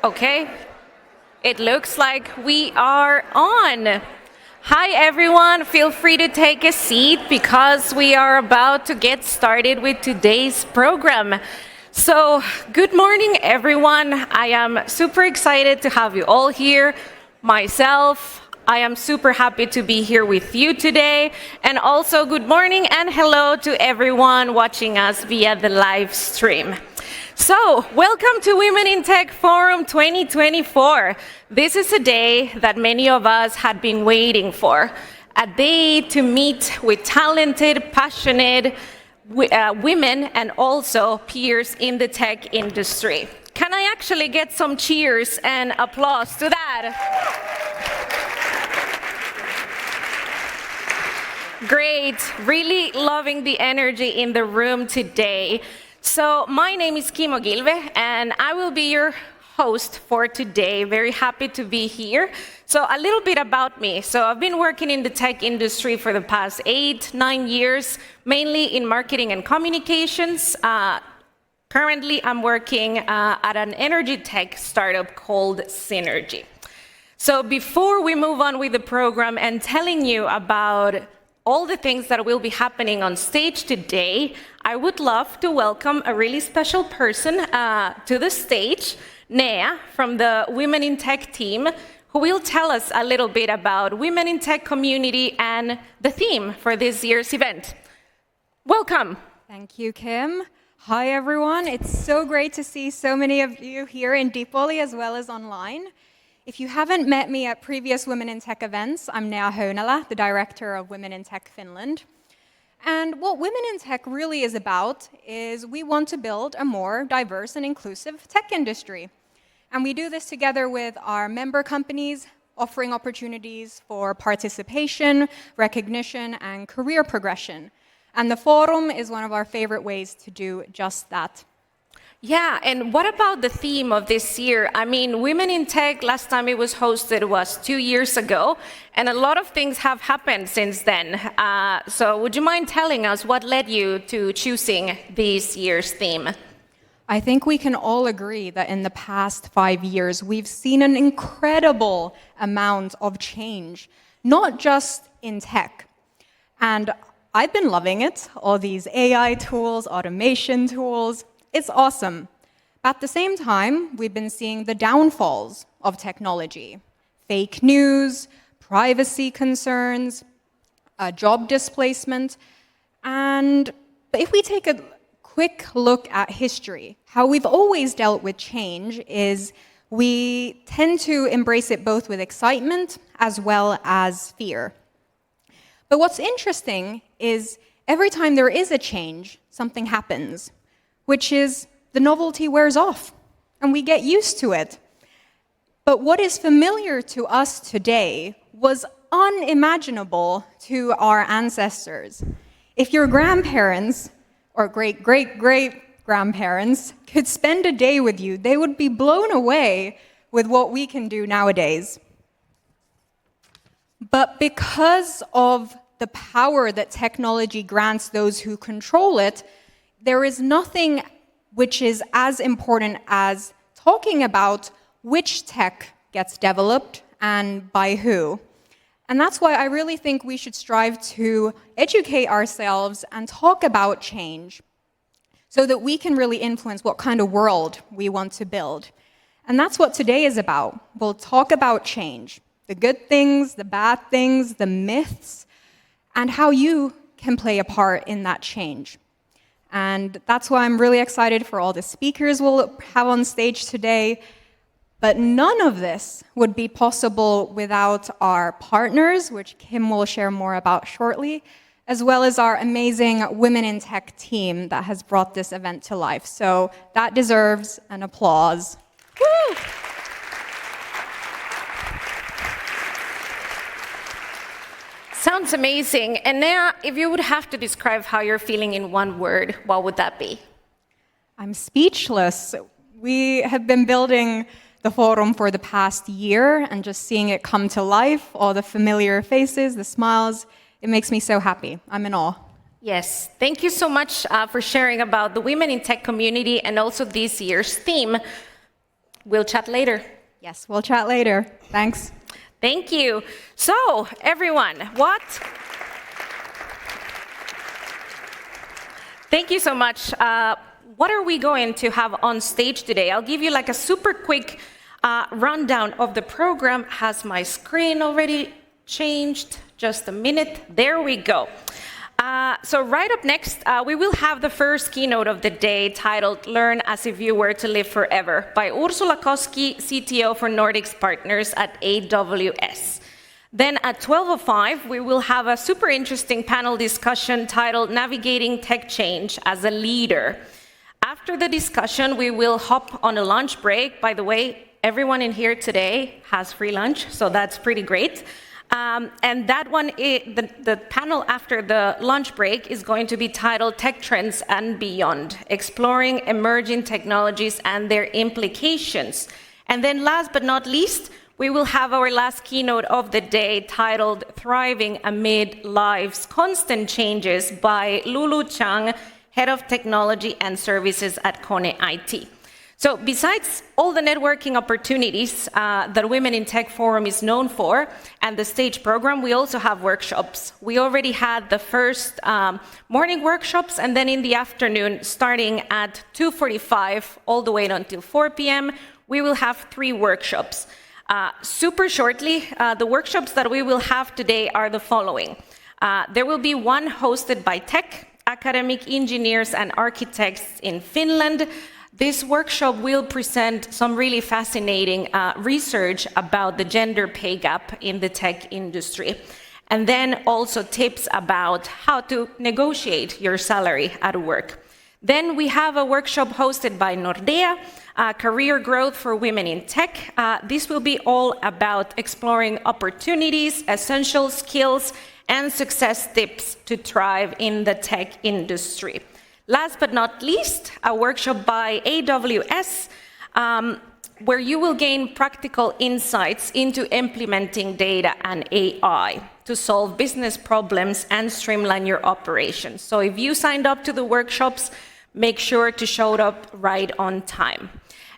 Okay, it looks like we are on. Hi everyone, feel free to take a seat because we are about to get started with today's program. So, good morning everyone. I am super excited to have you all here. Myself, I am super happy to be here with you today. And also good morning and hello to everyone watching us via the live stream. So, welcome to Women in Tech Forum 2024. This is a day that many of us had been waiting for. A day to meet with talented, passionate women and also peers in the tech industry. Can I actually get some cheers and applause to that? Great, really loving the energy in the room today. So my name is Kim Ogilve and I will be your host for today. Very happy to be here. So a little bit about me. So I've been working in the tech industry for the past 8-9 years, mainly in marketing and communications. Currently I'm working at an energy tech startup called Synergy. So before we move on with the program and telling you about all the things that will be happening on stage today, I would love to welcome a really special person to the stage, Nea from the Women in Tech team, who will tell us a little bit about Women in Tech community and the theme for this year's event. Welcome. Thank you, Kim. Hi, everyone. It's so great to see so many of you here in Deepoli as well as online. If you haven't met me at previous Women in Tech events, I'm Nea Höynälä, the director of Women in Tech Finland. And what Women in Tech really is about is we want to build a more diverse and inclusive tech industry. And we do this together with our member companies, offering opportunities for participation, recognition, and career progression. And the forum is one of our favorite ways to do just that. Yeah, and what about the theme of this year? I mean, Women in Tech, last time it was hosted was 2 years ago, and a lot of things have happened since then. So would you mind telling us what led you to choosing this year's theme? I think we can all agree that in the past 5 years, we've seen an incredible amount of change, not just in tech. And I've been loving it, all these AI tools, automation tools. It's awesome. But at the same time, we've been seeing the downfalls of technology. Fake news, privacy concerns, job displacement. And if we take a quick look at history, how we've always dealt with change is we tend to embrace it both with excitement as well as fear. But what's interesting is every time there is a change, something happens, which is the novelty wears off, and we get used to it. But what is familiar to us today was unimaginable to our ancestors. If your grandparents or great-great-great-grandparents could spend a day with you, they would be blown away with what we can do nowadays. But because of the power that technology grants those who control it, there is nothing which is as important as talking about which tech gets developed and by who. And that's why I really think we should strive to educate ourselves and talk about change so that we can really influence what kind of world we want to build. And that's what today is about. We'll talk about change, the good things, the bad things, the myths, and how you can play a part in that change. And that's why I'm really excited for all the speakers we'll have on stage today. But none of this would be possible without our partners, which Kim will share more about shortly, as well as our amazing Women in Tech team that has brought this event to life. So that deserves an applause. Woo! Sounds amazing. And Nea, if you would have to describe how you're feeling in one word, what would that be? I'm speechless. We have been building the forum for the past year and just seeing it come to life, all the familiar faces, the smiles, it makes me so happy. I'm in awe. Yes, thank you so much for sharing about the Women in Tech community and also this year's theme. we'll chat later. Yes, we'll chat later. Thanks. Thank you. So, everyone, thank you so much. What are we going to have on stage today? I'll give you like a super quick rundown of the program. Has my screen already changed? Just a minute. There we go. So right up next, we will have the first keynote of the day titled Learn as if you were to live forever by Ursula Koski, CTO for Nordics Partners at AWS. Then at 12:05, we will have a super interesting panel discussion titled Navigating Tech Change as a Leader. After the discussion, we will hop on a lunch break. By the way, everyone in here today has free lunch, so that's pretty great. And that one, the panel after the lunch break is going to be titled Tech Trends and Beyond, Exploring Emerging Technologies and Their Implications. And then last but not least, we will have our last keynote of the day titled Thriving Amid Life's Constant Changes by Lulu Chang, Head of Technology and Services at Kone IT. So besides all the networking opportunities that Women in Tech Forum is known for, and the stage program, we also have workshops. We already had the first morning workshops, and then in the afternoon, starting at 2:45 all the way until 4 p.m., we will have 3 workshops. Super shortly, the workshops that we will have today are the following. There will be one hosted by tech, academic engineers and architects in Finland. This workshop will present some really fascinating research about the gender pay gap in the tech industry, and then also tips about how to negotiate your salary at work. Then we have a workshop hosted by Nordea, Career Growth for Women in Tech. This will be all about exploring opportunities, essential skills, and success tips to thrive in the tech industry. Last but not least, a workshop by AWS, where you will gain practical insights into implementing data and AI to solve business problems and streamline your operations. So if you signed up to the workshops, make sure to show up right on time.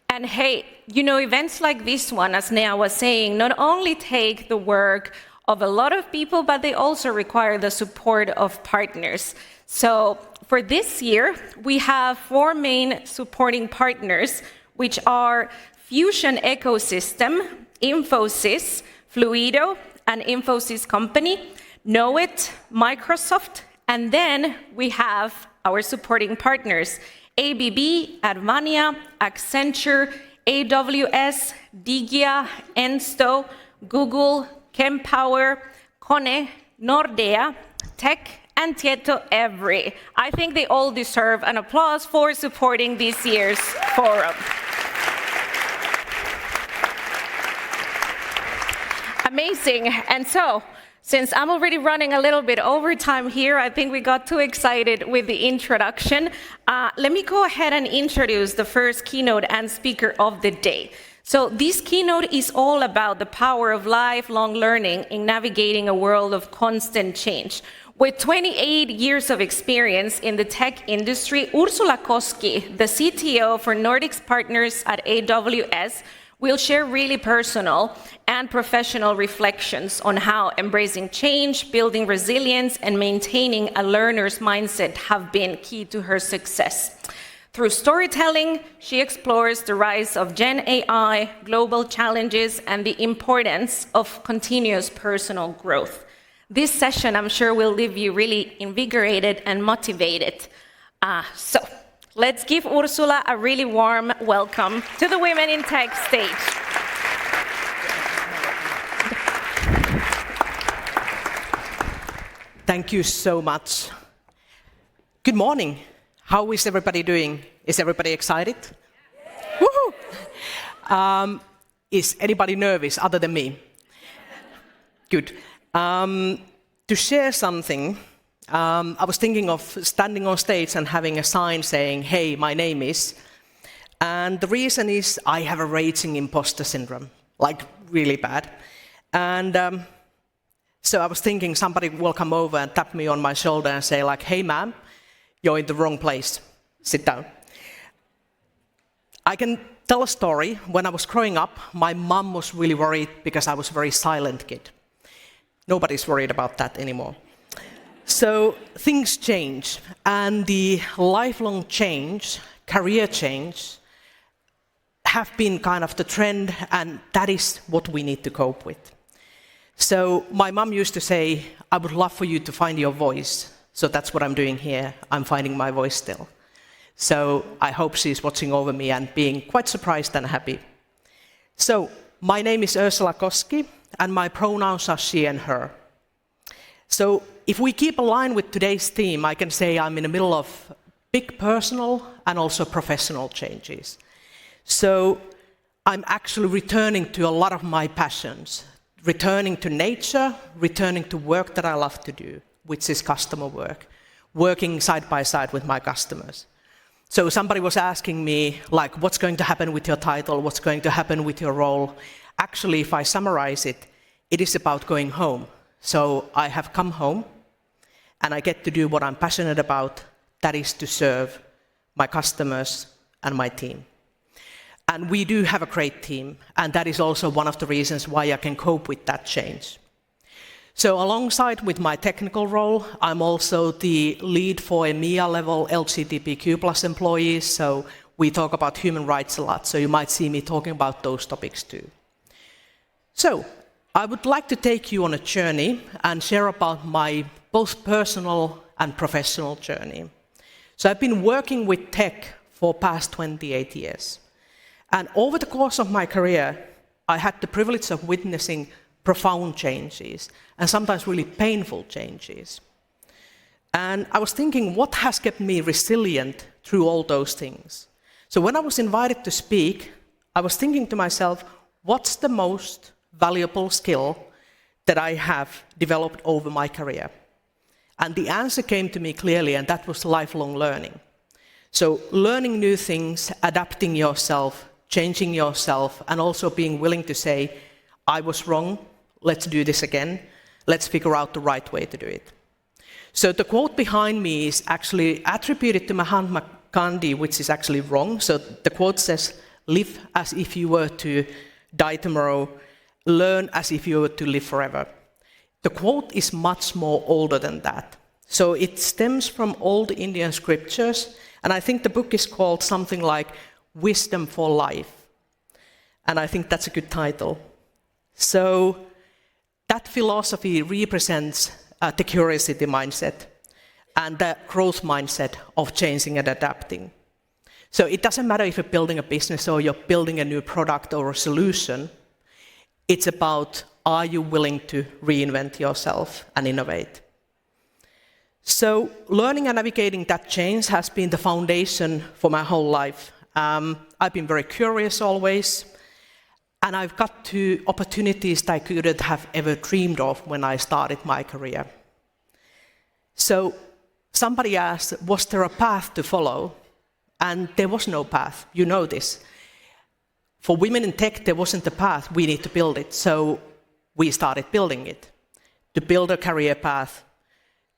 And hey, you know, events like this one, as Nea was saying, not only take the work of a lot of people, but they also require the support of partners. So for this year, we have 4 main supporting partners, which are Fusion Ecosystem, Infosys, Fluido, an Infosys company, Knowit, Microsoft, and then we have our supporting partners, ABB, Advania, Accenture, AWS, Digia, Ensto, Google, Kempower, Kone, Nordea, Tech, and Tieto Every. I think they all deserve an applause for supporting this year's forum. Amazing. And so, since I'm already running a little bit over time here, I think we got too excited with the introduction. Let me go ahead and introduce the first keynote and speaker of the day. So this keynote is all about the power of lifelong learning in navigating a world of constant change. With 28 years of experience in the tech industry, Ursula Koski, the CTO for Nordics Partners at AWS, will share really personal and professional reflections on how embracing change, building resilience, and maintaining a learner's mindset have been key to her success. Through storytelling, she explores the rise of Gen AI, global challenges, and the importance of continuous personal growth. This session, I'm sure, will leave you really invigorated and motivated. So let's give Ursula a really warm welcome to the Women in Tech stage. Thank you so much. Good morning. How is everybody doing? Is everybody excited? Woohoo! Is anybody nervous other than me? Good. To share something, I was thinking of standing on stage and having a sign saying, "Hey, my name is," and the reason is I have a raging imposter syndrome, like really bad. And so I was thinking somebody will come over and tap me on my shoulder and say like, "Hey, ma'am, you're in the wrong place. Sit down." I can tell a story. When I was growing up, my mom was really worried because I was a very silent kid. Nobody's worried about that anymore. So things change, and the lifelong change, career change, have been kind of the trend, and that is what we need to cope with. So my mom used to say, I would love for you to find your voice. So that's what I'm doing here. I'm finding my voice still. So I hope she's watching over me and being quite surprised and happy. So my name is Ursula Koski, and my pronouns are she and her. So if we keep a line with today's theme, I can say I'm in the middle of big personal and also professional changes. So I'm actually returning to a lot of my passions, returning to nature, returning to work that I love to do, which is customer work, working side by side with my customers. So somebody was asking me, like, what's going to happen with your title? What's going to happen with your role? Actually, if I summarize it, it is about going home. So I have come home, and I get to do what I'm passionate about, that is to serve my customers and my team. And we do have a great team, and that is also one of the reasons why I can cope with that change. So alongside with my technical role, I'm also the lead for EMEA level LGBTQ+ employees, so we talk about human rights a lot, so you might see me talking about those topics too. So I would like to take you on a journey and share about my both personal and professional journey. So I've been working with tech for past 28 years. And over the course of my career, I had the privilege of witnessing profound changes, and sometimes really painful changes. And I was thinking, what has kept me resilient through all those things? So when I was invited to speak, I was thinking to myself, what's the most valuable skill that I have developed over my career? And the answer came to me clearly, and that was lifelong learning. So learning new things, adapting yourself, changing yourself, and also being willing to say, I was wrong, let's do this again, let's figure out the right way to do it. So the quote behind me is actually attributed to Mahatma Gandhi, which is actually wrong. So the quote says, live as if you were to die tomorrow, learn as if you were to live forever. The quote is much more older than that. So it stems from old Indian scriptures, and I think the book is called something like Wisdom for Life. And I think that's a good title. So that philosophy represents the curiosity mindset and the growth mindset of changing and adapting. So it doesn't matter if you're building a business or you're building a new product or a solution. It's about, are you willing to reinvent yourself and innovate? So learning and navigating that change has been the foundation for my whole life. I've been very curious always, and I've got to opportunities that I couldn't have ever dreamed of when I started my career. So somebody asked, was there a path to follow? And there was no path, you know this. For women in tech, there wasn't a path, we need to build it. So we started building it, to build a career path,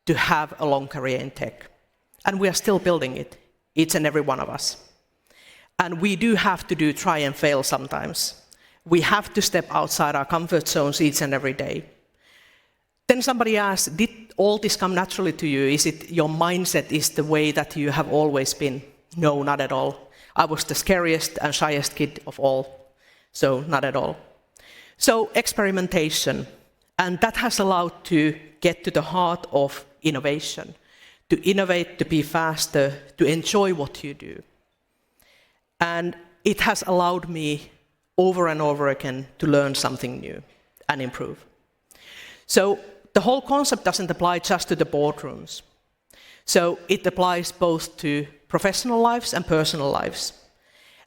to have a long career in tech. And we are still building it, each and every one of us. And we do have to do try and fail sometimes. We have to step outside our comfort zones each and every day. Then somebody asked, did all this come naturally to you? Is it your mindset is the way that you have always been? No, not at all. I was the scariest and shyest kid of all, so not at all. So experimentation, and that has allowed to get to the heart of innovation, to innovate, to be faster, to enjoy what you do. And it has allowed me over and over again to learn something new and improve. So the whole concept doesn't apply just to the boardrooms. So it applies both to professional lives and personal lives.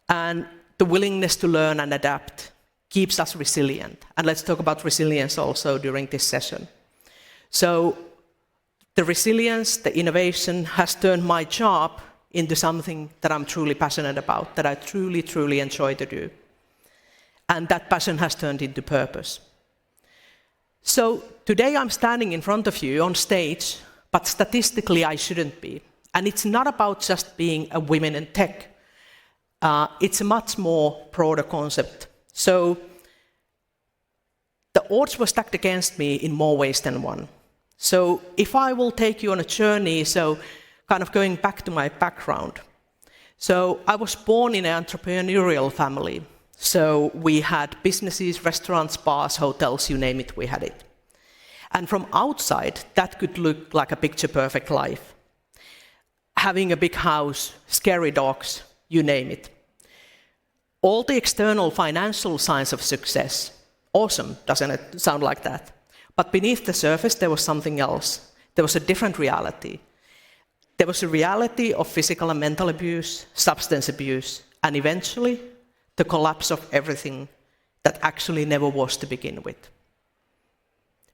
And the willingness to learn and adapt keeps us resilient. And let's talk about resilience also during this session. So the resilience, the innovation has turned my job into something that I'm truly passionate about, that I truly, truly enjoy to do. And that passion has turned into purpose. So today I'm standing in front of you on stage, but statistically I shouldn't be. And it's not about just being a woman in tech. it's a much more broader concept. So the odds were stacked against me in more ways than one. So if I will take you on a journey, so kind of going back to my background. So I was born in an entrepreneurial family. So we had businesses, restaurants, bars, hotels, you name it, we had it. And from outside, that could look like a picture-perfect life. Having a big house, scary dogs, you name it. All the external financial signs of success. Awesome, doesn't it sound like that? But beneath the surface, there was something else. There was a different reality. There was a reality of physical and mental abuse, substance abuse, and eventually, the collapse of everything that actually never was to begin with.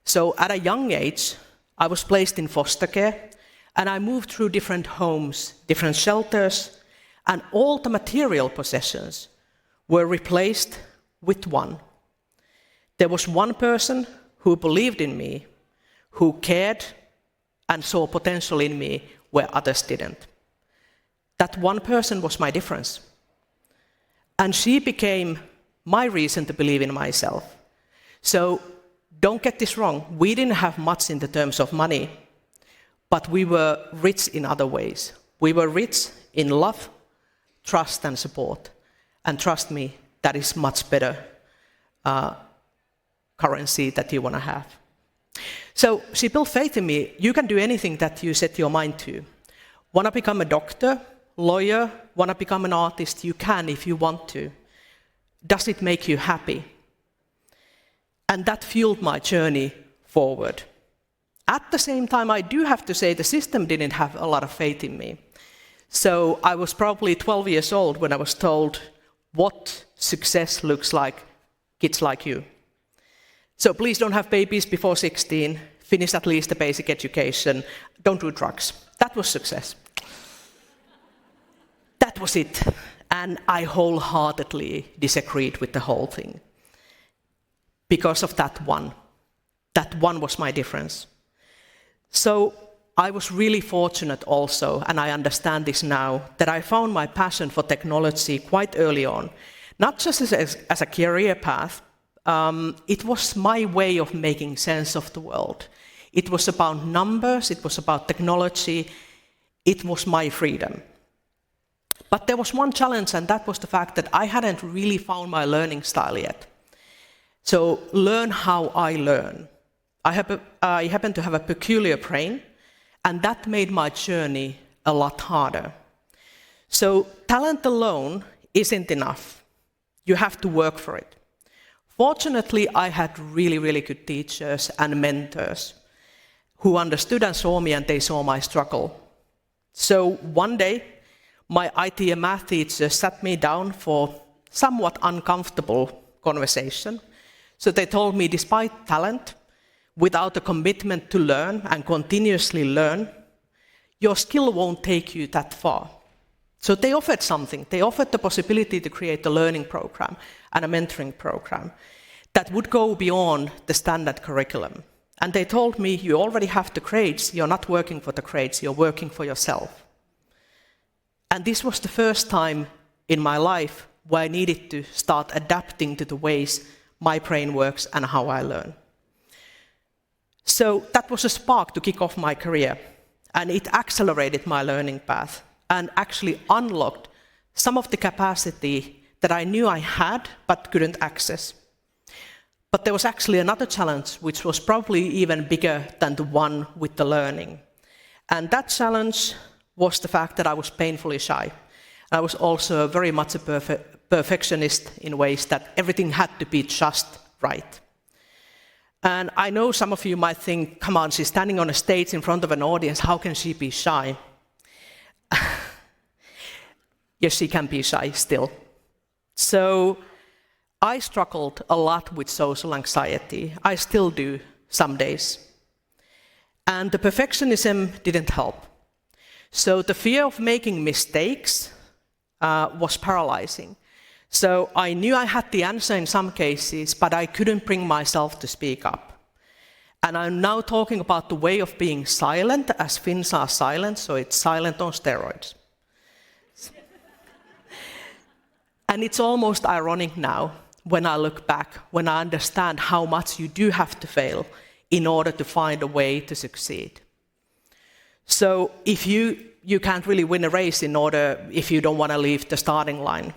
So at a young age, I was placed in foster care, and I moved through different homes, different shelters, and all the material possessions were replaced with one. There was one person who believed in me, who cared and saw potential in me where others didn't. That one person was my difference. And she became my reason to believe in myself. So don't get this wrong, we didn't have much in the terms of money, but we were rich in other ways. We were rich in love, trust, and support. And trust me, that is much better currency that you want to have. So she built faith in me. You can do anything that you set your mind to. Want to become a doctor, lawyer, want to become an artist? You can if you want to. Does it make you happy? And that fueled my journey forward. At the same time, I do have to say the system didn't have a lot of faith in me. So I was probably 12 years old when I was told what success looks like, kids like you. So please don't have babies before 16, finish at least the basic education, don't do drugs. That was success. That was it. And I wholeheartedly disagreed with the whole thing. Because of that one. That one was my difference. So I was really fortunate also, and I understand this now, that I found my passion for technology quite early on. Not just as a career path, it was my way of making sense of the world. It was about numbers, it was about technology, it was my freedom. But there was one challenge, and that was the fact that I hadn't really found my learning style yet. So learn how I learn. I happen to have a peculiar brain, and that made my journey a lot harder. So talent alone isn't enough. You have to work for it. Fortunately, I had really, really good teachers and mentors who understood and saw me, and they saw my struggle. So one day, my IT and math teacher sat me down for somewhat uncomfortable conversation. So they told me, despite talent, without a commitment to learn and continuously learn, your skill won't take you that far. So they offered something. They offered the possibility to create a learning program and a mentoring program that would go beyond the standard curriculum. And they told me, you already have the grades. You're not working for the grades. You're working for yourself. And this was the first time in my life where I needed to start adapting to the ways my brain works and how I learn. So that was a spark to kick off my career. And it accelerated my learning path and actually unlocked some of the capacity that I knew I had but couldn't access. But there was actually another challenge which was probably even bigger than the one with the learning. And that challenge was the fact that I was painfully shy. I was also very much a perfectionist in ways that everything had to be just right. And I know some of you might think, come on, she's standing on a stage in front of an audience, how can she be shy? Yes, she can be shy still. So I struggled a lot with social anxiety. I still do some days. And the perfectionism didn't help. So the fear of making mistakes was paralyzing. So I knew I had the answer in some cases, but I couldn't bring myself to speak up. And I'm now talking about the way of being silent, as Finns are silent, so it's silent on steroids. And it's almost ironic now when I look back, when I understand how much you do have to fail in order to find a way to succeed. So if you can't really win a race if you don't want to leave the starting line.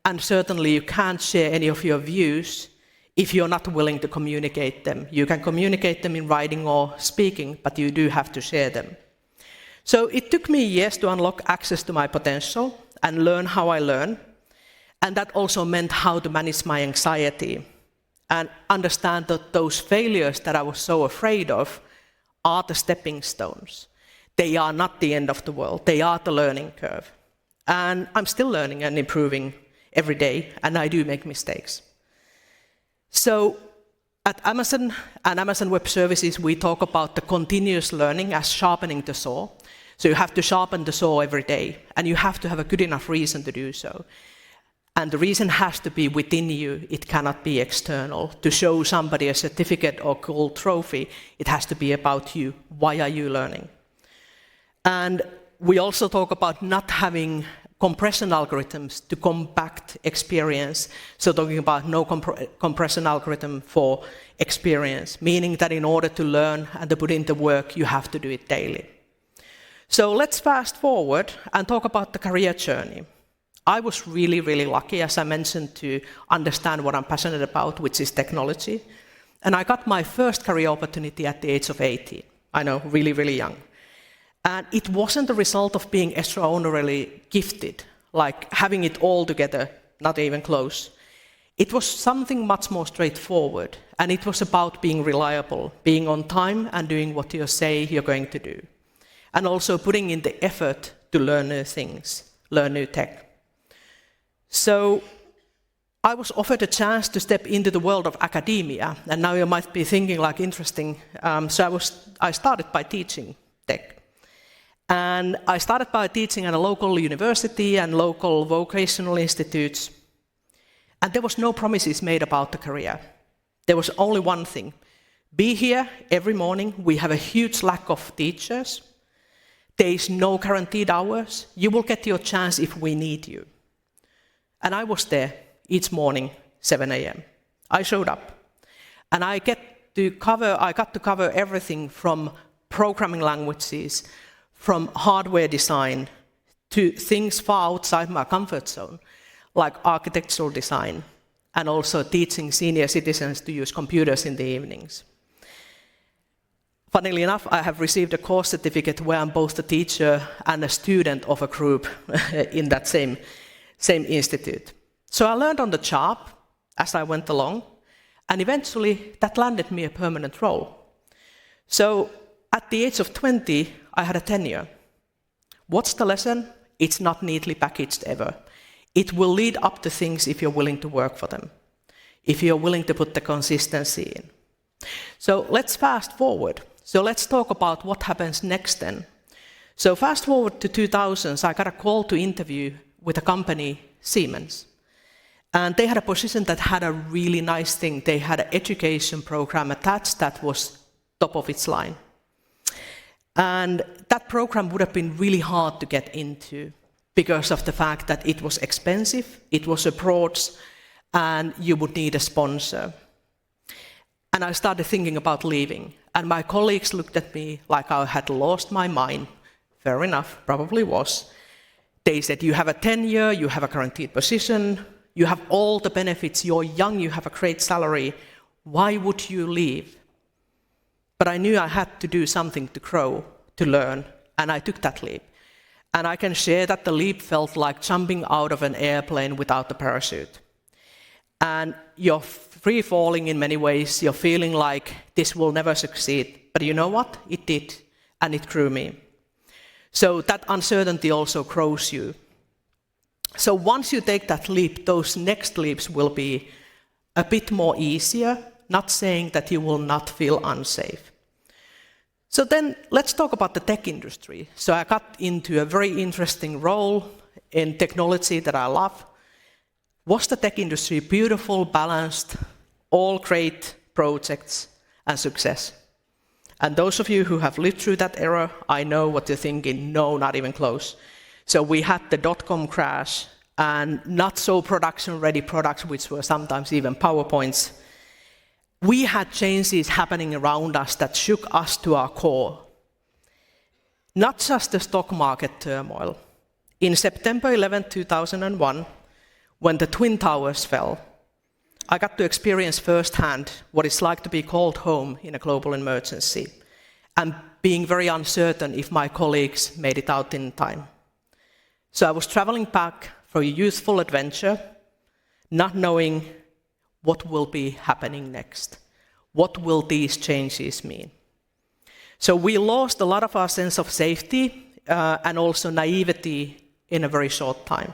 And certainly you can't share any of your views if you're not willing to communicate them. You can communicate them in writing or speaking, but you do have to share them. So it took me years to unlock access to my potential and learn how I learn. And that also meant how to manage my anxiety and understand that those failures that I was so afraid of are the stepping stones. They are not the end of the world. They are the learning curve. And I'm still learning and improving every day, and I do make mistakes. So at Amazon and Amazon Web Services, we talk about the continuous learning as sharpening the saw. So you have to sharpen the saw every day, and you have to have a good enough reason to do so. And the reason has to be within you, it cannot be external. To show somebody a certificate or gold trophy, it has to be about you. Why are you learning? And we also talk about not having compression algorithms to compact experience. So talking about no compression algorithm for experience, meaning that in order to learn and to put in the work, you have to do it daily. So let's fast forward and talk about the career journey. I was really, really lucky, as I mentioned, to understand what I'm passionate about, which is technology. And I got my first career opportunity at the age of 18. I know, really, really young. And it wasn't the result of being extraordinarily gifted, like having it all together, not even close. It was something much more straightforward, and it was about being reliable, being on time and doing what you say you're going to do. And also putting in the effort to learn new things, learn new tech. So I was offered a chance to step into the world of academia, and now you might be thinking, like, interesting. So I started by teaching tech. And I started by teaching at a local university and local vocational institutes. And there was no promises made about the career. There was only one thing. Be here every morning. We have a huge lack of teachers. There is no guaranteed hours. You will get your chance if we need you. And I was there each morning, 7 a.m. I showed up. And I got to cover everything from programming languages, from hardware design, to things far outside my comfort zone, like architectural design, and also teaching senior citizens to use computers in the evenings. Funnily enough, I have received a course certificate where I'm both a teacher and a student of a group in that same institute. So I learned on the job as I went along, and eventually that landed me a permanent role. So at the age of 20, I had a tenure. What's the lesson? It's not neatly packaged ever. It will lead up to things if you're willing to work for them, if you're willing to put the consistency in. So let's fast forward. So let's talk about what happens next then. So fast forward to 2000s, I got a call to interview with a company, Siemens. And they had a position that had a really nice thing. They had an education program attached that was top of its line. And that program would have been really hard to get into because of the fact that it was expensive, it was abroad, and you would need a sponsor. And I started thinking about leaving. And my colleagues looked at me like I had lost my mind. Fair enough, probably was. They said, you have a tenure, you have a guaranteed position, you have all the benefits, you're young, you have a great salary. Why would you leave? But I knew I had to do something to grow, to learn, and I took that leap. And I can share that the leap felt like jumping out of an airplane without a parachute. And you're free falling in many ways, you're feeling like this will never succeed. But you know what? It did, and it grew me. So that uncertainty also grows you. So once you take that leap, those next leaps will be a bit more easier, not saying that you will not feel unsafe. So then let's talk about the tech industry. So I got into a very interesting role in technology that I love. Was the tech industry beautiful, balanced, all great projects and success? And those of you who have lived through that era, I know what you're thinking, no, not even close. So we had the dot-com crash, and not so production-ready products, which were sometimes even PowerPoints, we had changes happening around us that shook us to our core. Not just the stock market turmoil. In September 11, 2001, when the Twin Towers fell, I got to experience firsthand what it's like to be called home in a global emergency, and being very uncertain if my colleagues made it out in time. So I was traveling back for a youthful adventure, not knowing what will be happening next. What will these changes mean? So we lost a lot of our sense of safety and also naivety in a very short time.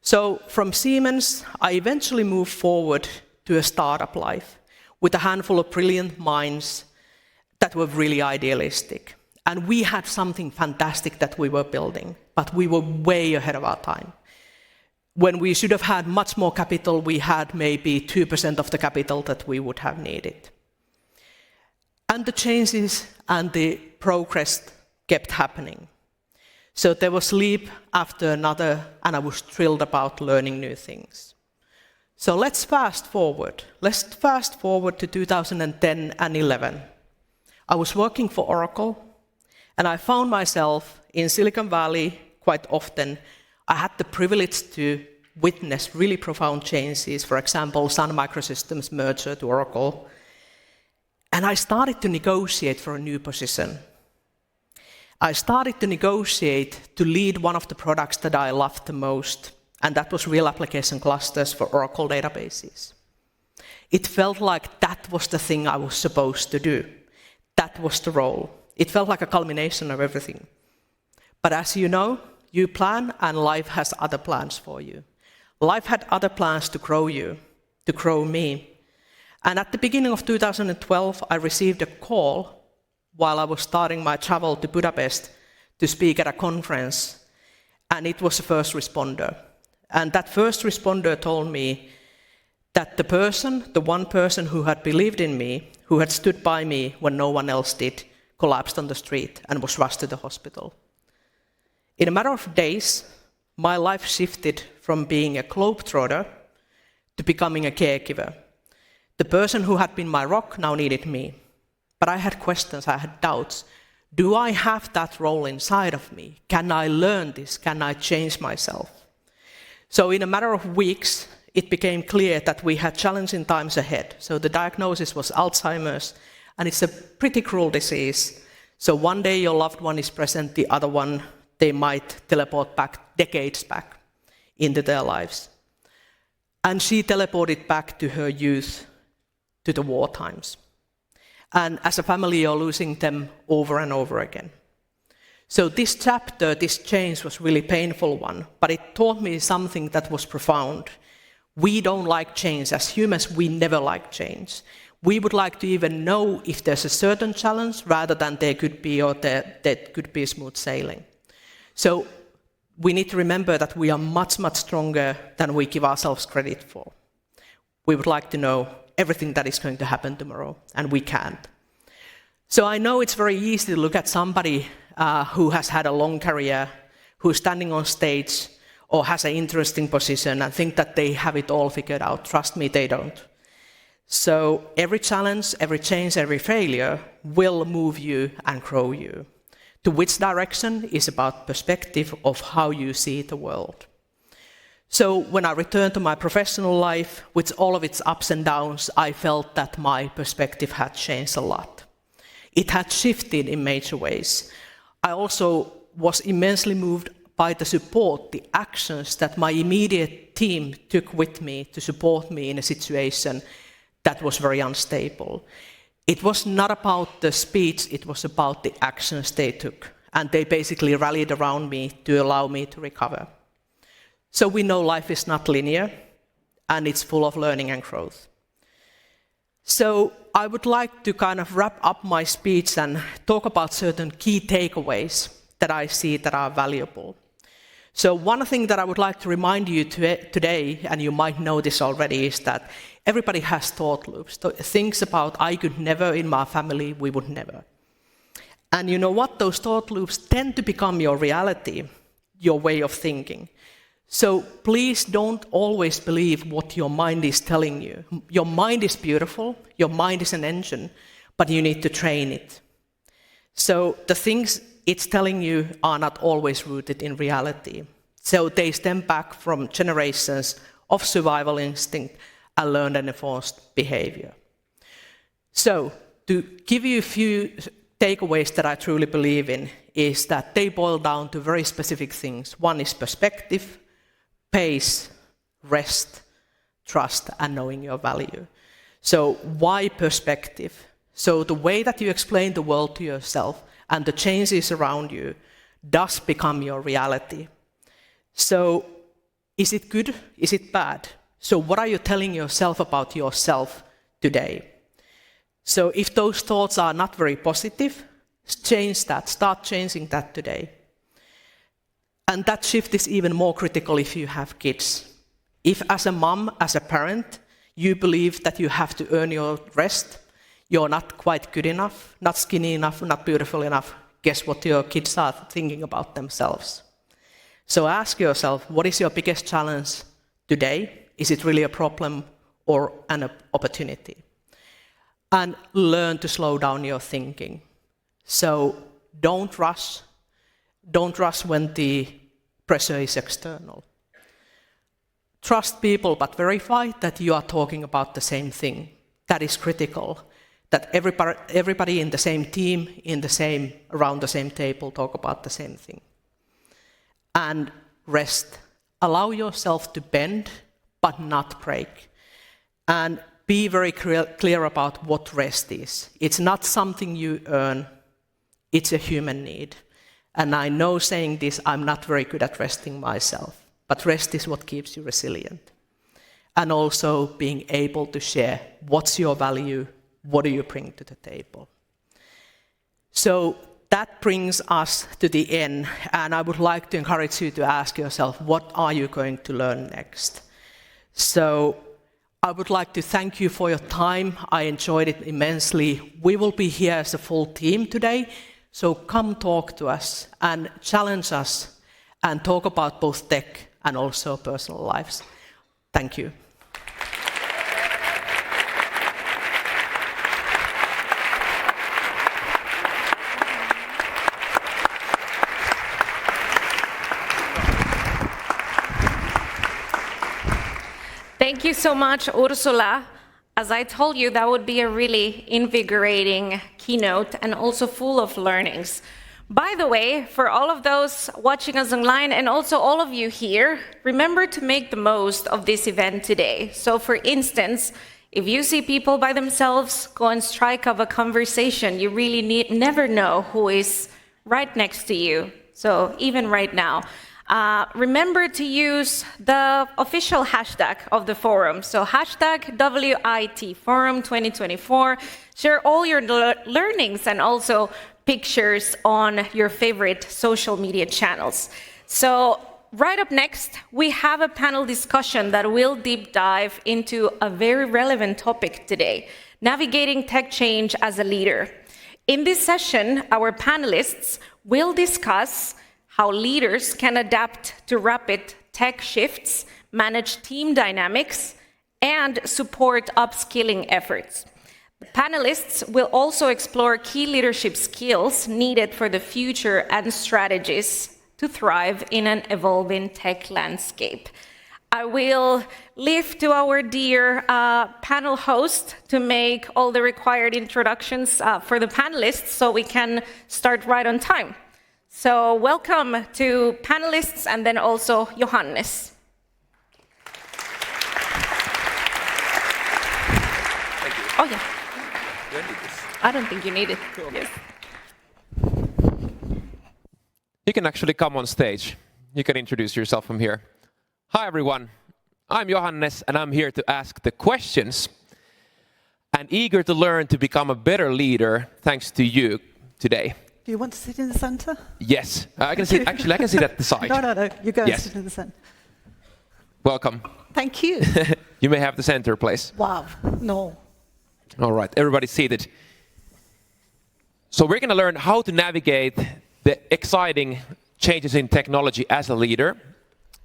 So from Siemens, I eventually moved forward to a startup life with a handful of brilliant minds that were really idealistic. And we had something fantastic that we were building, but we were way ahead of our time. When we should have had much more capital, we had maybe 2% of the capital that we would have needed. And the changes and the progress kept happening. So there was leap after another, and I was thrilled about learning new things. So let's fast forward. Let's fast forward to 2010 and 11. I was working for Oracle, and I found myself in Silicon Valley quite often. I had the privilege to witness really profound changes, for example, Sun Microsystems merger to Oracle. And I started to negotiate for a new position. I started to negotiate to lead one of the products that I loved the most, and that was real application clusters for Oracle databases. It felt like that was the thing I was supposed to do. That was the role. It felt like a culmination of everything. But as you know, you plan and life has other plans for you. Life had other plans to grow you, to grow me. And at the beginning of 2012, I received a call while I was starting my travel to Budapest to speak at a conference, and it was a first responder. And that first responder told me that the one person who had believed in me, who had stood by me when no one else did, collapsed on the street and was rushed to the hospital. In a matter of days, my life shifted from being a globetrotter to becoming a caregiver. The person who had been my rock now needed me. But I had questions, I had doubts. Do I have that role inside of me? Can I learn this? Can I change myself? So in a matter of weeks, it became clear that we had challenging times ahead. So the diagnosis was Alzheimer's, and it's a pretty cruel disease. So one day your loved one is present, the other one, they might teleport back, decades back into their lives. And she teleported back to her youth, to the war times. And as a family, you're losing them over and over again. So this chapter, this change was really painful one, but it taught me something that was profound. We don't like change. As humans, we never like change. We would like to even know if there's a certain challenge rather than there could be or there could be smooth sailing. So we need to remember that we are much, much stronger than we give ourselves credit for. We would like to know everything that is going to happen tomorrow, and we can't. So I know it's very easy to look at somebody who has had a long career, who's standing on stage or has an interesting position and think that they have it all figured out. Trust me, they don't. So every challenge, every change, every failure will move you and grow you. To which direction is about perspective of how you see the world. So when I returned to my professional life, with all of its ups and downs, I felt that my perspective had changed a lot. It had shifted in major ways. I also was immensely moved by the support, the actions that my immediate team took with me to support me in a situation that was very unstable. It was not about the speech, it was about the actions they took. And they basically rallied around me to allow me to recover. So we know life is not linear, and it's full of learning and growth. So I would like to kind of wrap up my speech and talk about certain key takeaways that I see that are valuable. So one thing that I would like to remind you today, and you might know this already, is that everybody has thought loops. Things about, I could never, in my family, we would never. And you know what? Those thought loops tend to become your reality, your way of thinking. So please don't always believe what your mind is telling you. Your mind is beautiful, your mind is an engine, but you need to train it. So the things it's telling you are not always rooted in reality. So they stem back from generations of survival instinct and learned and enforced behavior. So to give you a few takeaways that I truly believe in is that they boil down to very specific things. One is perspective, pace, rest, trust, and knowing your value. So why perspective? So the way that you explain the world to yourself and the changes around you does become your reality. So is it good? Is it bad? So what are you telling yourself about yourself today? So if those thoughts are not very positive, change that. Start changing that today. And that shift is even more critical if you have kids. If as a mom, as a parent, you believe that you have to earn your rest, you're not quite good enough, not skinny enough, not beautiful enough, guess what your kids are thinking about themselves. So ask yourself, what is your biggest challenge today? Is it really a problem or an opportunity? And learn to slow down your thinking. So don't rush. Don't rush when the pressure is external. Trust people, but verify that you are talking about the same thing. That is critical. That everybody in the same team, around the same table, talk about the same thing. And rest. Allow yourself to bend, but not break. And be very clear about what rest is. It's not something you earn. It's a human need. And I know saying this, I'm not very good at resting myself. But rest is what keeps you resilient. And also being able to share what's your value, what do you bring to the table. So that brings us to the end. And I would like to encourage you to ask yourself, what are you going to learn next? So I would like to thank you for your time. I enjoyed it immensely. We will be here as a full team today. So come talk to us and challenge us and talk about both tech and also personal lives. Thank you. Thank you so much, Ursula. As I told you, that would be a really invigorating keynote and also full of learnings. By the way, for all of those watching us online and also all of you here, remember to make the most of this event today. So for instance, if you see people by themselves, go and strike up a conversation. You really never know who is right next to you. So even right now. Remember to use the official hashtag of the forum. So hashtag WIT Forum 2024. Share all your learnings and also pictures on your favorite social media channels. So right up next, we have a panel discussion that will deep dive into a very relevant topic today, navigating tech change as a leader. In this session, our panelists will discuss how leaders can adapt to rapid tech shifts, manage team dynamics, and support upskilling efforts. The panelists will also explore key leadership skills needed for the future and strategies to thrive in an evolving tech landscape. I will leave to our dear panel host to make all the required introductions for the panelists so we can start right on time. So welcome to panelists and then also Johannes. Thank you. Oh yeah, Do I need this? I don't think you need it. Cool. Yes. You can actually come on stage. You can introduce yourself from here. Hi everyone, I'm Johannes and I'm here to ask the questions and eager to learn to become a better leader thanks to you today. Do you want to sit in the centre? Yes, I can sit. Actually, I can sit at the side. No. You go and Yes. sit in the centre. Welcome. Thank you. You may have the center place. Wow. No. All right, everybody seated. So we're going to learn how to navigate the exciting changes in technology as a leader.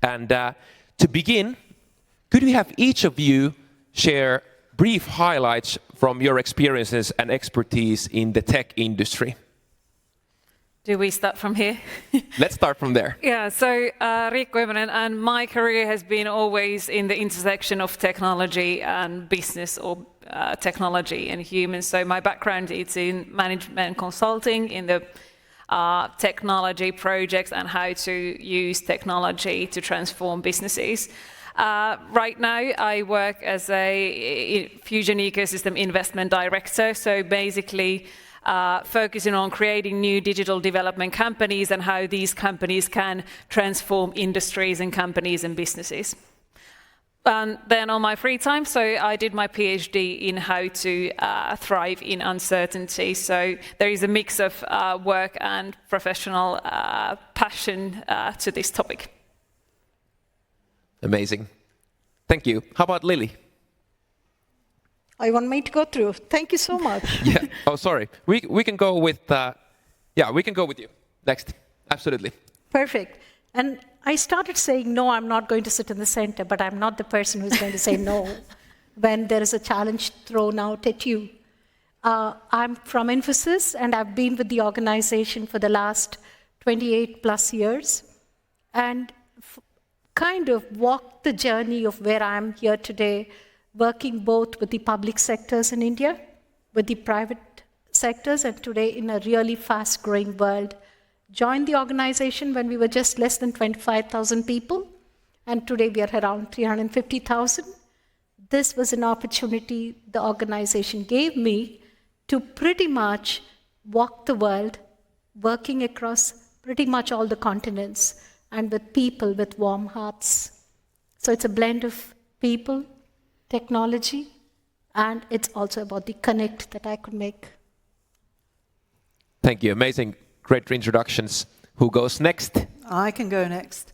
And to begin, could we have each of you share brief highlights from your experiences and expertise in the tech industry? Do we start from here? Let's start from there. Yeah, so Riikka Ivanen, and my career has been always in the intersection of technology and business, or technology and humans. So my background is in management consulting, in the technology projects and how to use technology to transform businesses. Right now, I work as a Fusion Ecosystem Investment Director, so basically focusing on creating new digital development companies and how these companies can transform industries and companies and businesses. And then on my free time, so I did my PhD in how to thrive in uncertainty. So there is a mix of work and professional passion to this topic. Amazing. Thank you. How about Lily? I want me to go through. Thank you so much. Yeah. Oh, sorry. We can go with we can go with you next. Absolutely. Perfect. And I started saying, no, I'm not going to sit in the center, but I'm not the person who's going to say no when there is a challenge thrown out at you. I'm from Infosys, and I've been with the organization for the last 28 plus years, and kind of walked the journey of where I'm here today, working both with the public sectors in India, with the private sectors, and today in a really fast-growing world. Joined the organization when we were just less than 25,000 people, and today we are around 350,000. This was an opportunity the organization gave me to pretty much walk the world, working across pretty much all the continents, and with people with warm hearts. So it's a blend of people, technology, and it's also about the connect that I could make. Thank you. Amazing. Great introductions. Who goes next? I can go next.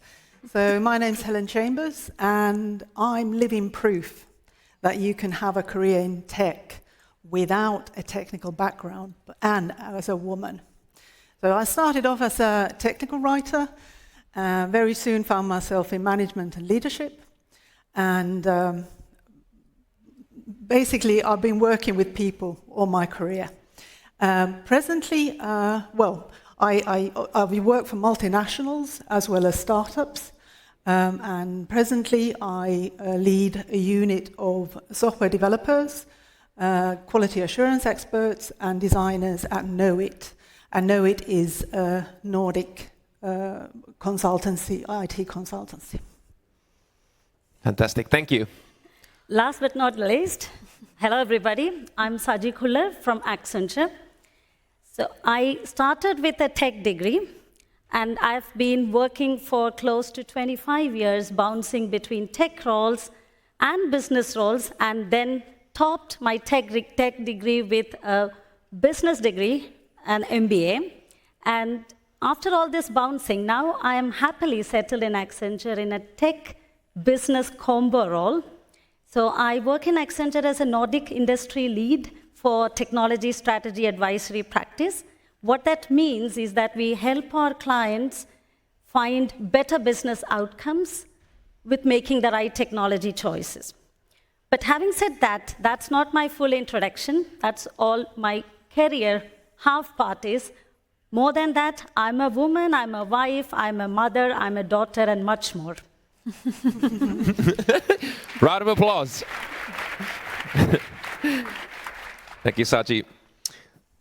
So my name's Helen Chambers, and I'm living proof that you can have a career in tech without a technical background and as a woman. So I started off as a technical writer, very soon found myself in management and leadership, and basically I've been working with people all my career. Presently, I work for multinationals as well as startups, and presently I lead a unit of software developers, quality assurance experts and designers at Knowit. And Knowit is a Nordic consultancy, IT consultancy. Fantastic. Thank you. Last but not least, hello everybody. I'm Saji Khullar from Accenture. So I started with a tech degree, and I've been working for close to 25 years, bouncing between tech roles and business roles, and then topped my tech degree with a business degree, an MBA. And after all this bouncing, now I am happily settled in Accenture in a tech business combo role. So I work in Accenture as a Nordic industry lead for technology strategy advisory practice. What that means is that we help our clients find better business outcomes with making the right technology choices. But having said that, that's not my full introduction. That's all my career half part is. More than that, I'm a woman, I'm a wife, I'm a mother, I'm a daughter, and much more. Round of applause. Thank you, Saji.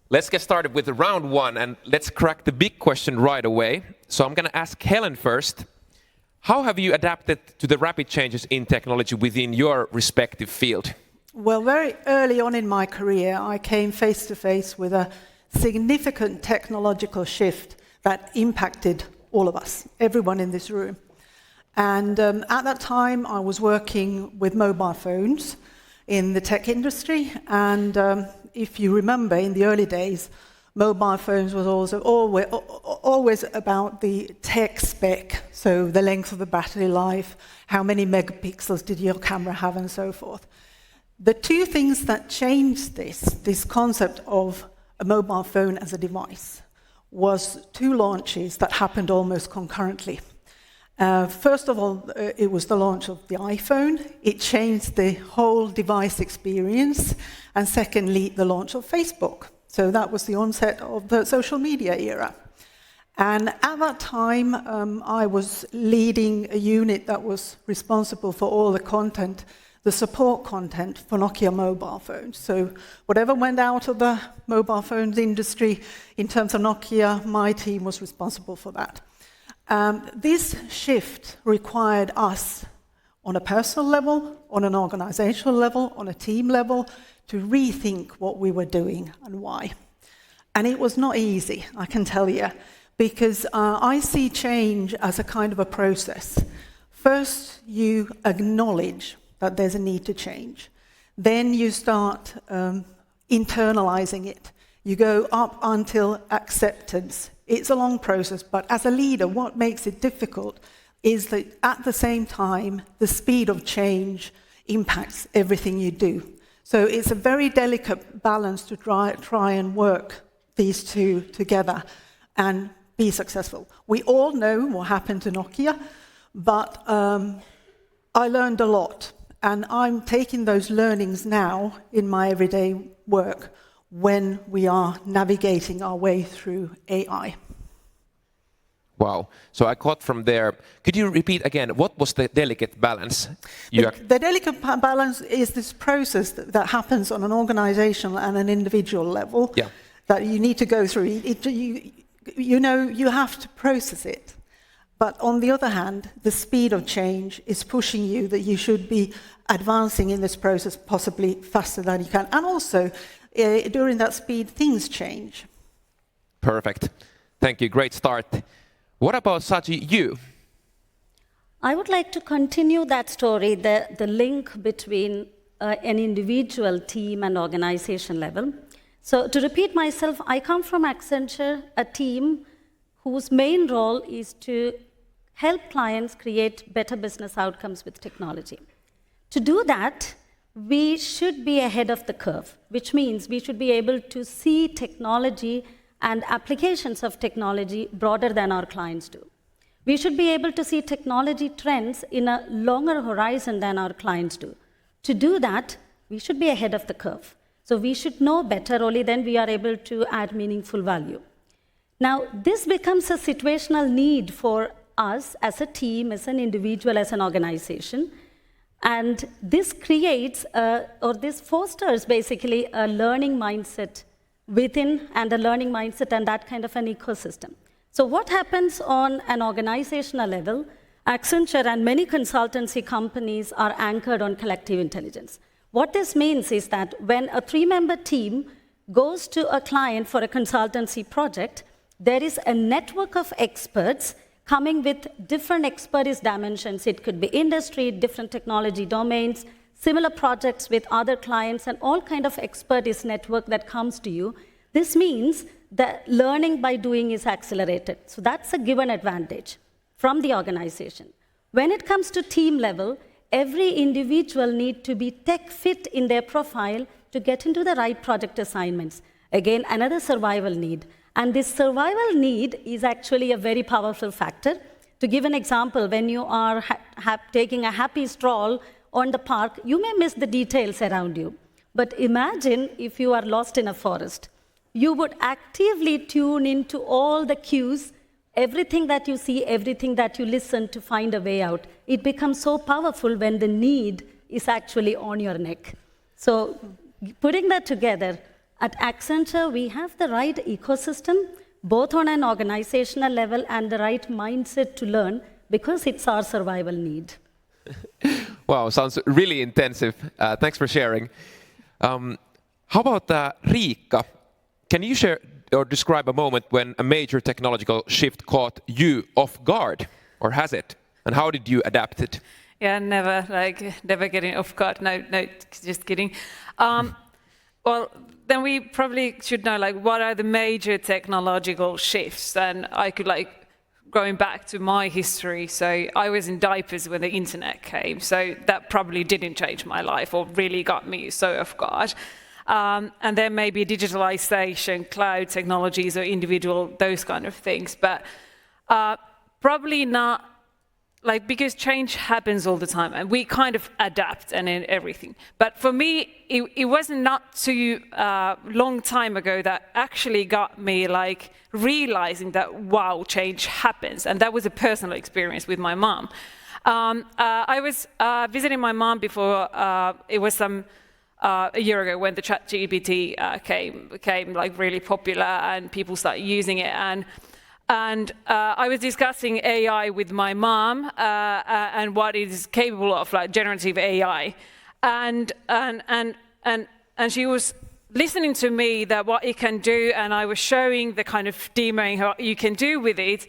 Let's get started with round one, and let's crack the big question right away. So I'm going to ask Helen first. How have you adapted to the rapid changes in technology within your respective field? Well, very early on in my career, I came face to face with a significant technological shift that impacted all of us, everyone in this room. And at that time, I was working with mobile phones in the tech industry. And if you remember, in the early days, mobile phones was also always about the tech spec, so the length of the battery life, how many megapixels did your camera have, and so forth. The two things that changed this concept of a mobile phone as a device, was two launches that happened almost concurrently. First of all, it was the launch of the iPhone. It changed the whole device experience. And secondly, the launch of Facebook. So that was the onset of the social media era. And at that time, I was leading a unit that was responsible for all the content, the support content for Nokia mobile phones. So whatever went out of the mobile phones industry in terms of Nokia, my team was responsible for that. This shift required us, on a personal level, on an organizational level, on a team level, to rethink what we were doing and why. And it was not easy, I can tell you, because I see change as a kind of a process. First, you acknowledge that there's a need to change. Then you start internalizing it. You go up until acceptance. It's a long process, but as a leader, what makes it difficult is that at the same time, the speed of change impacts everything you do. So it's a very delicate balance to try and work these two together and be successful. We all know what happened to Nokia, but I learned a lot, and I'm taking those learnings now in my everyday work when we are navigating our way through AI. Wow. So I caught from there. Could you repeat again, what was the delicate balance? The delicate balance is this process that happens on an organizational and an individual level that you need to go through. You have to process it. But on the other hand, the speed of change is pushing you that you should be advancing in this process possibly faster than you can. And also, during that speed, things change. Perfect. Thank you. Great start. What about Saji, you? I would like to continue that story, the link between an individual, team, and organization level. So to repeat myself, I come from Accenture, a team whose main role is to help clients create better business outcomes with technology. To do that, we should be ahead of the curve, which means we should be able to see technology and applications of technology broader than our clients do. We should be able to see technology trends in a longer horizon than our clients do. To do that, we should be ahead of the curve. So we should know better, only then we are able to add meaningful value. Now, this becomes a situational need for us as a team, as an individual, as an organization. And this creates, or this fosters basically a learning mindset within and a learning mindset and that kind of an ecosystem. So what happens on an organizational level, Accenture and many consultancy companies are anchored on collective intelligence. What this means is that when a 3-member team goes to a client for a consultancy project, there is a network of experts coming with different expertise dimensions. It could be industry, different technology domains, similar projects with other clients, and all kind of expertise network that comes to you. This means that learning by doing is accelerated. So that's a given advantage from the organization. When it comes to team level, every individual needs to be tech fit in their profile to get into the right project assignments. Again, another survival need. And this survival need is actually a very powerful factor. To give an example, when you are taking a happy stroll on the park, you may miss the details around you. But imagine if you are lost in a forest. You would actively tune into all the cues, everything that you see, everything that you listen to find a way out. It becomes so powerful when the need is actually on your neck. So putting that together, at Accenture, we have the right ecosystem, both on an organizational level and the right mindset to learn, because it's our survival need. Wow, sounds really intensive. Thanks for sharing. How about Riikka? Can you share or describe a moment when a major technological shift caught you off guard, or has it? And how did you adapt it? Yeah, never getting off guard. No, just kidding. Well, then we probably should know, what are the major technological shifts? And I could, going back to my history, so I was in diapers when the internet came, so that probably didn't change my life or really got me so off guard. And then maybe digitalization, cloud technologies or individual, those kind of things. But probably not because change happens all the time and we kind of adapt and in everything. But for me, it wasn't not too long time ago that actually got me like realizing that, wow, change happens. And that was a personal experience with my mom. I was visiting my mom before, it was a year ago when the ChatGPT became like really popular and people started using it. And I was discussing AI with my mom and what it is capable of, like generative AI, and she was listening to me that what it can do, and I was showing the kind of demoing what you can do with it,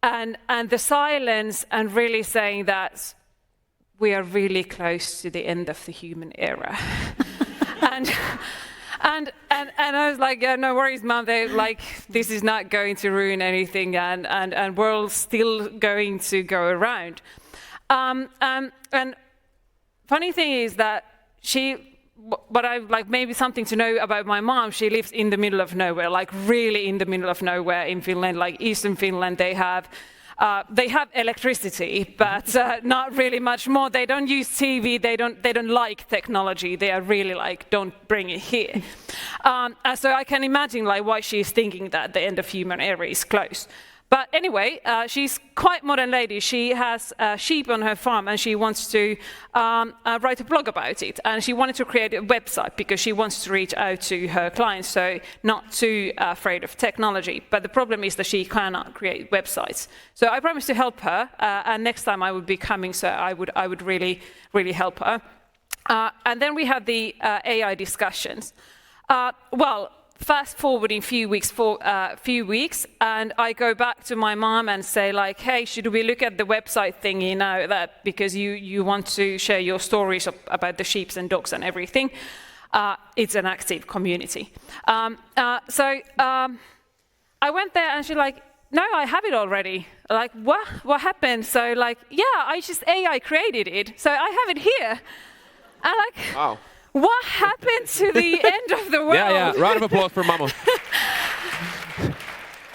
and the silence, and really saying that we are really close to the end of the human era, And I was like, yeah, no worries, Mum. Like, this is not going to ruin anything, and we're still going to go around. And funny thing is that but I like maybe something to know about my mom. She lives in the middle of nowhere, like really in the middle of nowhere in Finland, like Eastern Finland. They have electricity, but not really much more. They don't use TV. They don't like technology. They are really like, don't bring it here. So I can imagine like why she's thinking that the end of human era is close. But anyway, she's quite modern lady. She has sheep on her farm, and she wants to write a blog about it. And she wanted to create a website because she wants to reach out to her clients, so not too afraid of technology. But the problem is that she cannot create websites. So I promised to help her, and next time I would be coming, so I would really, really help her. And then we had the AI discussions. Fast forwarding few weeks, and I go back to my mom and say like, hey, should we look at the website thingy now, that because you want to share your stories about the sheep and dogs and everything. It's an active community. So I went there, and she's like, no, I have it already. Like, what happened? So like, yeah, I just AI created it, so I have it here. And like, wow. What happened to the end of the world? Yeah, round of applause for Mamo.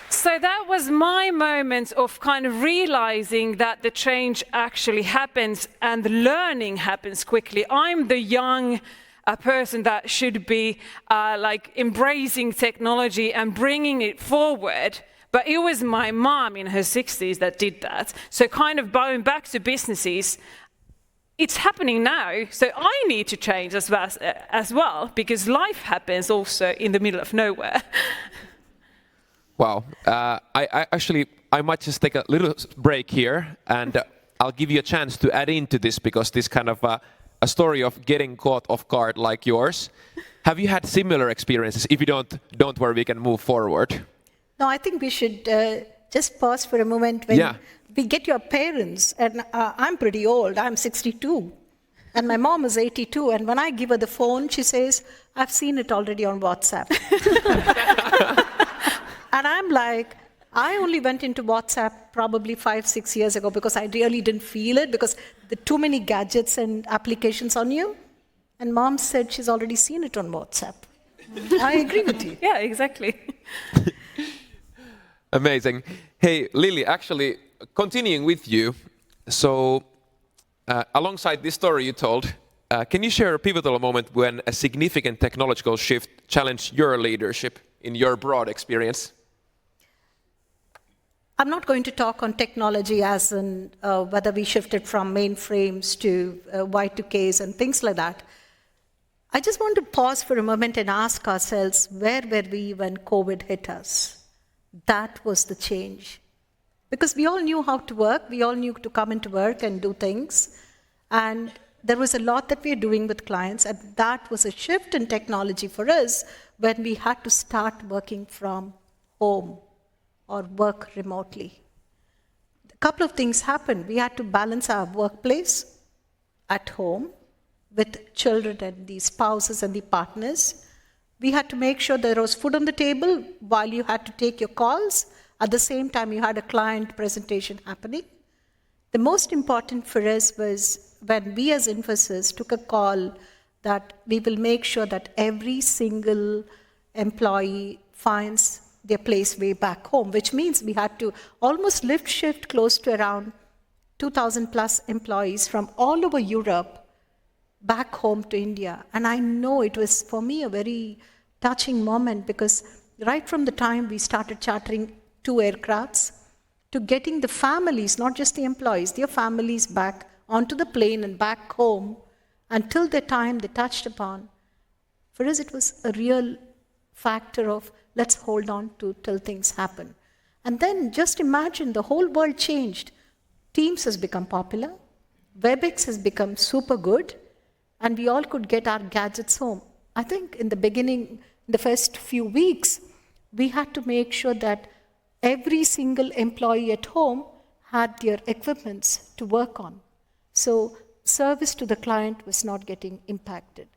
So that was my moment of kind of realizing that the change actually happens and the learning happens quickly. I'm the young person that should be like embracing technology and bringing it forward. But it was my mom in her 60s that did that. So kind of going back to businesses, it's happening now, so I need to change as well, because life happens also in the middle of nowhere. Wow. I might just take a little break here, and I'll give you a chance to add into this, because this kind of a story of getting caught off guard like yours. Have you had similar experiences? If you don't worry, we can move forward. No, I think we should just pause for a moment when we get your parents, and I'm pretty old, I'm 62, and my mom is 82, and when I give her the phone, she says, I've seen it already on WhatsApp. And I'm like, I only went into WhatsApp probably 5-6 years ago because I really didn't feel it, because there are too many gadgets and applications on you. And Mom said she's already seen it on WhatsApp. I agree with you. Yeah, exactly. Amazing. Hey, Lily, actually, continuing with you, so alongside this story you told, can you share a pivotal moment when a significant technological shift challenged your leadership in your broad experience? I'm not going to talk on technology as in whether we shifted from mainframes to Y2Ks and things like that. I just want to pause for a moment and ask ourselves, where were we when COVID hit us? That was the change. Because we all knew how to work, we all knew to come into work and do things. And there was a lot that we were doing with clients, and that was a shift in technology for us when we had to start working from home or work remotely. A couple of things happened. We had to balance our workplace at home with children and the spouses and the partners. We had to make sure there was food on the table while you had to take your calls. At the same time, you had a client presentation happening. The most important for us was when we as Infosys took a call that we will make sure that every single employee finds their place way back home, which means we had to almost lift shift close to around 2,000 plus employees from all over Europe back home to India. And I know it was, for me, a very touching moment because right from the time we started chartering 2 aircrafts to getting the families, not just the employees, their families back onto the plane and back home until the time they touched upon, for us it was a real factor of let's hold on to till things happen. And then just imagine the whole world changed. Teams has become popular, WebEx has become super good, and we all could get our gadgets home. I think in the beginning, the first few weeks, we had to make sure that every single employee at home had their equipments to work on. So service to the client was not getting impacted.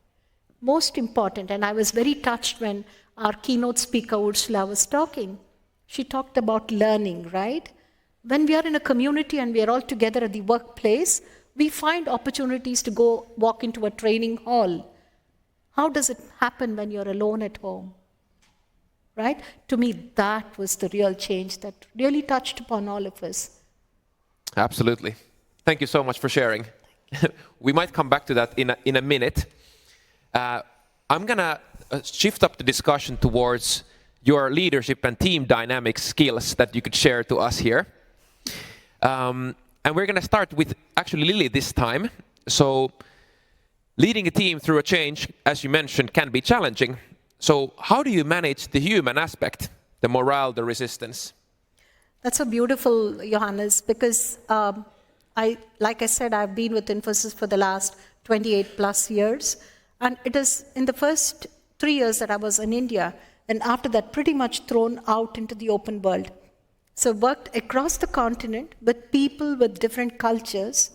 Most important, and I was very touched when our keynote speaker Ursula was talking, she talked about learning, right? When we are in a community and we are all together at the workplace, we find opportunities to go walk into a training hall. How does it happen when you're alone at home? Right? To me, that was the real change that really touched upon all of us. Absolutely. Thank you so much for sharing. We might come back to that in a minute. I'm going to shift up the discussion towards your leadership and team dynamic skills that you could share to us here. And we're going to start with actually Lily this time. So leading a team through a change, as you mentioned, can be challenging. So how do you manage the human aspect, the morale, the resistance? That's so beautiful, Johannes, because like I said, I've been with Infosys for the last 28 plus years. And it is in the first 3 years that I was in India, and after that pretty much thrown out into the open world. So worked across the continent with people with different cultures,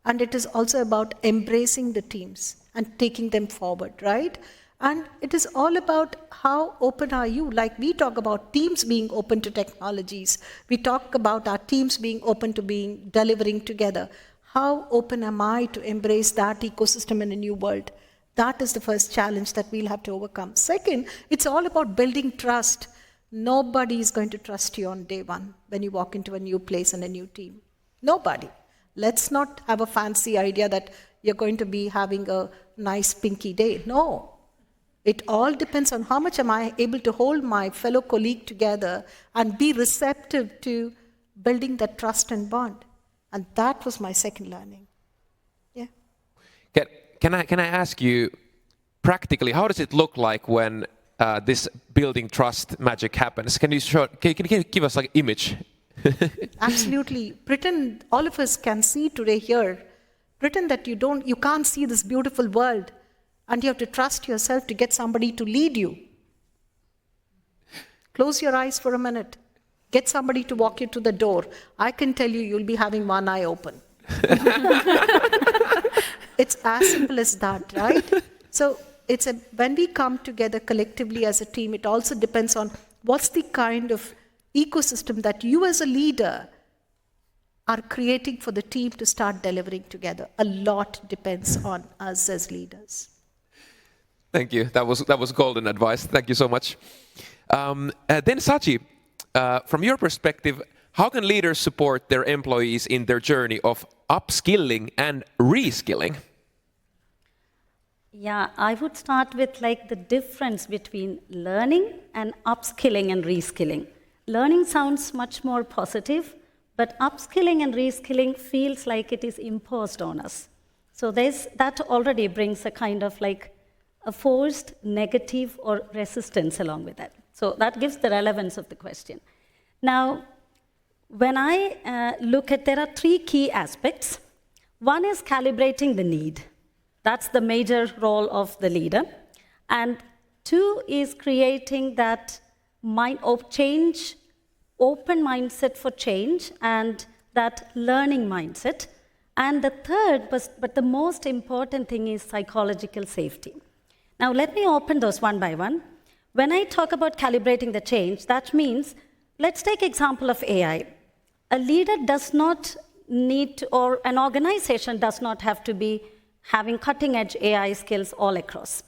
and it is also about embracing the teams and taking them forward, right? And it is all about how open are you? Like we talk about teams being open to technologies. We talk about our teams being open to delivering together. How open am I to embrace that ecosystem in a new world? That is the first challenge that we'll have to overcome. Second, it's all about building trust. Nobody is going to trust you on day one when you walk into a new place and a new team. Nobody. Let's not have a fancy idea that you're going to be having a nice pinky day. No. It all depends on how much am I able to hold my fellow colleague together and be receptive to building that trust and bond. And that was my second learning. Yeah. Can I ask you practically, how does it look like when this building trust magic happens? Can you give us like an image? Absolutely. Pretend all of us can see today here. Pretend that you can't see this beautiful world, and you have to trust yourself to get somebody to lead you. Close your eyes for a minute. Get somebody to walk you to the door. I can tell you, you'll be having one eye open. It's as simple as that, right? So when we come together collectively as a team, it also depends on what's the kind of ecosystem that you as a leader are creating for the team to start delivering together. A lot depends on us as leaders. Thank you. That was golden advice. Thank you so much. Then Saji, from your perspective, how can leaders support their employees in their journey of upskilling and reskilling? Yeah, I would start with like the difference between learning and upskilling and reskilling. Learning sounds much more positive, but upskilling and reskilling feels like it is imposed on us. So that already brings a kind of like a forced negative or resistance along with that. So that gives the relevance of the question. Now, when I look at, there are 3 key aspects. One is calibrating the need. That's the major role of the leader. And 2 is creating that mind of change, open mindset for change, and that learning mindset. And the third, but the most important thing is psychological safety. Now, let me open those one by one. When I talk about calibrating the change, that means, let's take example of AI. A leader does not need to, or an organization does not have to be having cutting-edge AI skills all across.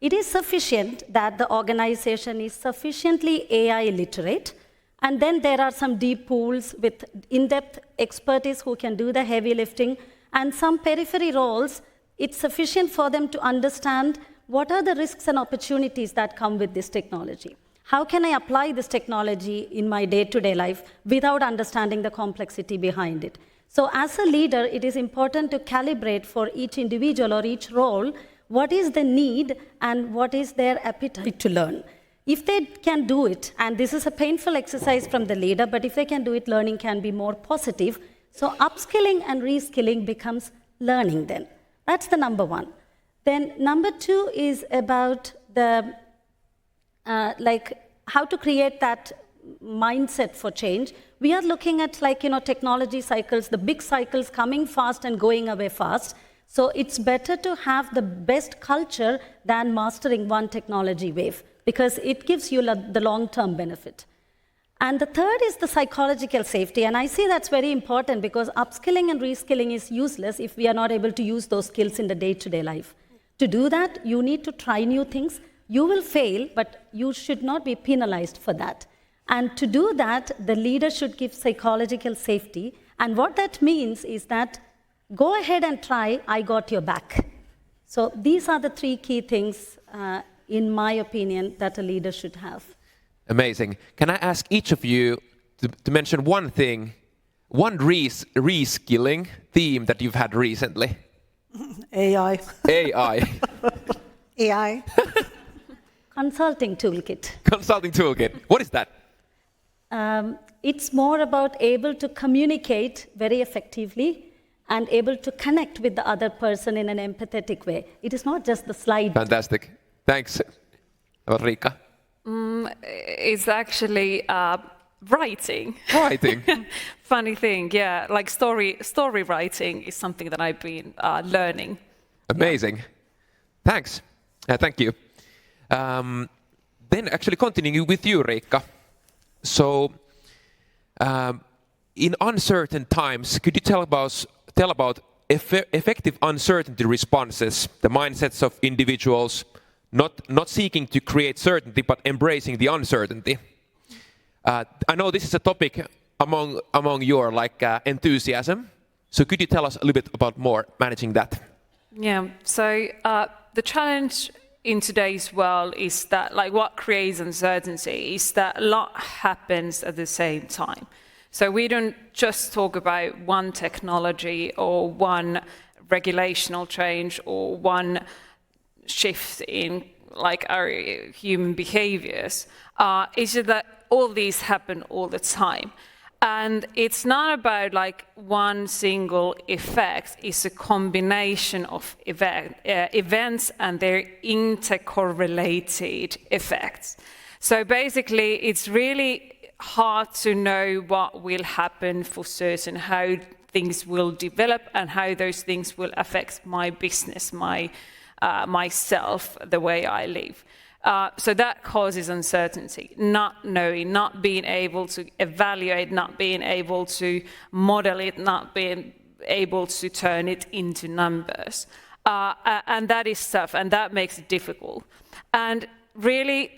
It is sufficient that the organization is sufficiently AI literate And then there are some deep pools with in-depth expertise who can do the heavy lifting, and some periphery roles. It's sufficient for them to understand what are the risks and opportunities that come with this technology. How can I apply this technology in my day-to-day life without understanding the complexity behind it? So as a leader, it is important to calibrate for each individual or each role what is the need and what is their appetite to learn. If they can do it, and this is a painful exercise from the leader, but if they can do it, learning can be more positive. So upskilling and reskilling becomes learning then. That's the number one. Then number two is about the how to create that mindset for change. We are looking at technology cycles, the big cycles coming fast and going away fast. So it's better to have the best culture than mastering one technology wave, because it gives you the long-term benefit. And the third is the psychological safety. And I see that's very important, because upskilling and reskilling is useless if we are not able to use those skills in the day-to-day life. To do that, you need to try new things. You will fail, but you should not be penalized for that. And to do that, the leader should give psychological safety. And what that means is that go ahead and try, I got your back. So these are the three key things, in my opinion, that a leader should have. Amazing. Can I ask each of you to mention one thing, one reskilling theme that you've had recently? AI. AI. AI. Consulting toolkit. Consulting toolkit. What is that? It's more about able to communicate very effectively and able to connect with the other person in an empathetic way. It is not just the slide. Fantastic. Thanks. How about Riikka? It's actually writing. Writing. Funny thing, yeah. Like story writing is something that I've been learning. Amazing. Yeah. Thanks. Thank you. Then actually continuing with you, Riikka. So, in uncertain times, could you tell about effective uncertainty responses, the mindsets of individuals, not seeking to create certainty, but embracing the uncertainty? I know this is a topic among your enthusiasm. So could you tell us a little bit about more managing that? Yeah. So the challenge in today's world is that, what creates uncertainty is that a lot happens at the same time. So we don't just talk about one technology or one regulational change or one shift in our human behaviors. It's just that all these happen all the time. And it's not about one single effect. It's a combination of events and their intercorrelated effects. So basically, it's really hard to know what will happen for certain, how things will develop and how those things will affect my business, myself, the way I live. So that causes uncertainty, not knowing, not being able to evaluate, not being able to model it, not being able to turn it into numbers. And that is tough, and that makes it difficult. And really,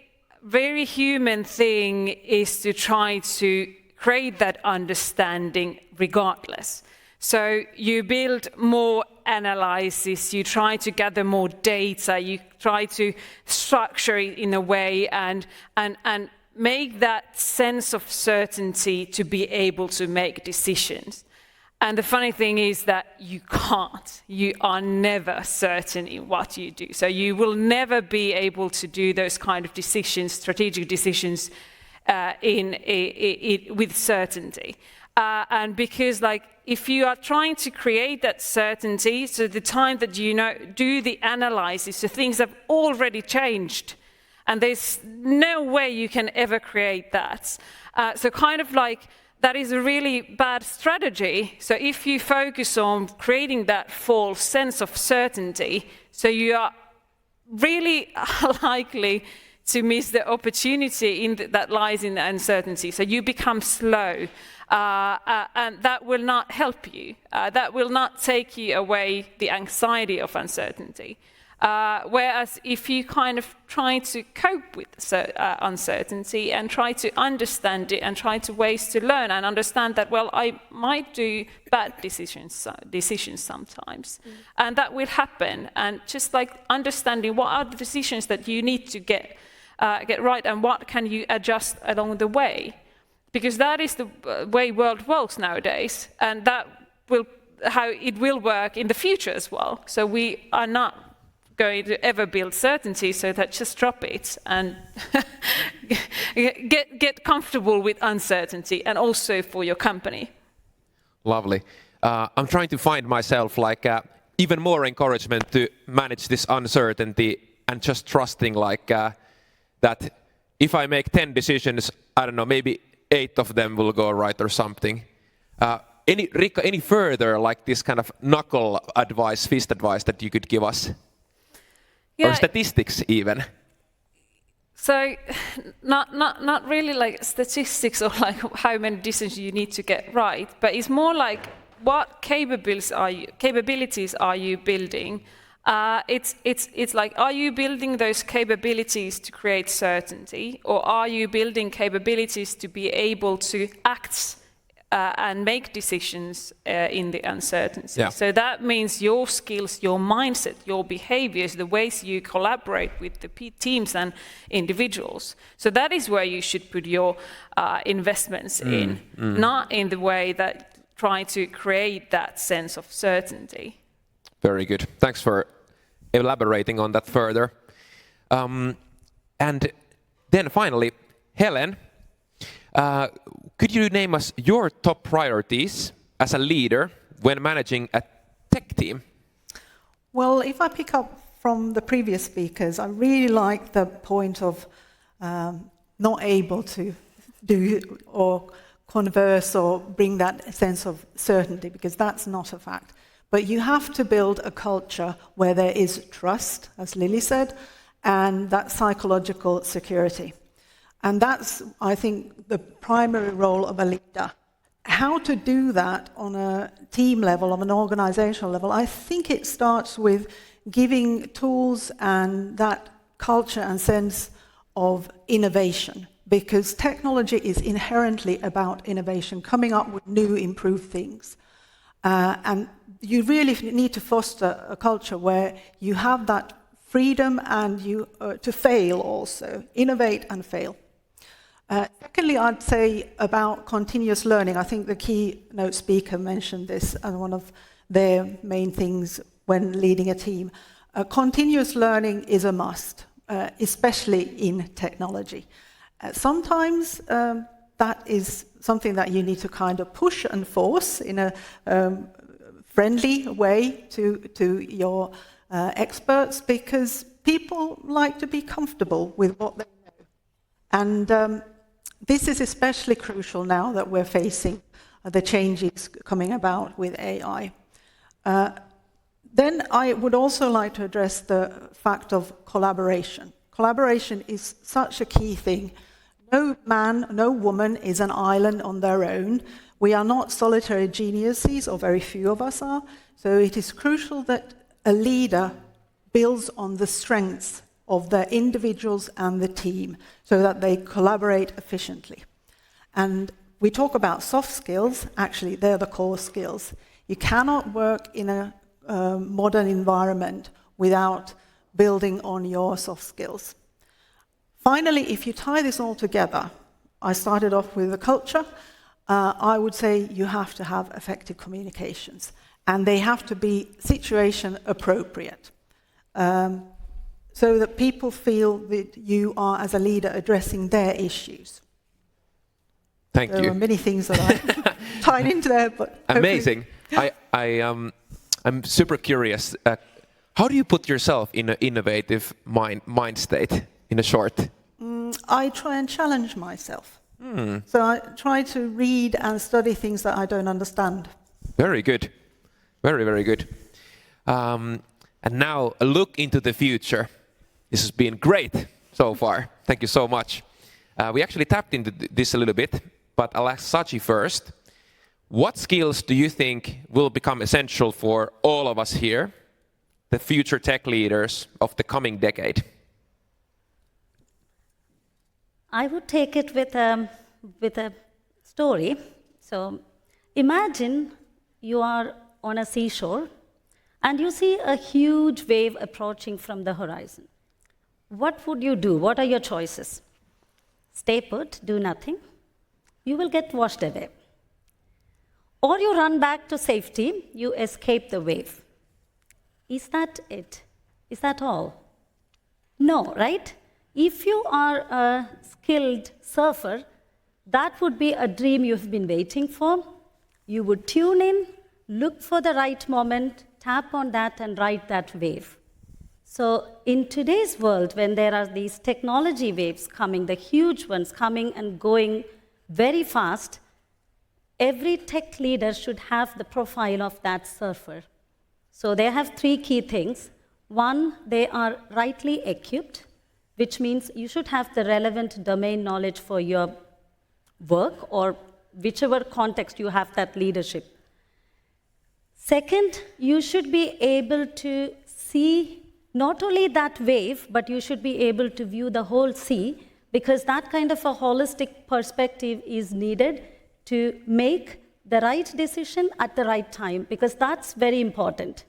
very human thing is to try to create that understanding regardless. So you build more analysis, you try to gather more data, you try to structure it in a way and make that sense of certainty to be able to make decisions. And the funny thing is that you can't. You are never certain in what you do. So you will never be able to do those kind of decisions, strategic decisions, with certainty. And because if you are trying to create that certainty, so the time that you do the analysis, so things have already changed, and there's no way you can ever create that. So that is a really bad strategy. So if you focus on creating that false sense of certainty, so you are really likely to miss the opportunity that lies in the uncertainty. So you become slow. And that will not help you. That will not take you away the anxiety of uncertainty. Whereas if you kind of try to cope with uncertainty and try to understand it and try to ways to learn and understand that, well, I might do bad decisions sometimes, and that will happen. And just like understanding what are the decisions that you need to get right and what can you adjust along the way, because that is the way world works nowadays, and that will how it will work in the future as well. So we are not going to ever build certainty, so that just drop it and get comfortable with uncertainty, and also for your company. Lovely. I'm trying to find myself like even more encouragement to manage this uncertainty and just trusting like that if I make 10 decisions, I don't know, maybe 8 of them will go right or something. Riikka, any further like this kind of knuckle advice, fist advice that you could give us? Yeah. Or statistics even? So not really like statistics or like how many decisions you need to get right, but it's more like what capabilities are you building? It's like, are you building those capabilities to create certainty, or are you building capabilities to be able to act and make decisions in the uncertainty? Yeah. So that means your skills, your mindset, your behaviors, the ways you collaborate with the teams and individuals. So that is where you should put your investments in, not in the way that try to create that sense of certainty. Very good. Thanks for elaborating on that further. And then finally, Helen, could you name us your top priorities as a leader when managing a tech team? Well, if I pick up from the previous speakers, I really like the point of not able to do or converse or bring that sense of certainty, because that's not a fact. But you have to build a culture where there is trust, as Lily said, and that psychological security. And that's, I think, the primary role of a leader. How to do that on a team level, on an organizational level, I think it starts with giving tools and that culture and sense of innovation, because technology is inherently about innovation, coming up with new, improved things. And you really need to foster a culture where you have that freedom and you to fail also, innovate and fail. Secondly, I'd say about continuous learning. I think the keynote speaker mentioned this as one of their main things when leading a team. Continuous learning is a must, especially in technology. Sometimes that is something that you need to kind of push and force in a friendly way to your experts, because people like to be comfortable with what they know. And this is especially crucial now that we're facing the changes coming about with AI. Then I would also like to address the fact of collaboration. Collaboration is such a key thing. No man, no woman is an island on their own. We are not solitary geniuses, or very few of us are. So it is crucial that a leader builds on the strengths of the individuals and the team so that they collaborate efficiently. And we talk about soft skills, actually they're the core skills. You cannot work in a modern environment without building on your soft skills. Finally, if you tie this all together, I started off with the culture, I would say you have to have effective communications, and they have to be situation appropriate. So that people feel that you are, as a leader, addressing their issues. Thank you. There are many things that I tied into there, but amazing. I'm super curious. How do you put yourself in an innovative mind state, in a short? I try and challenge myself. So I try to read and study things that I don't understand. Very good. Very, very good. And now a look into the future. This has been great so far. Thank you so much. We actually tapped into this a little bit, but I'll ask Saji first. What skills do you think will become essential for all of us here the future tech leaders of the coming decade? I would take it with a story. So imagine you are on a seashore and you see a huge wave approaching from the horizon. What would you do? What are your choices? Stay put, do nothing. You will get washed away. Or you run back to safety, you escape the wave. Is that it? Is that all? No, right? If you are a skilled surfer, that would be a dream you've been waiting for. You would tune in, look for the right moment, tap on that and ride that wave. So in today's world, when there are these technology waves coming, the huge ones coming and going very fast, every tech leader should have the profile of that surfer. So they have 3 key things. One, they are rightly equipped, which means you should have the relevant domain knowledge for your work or whichever context you have that leadership. Second, you should be able to see not only that wave, but you should be able to view the whole sea, because that kind of a holistic perspective is needed to make the right decision at the right time, because that's very important.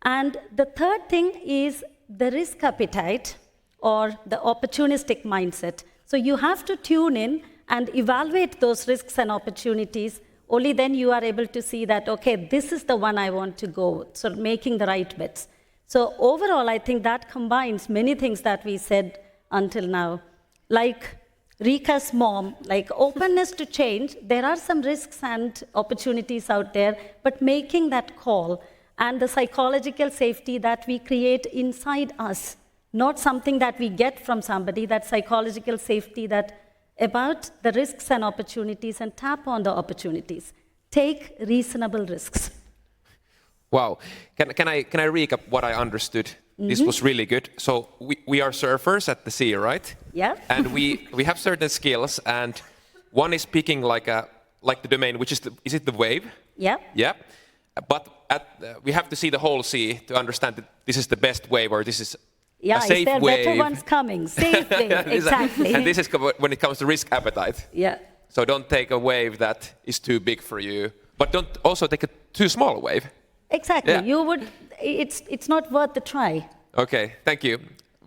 And the third thing is the risk appetite or the opportunistic mindset. So you have to tune in and evaluate those risks and opportunities. Only then you are able to see that, okay, this is the one I want to go, so making the right bets. So overall, I think that combines many things that we said until now. Like Rika's mom, like openness to change, there are some risks and opportunities out there, but making that call and the psychological safety that we create inside us, not something that we get from somebody, that psychological safety that about the risks and opportunities and tap on the opportunities. Take reasonable risks. Wow. Can I recap what I understood? Mm-hmm. This was really good. So we are surfers at the sea, right? Yeah. And we have certain skills, and one is picking like the domain, which is it the wave? Yeah. Yeah. But we have to see the whole sea to understand that this is the best wave, or this is a safe is there wave. Better ones coming? Safe wave, exactly. And this is when it comes to risk appetite. Yeah. So don't take a wave that is too big for you, but don't also take a too small wave. Exactly. Yeah. You would. It's not worth the try. Okay. Thank you.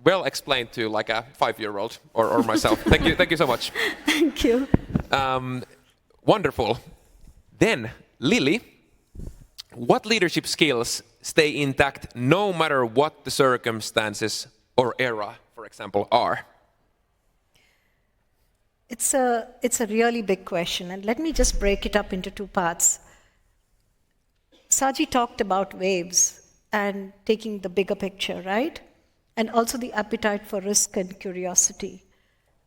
Well explained to like a 5-year-old or myself. Thank you. Thank you so much. Thank you. Wonderful. Then Lily, what leadership skills stay intact no matter what the circumstances or era, for example, are? It's a really big question, and let me just break it up into 2 parts. Saji talked about waves and taking the bigger picture, right? And also the appetite for risk and curiosity.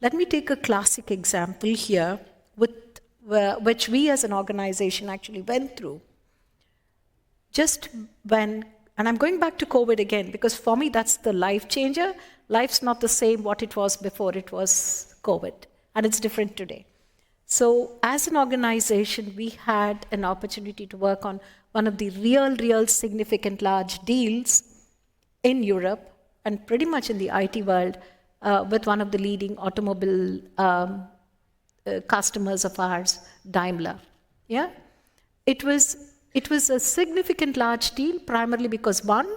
Let me take a classic example here, which we as an organization actually went through. Just when, and I'm going back to COVID again, because for me that's the life changer. Life's not the same what it was before it was COVID, and it's different today. So as an organization, we had an opportunity to work on one of the real significant large deals in Europe and pretty much in the IT world with one of the leading automobile customers of ours, Daimler. Yeah, it was a significant large deal, primarily because one,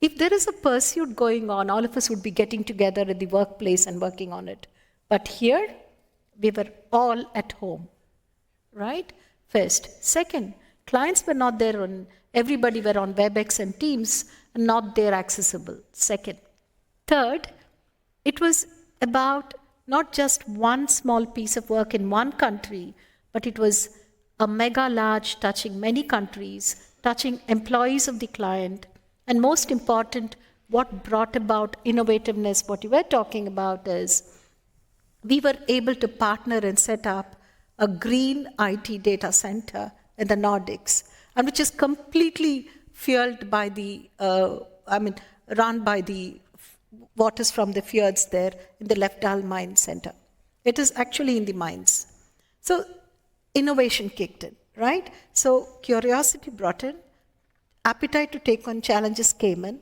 if there is a pursuit going on, all of us would be getting together at the workplace and working on it. But here, we were all at home, right? First. Second, clients were not there everybody were on WebEx and Teams and not there accessible. Second. Third, it was about not just one small piece of work in one country, but it was a mega large touching many countries, touching employees of the client, and most important, what brought about innovativeness, what you were talking about is, we were able to partner and set up a green IT data center in the Nordics, and which is completely fueled by run by the waters from the fjords there in the Lefdal Mine Center. It is actually in the mines. So innovation kicked in, right? So curiosity brought in, appetite to take on challenges came in,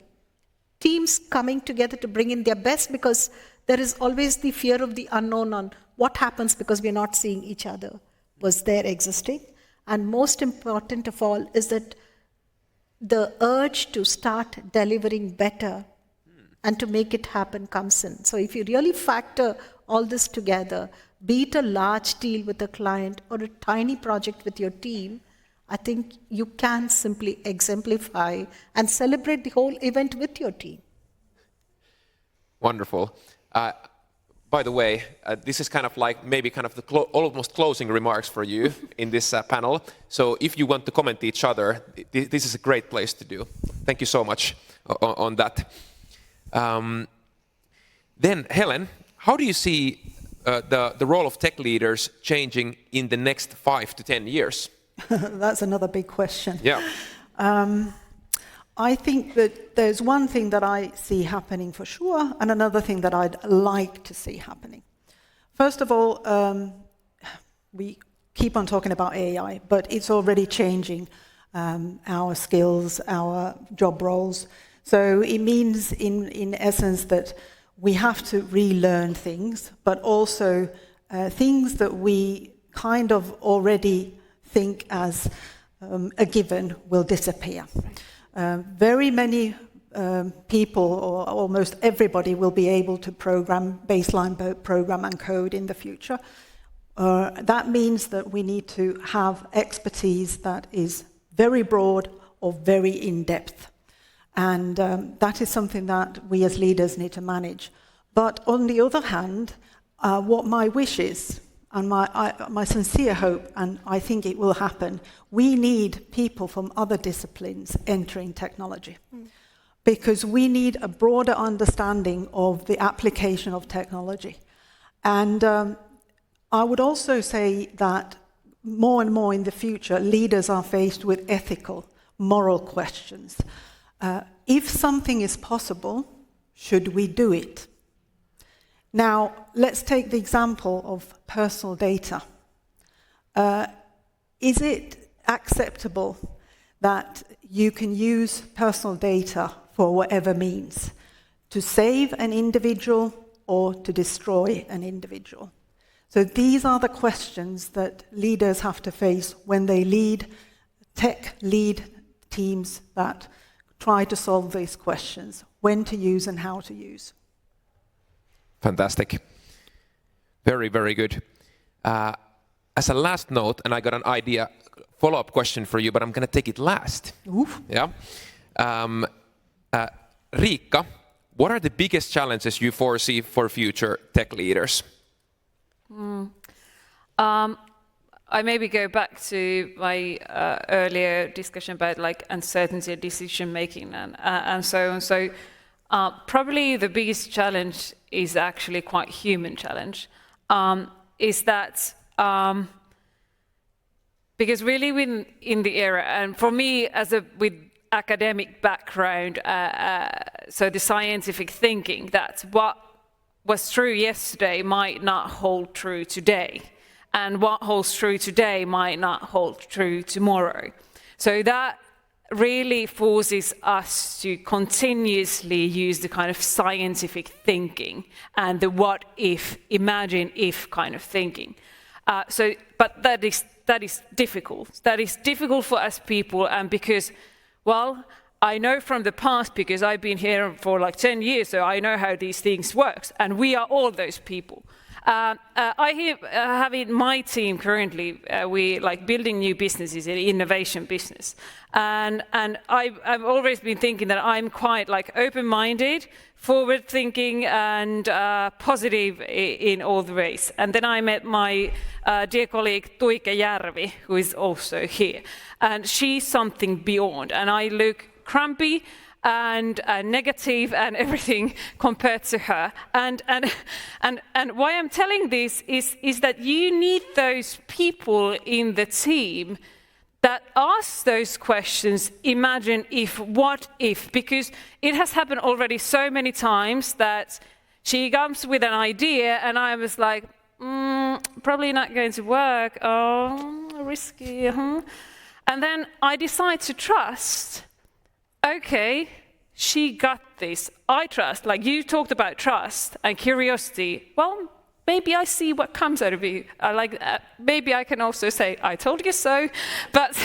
teams coming together to bring in their best, because there is always the fear of the unknown on what happens because we're not seeing each other, was there existing. And most important of all is that the urge to start delivering better and to make it happen comes in. So if you really factor all this together, be it a large deal with a client or a tiny project with your team, I think you can simply exemplify and celebrate the whole event with your team. Wonderful. By the way, this is kind of like maybe kind of the almost closing remarks for you in this panel. So if you want to comment each other, this is a great place to do. Thank you so much on that. Then, Helen, how do you see the role of tech leaders changing in the next 5 to 10 years? That's another big question. Yeah. I think that there's one thing that I see happening for sure, and another thing that I'd like to see happening. First of all, we keep on talking about AI, but it's already changing our skills, our job roles. So it means, in essence, that we have to relearn things, but also things that we kind of already think as a given will disappear. Very many people, or almost everybody, will be able to baseline program and code in the future. That means that we need to have expertise that is very broad or very in-depth. And that is something that we as leaders need to manage. But on the other hand, what my wish is, and my sincere hope, and I think it will happen, we need people from other disciplines entering technology. Because we need a broader understanding of the application of technology. And I would also say that more and more in the future, leaders are faced with ethical, moral questions. If something is possible, should we do it? Now, let's take the example of personal data. Is it acceptable that you can use personal data for whatever means, to save an individual or to destroy an individual? So these are the questions that leaders have to face when they lead teams that try to solve these questions, when to use and how to use. Fantastic. Very, very good. As a last note, and I got an idea, follow-up question for you, but I'm going to take it last. Oof. Yeah. Riikka, what are the biggest challenges you foresee for future tech leaders? I maybe go back to my earlier discussion about like uncertainty, decision making, and so on. So probably the biggest challenge is actually quite human challenge. Is that because really in the era, and for me with academic background, so the scientific thinking that what was true yesterday might not hold true today. And what holds true today might not hold true tomorrow. So that really forces us to continuously use the kind of scientific thinking and the what if, imagine if kind of thinking. But that is difficult. That is difficult for us people, and because, well, I know from the past, because I've been here for like 10 years, so I know how these things work, and we are all those people. I have in my team currently, we like building new businesses, in innovation business. And I've always been thinking that I'm quite like open-minded, forward-thinking, and positive in all the ways. And then I met my dear colleague Tuike Järvi, who is also here. And she's something beyond. And I look crampy and negative and everything compared to her. And why I'm telling this is that you need those people in the team that ask those questions, imagine if, what if, because it has happened already so many times that she comes with an idea and I was like, probably not going to work, oh, risky, And then I decide to trust okay, she got this. I trust. Like you talked about trust and curiosity. Well, maybe I see what comes out of you. Maybe I can also say, I told you so. But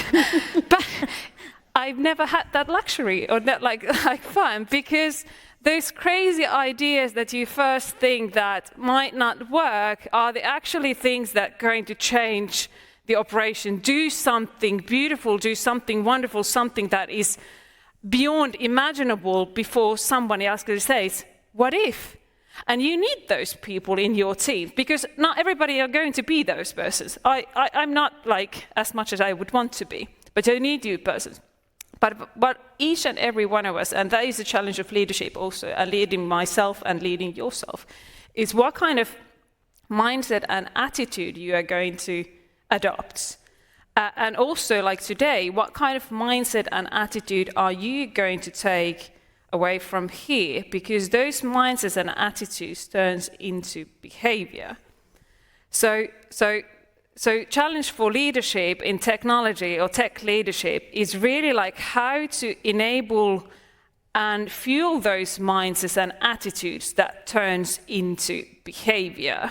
I've never had that luxury or that like fun, because those crazy ideas that you first think that might not work are the actually things that are going to change the operation. Do something beautiful, do something wonderful, something that is beyond imaginable before somebody else says, what if? And you need those people in your team, because not everybody are going to be those persons. I'm not like as much as I would want to be, but I need you persons. But each and every one of us, and that is the challenge of leadership also, and leading myself and leading yourself, is what kind of mindset and attitude you are going to adopt. And also, like today, what kind of mindset and attitude are you going to take away from here? Because those mindsets and attitudes turns into behavior. So challenge for leadership in technology or tech leadership is really like how to enable and fuel those mindsets and attitudes that turns into behavior.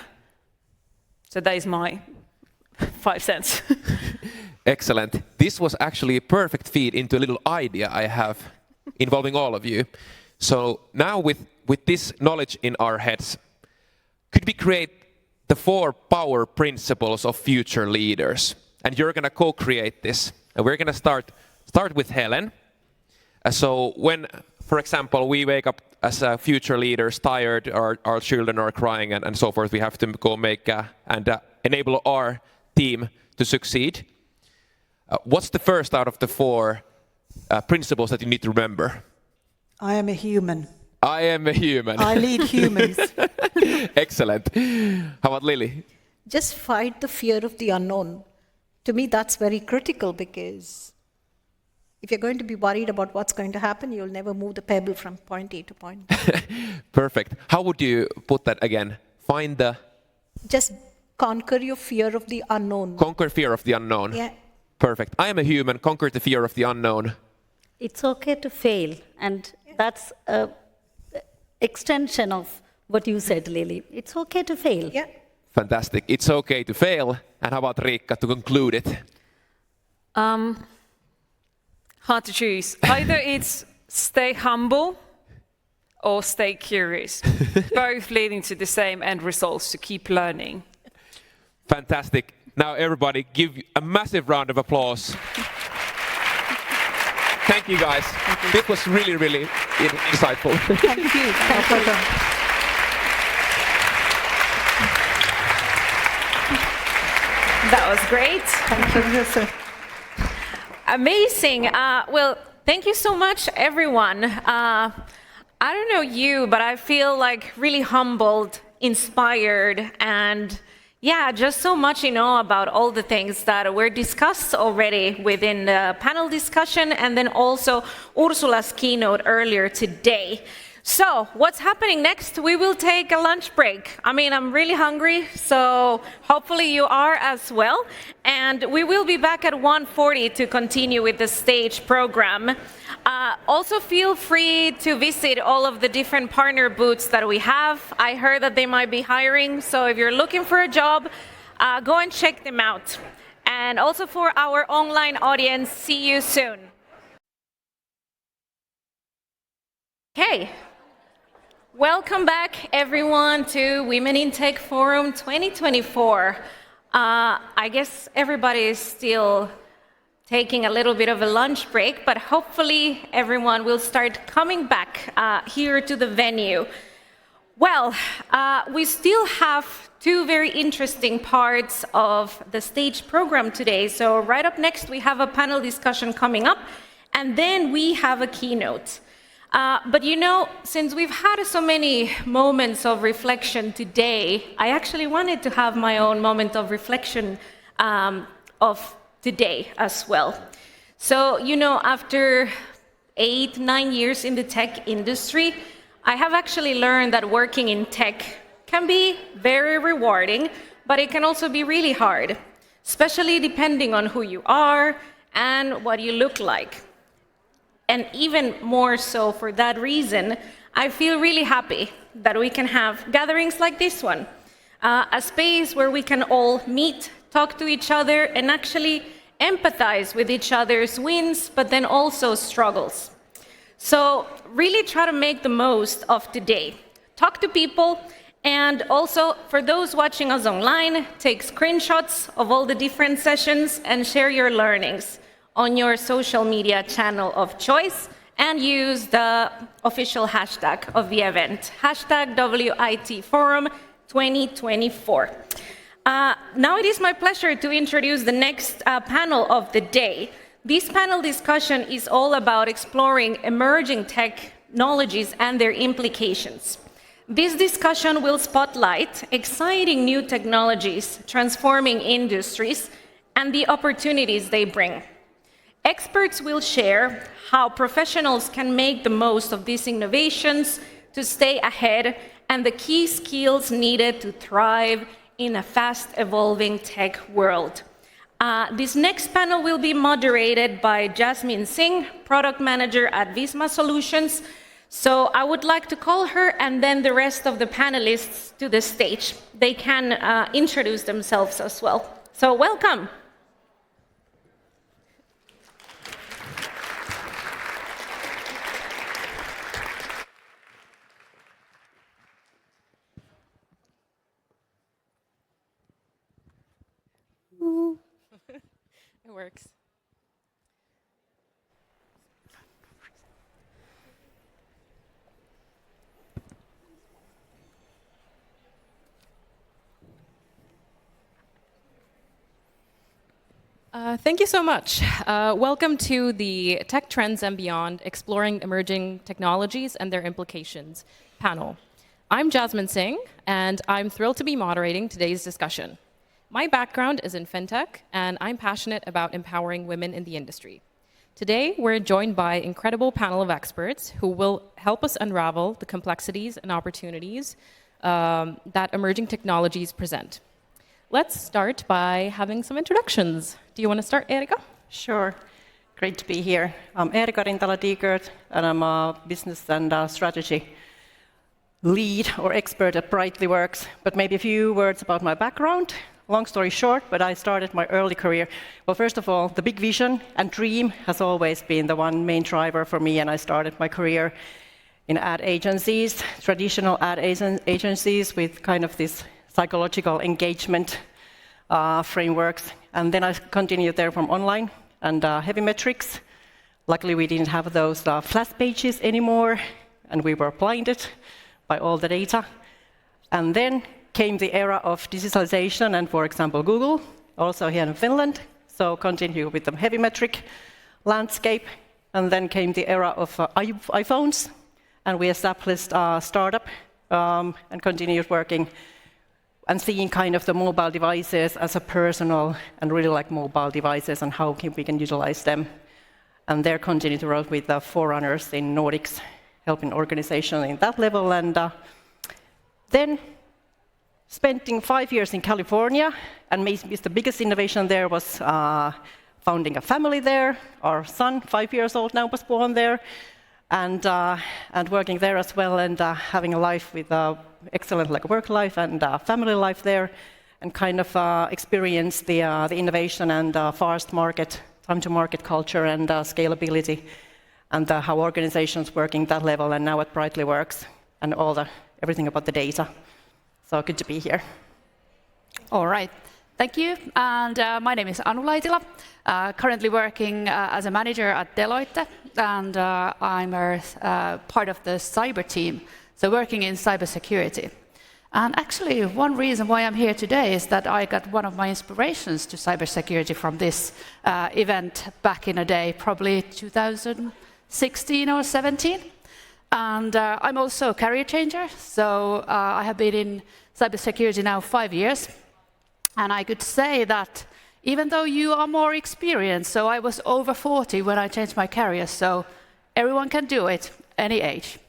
So that is my 5 cents. Excellent. This was actually a perfect feed into a little idea I have involving all of you. So now with this knowledge in our heads, could we create the 4 power principles of future leaders? And you're going to co-create this. And we're going to start with Helen. So when, for example, we wake up as future leaders tired, our children are crying and so forth, we have to go make and enable our team to succeed. What's the first out of the 4 principles that you need to remember? I am a human. I am a human. I lead humans. Excellent. How about Lily? Just fight the fear of the unknown. To me, that's very critical, because if you're going to be worried about what's going to happen, you'll never move the pebble from point A to point B. Perfect. How would you put that again? Find the... Just conquer your fear of the unknown. Conquer fear of the unknown. Yeah. Perfect. I am a human. Conquer the fear of the unknown. It's okay to fail, and that's an extension of what you said, Lily. It's okay to fail. Yeah. Fantastic. It's okay to fail. And how about Riikka to conclude it? Hard to choose. Either it's stay humble or stay curious. Both leading to the same end results, to keep learning. Fantastic. Now everybody give a massive round of applause. Thank you guys. This was really, really insightful. Thank you. That was great. Thank you. Amazing. Well, thank you so much, everyone. I don't know you, but I feel like really humbled, inspired, and yeah, just so much about all the things that were discussed already within the panel discussion, and then also Ursula's keynote earlier today. So what's happening next? We will take a lunch break. I mean, I'm really hungry, so hopefully you are as well. And we will be back at 1:40 to continue with the stage program. Also feel free to visit all of the different partner booths that we have. I heard that they might be hiring, so if you're looking for a job, go and check them out. And also for our online audience, see you soon. Okay. Welcome back, everyone, to Women in Tech Forum 2024. I guess everybody is still taking a little bit of a lunch break, but hopefully everyone will start coming back here to the venue. Well, we still have 2 very interesting parts of the stage program today. So right up next, we have a panel discussion coming up, and then we have a keynote. But since we've had so many moments of reflection today, I actually wanted to have my own moment of reflection of today as well. So, after 8-9 years in the tech industry, I have actually learned that working in tech can be very rewarding, but it can also be really hard, especially depending on who you are and what you look like. And even more so for that reason, I feel really happy that we can have gatherings like this one, a space where we can all meet, talk to each other, and actually empathize with each other's wins, but then also struggles. So really try to make the most of today. Talk to people, and also for those watching us online, take screenshots of all the different sessions and share your learnings on your social media channel of choice, and use the official hashtag of the event, hashtag WIT Forum 2024. Now it is my pleasure to introduce the next panel of the day. This panel discussion is all about exploring emerging technologies and their implications. This discussion will spotlight exciting new technologies transforming industries and the opportunities they bring. Experts will share how professionals can make the most of these innovations to stay ahead and the key skills needed to thrive in a fast-evolving tech world. This next panel will be moderated by Jasmine Singh, Product Manager at Visma Solutions. So I would like to call her and then the rest of the panelists to the stage. They can introduce themselves as well. So welcome. It works. Thank you so much. Welcome to the Tech Trends and Beyond, Exploring Emerging Technologies and Their Implications panel. I'm Jasmine Singh, and I'm thrilled to be moderating today's discussion. My background is in fintech, and I'm passionate about empowering women in the industry. Today, we're joined by an incredible panel of experts who will help us unravel the complexities and opportunities that emerging technologies present. Let's start by having some introductions. Do you want to start, Erika? Sure. Great to be here. I'm Erika Rintala-Diegert, and I'm a business and strategy lead or expert at Brightly.Works. But maybe a few words about my background. Long story short, but I started my early career. Well, first of all, the big vision and dream has always been the one main driver for me, and I started my career in ad agencies, traditional ad agencies with kind of this psychological engagement frameworks. And then I continued there from online and heavy metrics. Luckily, we didn't have those flash pages anymore, and we were blinded by all the data. And then came the era of digitalization and, for example, Google, also here in Finland. So continue with the heavy metric landscape. And then came the era of iPhones, and we established a startup and continued working and seeing kind of the mobile devices as a personal and really like mobile devices and how we can utilize them. And there continued to work with the forerunners in Nordics, helping organizations in that level. And then spending 5 years in California, and maybe the biggest innovation there was founding a family there. Our son, 5 years old now, was born there, and working there as well, and having a life with excellent like work life and family life there, and kind of experience the innovation and fast market, time to market culture and scalability, and how organizations working that level, and now at Brightly.Works, and everything about the data. So good to be here. All right, thank you. And my name is Anu Laitila, currently working as a manager at Deloitte, and I'm a part of the cyber team, so working in cybersecurity. And actually, one reason why I'm here today is that I got one of my inspirations to cybersecurity from this event back in a day, probably 2016 or 17. And I'm also a career changer, so I have been in cybersecurity now 5 years. And I could say that even though you are more experienced, so I was over 40 when I changed my career, so everyone can do it, any age.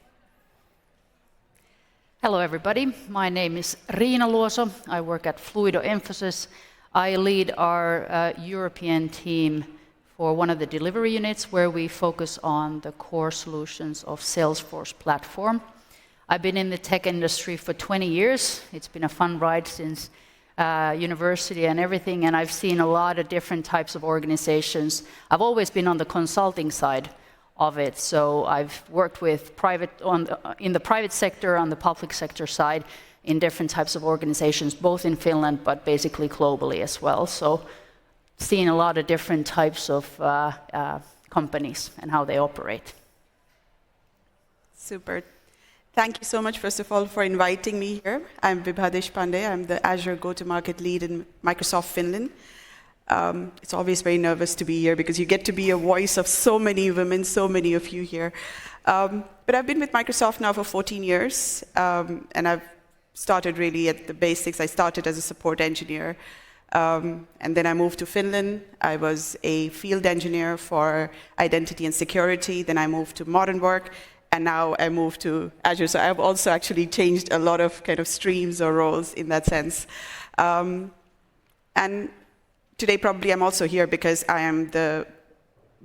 Hello everybody, my name is Riina Luoso. I work at Fluido Emphasis. I lead our European team for one of the delivery units where we focus on the core solutions of Salesforce platform. I've been in the tech industry for 20 years. It's been a fun ride since university and everything, and I've seen a lot of different types of organizations. I've always been on the consulting side of it, so I've worked with in the private sector, on the public sector side, in different types of organizations, both in Finland, but basically globally as well. So seen a lot of different types of companies and how they operate. Super. Thank you so much, first of all, for inviting me here. I'm Vibha Deshpande. I'm the Azure go-to-market lead in Microsoft Finland. It's always very nervous to be here because you get to be a voice of so many women, so many of you here. But I've been with Microsoft now for 14 years, and I've started really at the basics. I started as a support engineer, and then I moved to Finland. I was a field engineer for identity and security. Then I moved to modern work. And now I moved to Azure. So I've also actually changed a lot of kind of streams or roles in that sense. And today probably I'm also here because I am the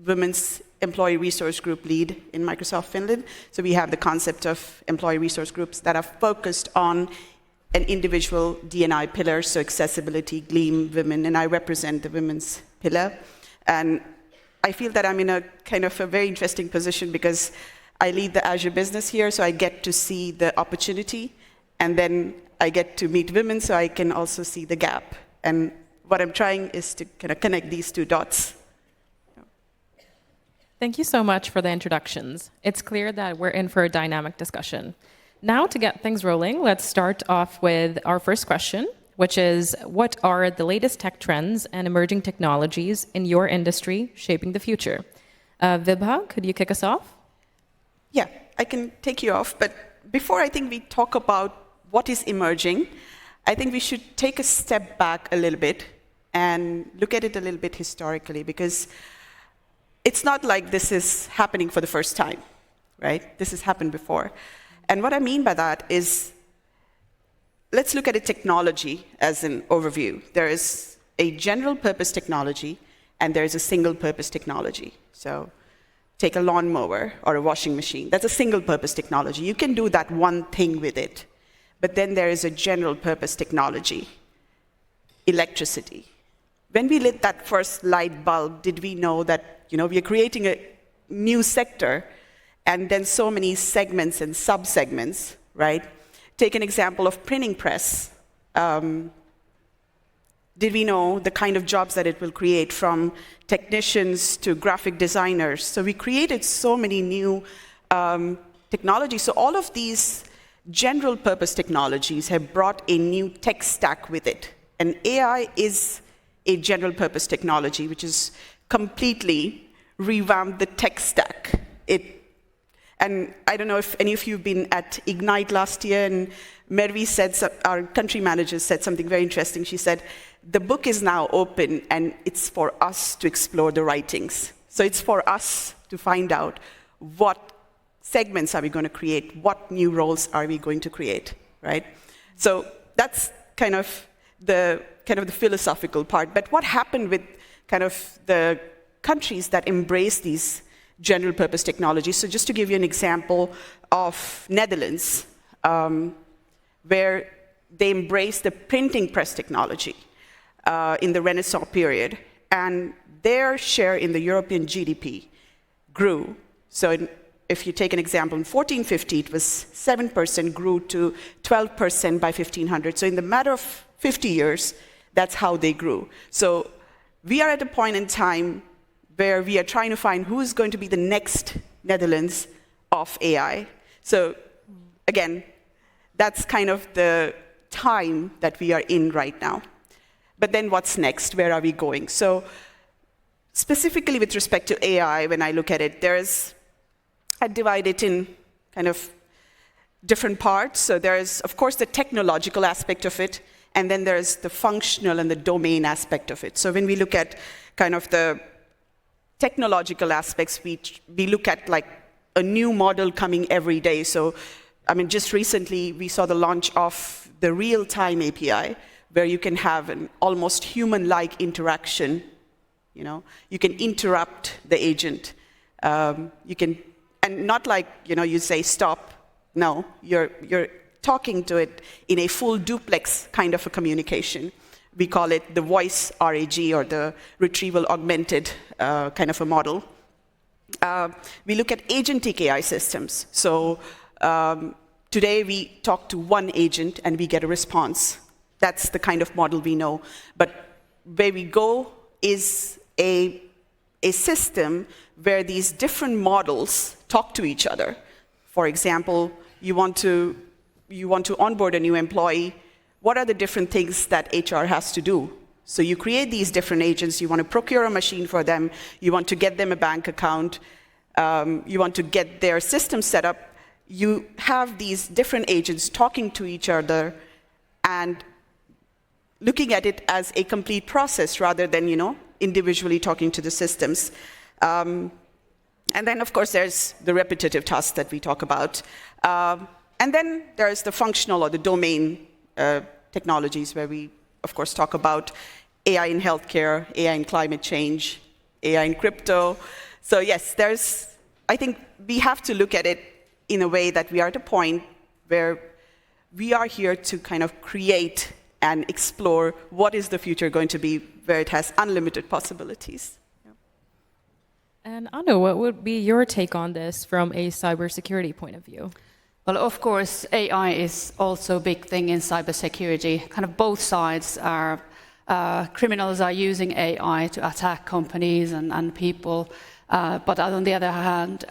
Women's Employee Resource Group lead in Microsoft Finland. So we have the concept of employee resource groups that are focused on an individual D&I pillar, so accessibility, Gleam, women, and I represent the women's pillar. And I feel that I'm in a kind of a very interesting position because I lead the Azure business here, so I get to see the opportunity, and then I get to meet women, so I can also see the gap. And what I'm trying is to kind of connect these two dots. Thank you so much for the introductions. It's clear that we're in for a dynamic discussion. Now, to get things rolling, let's start off with our first question, which is, what are the latest tech trends and emerging technologies in your industry shaping the future? Vibha, could you kick us off? Yeah, I can take you off, but before I think we talk about what is emerging, I think we should take a step back a little bit and look at it a little bit historically, because it's not like this is happening for the first time, right? This has happened before. And what I mean by that is, let's look at a technology as an overview. There is a general purpose technology, and there is a single purpose technology. So take a lawnmower or a washing machine. That's a single-purpose technology. You can do that one thing with it. But then there is a general-purpose technology, electricity. When we lit that first light bulb, did we know that we are creating a new sector, and then so many segments and sub-segments, right? Take an example of printing press. Did we know the kind of jobs that it will create, from technicians to graphic designers? So we created so many new technologies. So all of these general purpose technologies have brought a new tech stack with it. And AI is a general purpose technology, which has completely revamped the tech stack. And I don't know if any of you have been at Ignite last year, and Mervi said, our country manager said something very interesting. She said, the book is now open, and it's for us to explore the writings. So it's for us to find out what segments are we going to create, what new roles are we going to create, right? So that's kind of the philosophical part. But what happened with kind of the countries that embrace these general purpose technologies? So just to give you an example of Netherlands, where they embraced the printing press technology in the Renaissance period, and their share in the European GDP grew. So if you take an example, in 1450, it was 7%, grew to 12% by 1500. So in the matter of 50 years, that's how they grew. So we are at a point in time where we are trying to find who is going to be the next Netherlands of AI. So again, that's kind of the time that we are in right now. But then what's next? Where are we going? So specifically with respect to AI, when I look at it, I divide it in kind of different parts. So there's, of course, the technological aspect of it, and then there's the functional and the domain aspect of it. So when we look at kind of the technological aspects, we look at like a new model coming every day. So, I mean, just recently we saw the launch of the real-time API, where you can have an almost human-like interaction You know, you can interrupt the agent. You can, and not like, you know, you say stop. No, you're talking to it in a full duplex kind of a communication. We call it the voice RAG, or the retrieval augmented kind of a model. We look at agentic AI systems. So today we talk to one agent and we get a response. That's the kind of model we know. But where we go is a system where these different models talk to each other. For example, you want to onboard a new employee. What are the different things that HR has to do? So you create these different agents. You want to procure a machine for them. You want to get them a bank account. You want to get their system set up. You have these different agents talking to each other and looking at it as a complete process rather than, you know, individually talking to the systems. And then, of course, there's the repetitive tasks that we talk about. And then there's the functional or the domain technologies, where we, of course, talk about AI in healthcare, AI in climate change, AI in crypto. So yes, I think we have to look at it in a way that we are at a point where we are here to kind of create and explore what is the future going to be, where it has unlimited possibilities. Yeah. And Anu, what would be your take on this from a cybersecurity point of view? Well, of course, AI is also a big thing in cybersecurity. Kind of both sides are, criminals are using AI to attack companies and people, but on the other hand,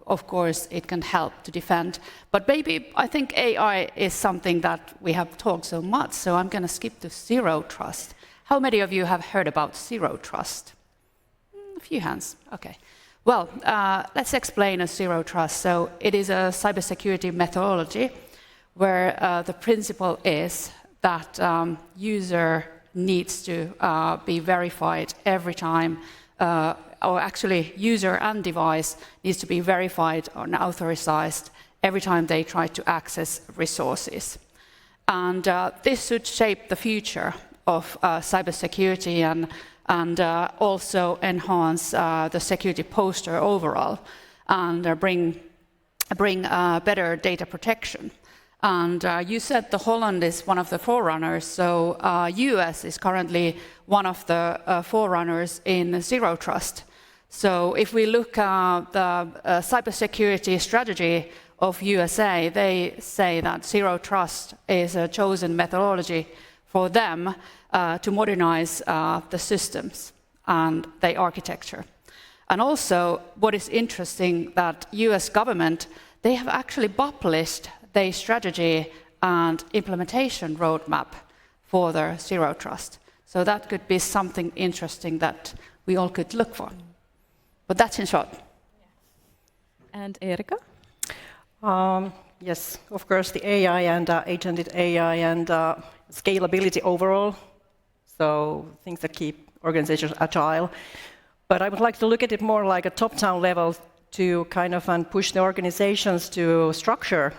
of course, it can help to defend. But maybe I think AI is something that we have talked so much, so I'm going to skip to zero trust. How many of you have heard about zero trust? A few hands, okay. Well, let's explain a zero trust. So it is a cybersecurity methodology where the principle is that user needs to be verified every time, or actually user and device needs to be verified and authorized every time they try to access resources. And this should shape the future of cybersecurity and also enhance the security posture overall, and bring better data protection. And you said the Holland is one of the forerunners, so US is currently one of the forerunners in zero trust. So if we look at the cybersecurity strategy of USA, they say that zero trust is a chosen methodology for them to modernize the systems and the architecture. And also, what is interesting that US government, they have actually published their strategy and implementation roadmap for their zero trust. So that could be something interesting that we all could look for. But that's in short. And Erika? Yes, of course, the AI and agented AI and scalability overall. So things that keep organizations agile. But I would like to look at it more like a top-down level to kind of push the organizations to structure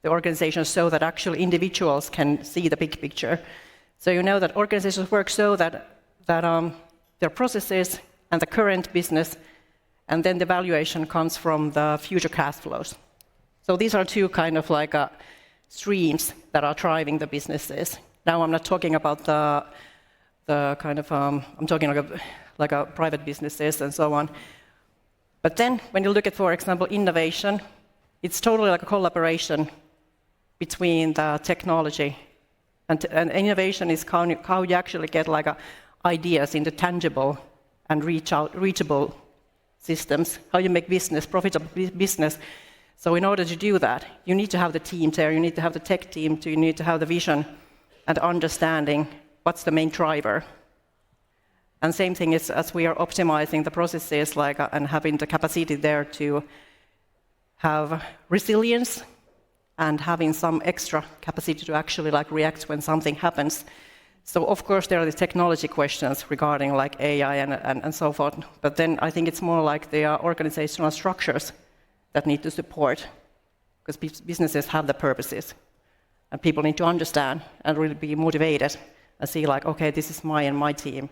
the organizations so that actually individuals can see the big picture. So you know that organizations work so that their processes and the current business, and then the valuation comes from the future cash flows. So these are two kind of like streams that are driving the businesses. Now I'm not talking about the kind of, I'm talking like a private businesses and so on. But then when you look at, for example, innovation, it's totally like a collaboration between the technology. And innovation is how you actually get like ideas into tangible and reachable systems, how you make business, profitable business. So in order to do that, you need to have the team there, you need to have the tech team, you need to have the vision and understanding what's the main driver. And same thing is as we are optimizing the processes and having the capacity there to have resilience and having some extra capacity to actually react when something happens. So of course there are the technology questions regarding AI and so forth, but then I think it's more like the organizational structures that need to support, because businesses have the purposes, and people need to understand and really be motivated and see okay, this is my team.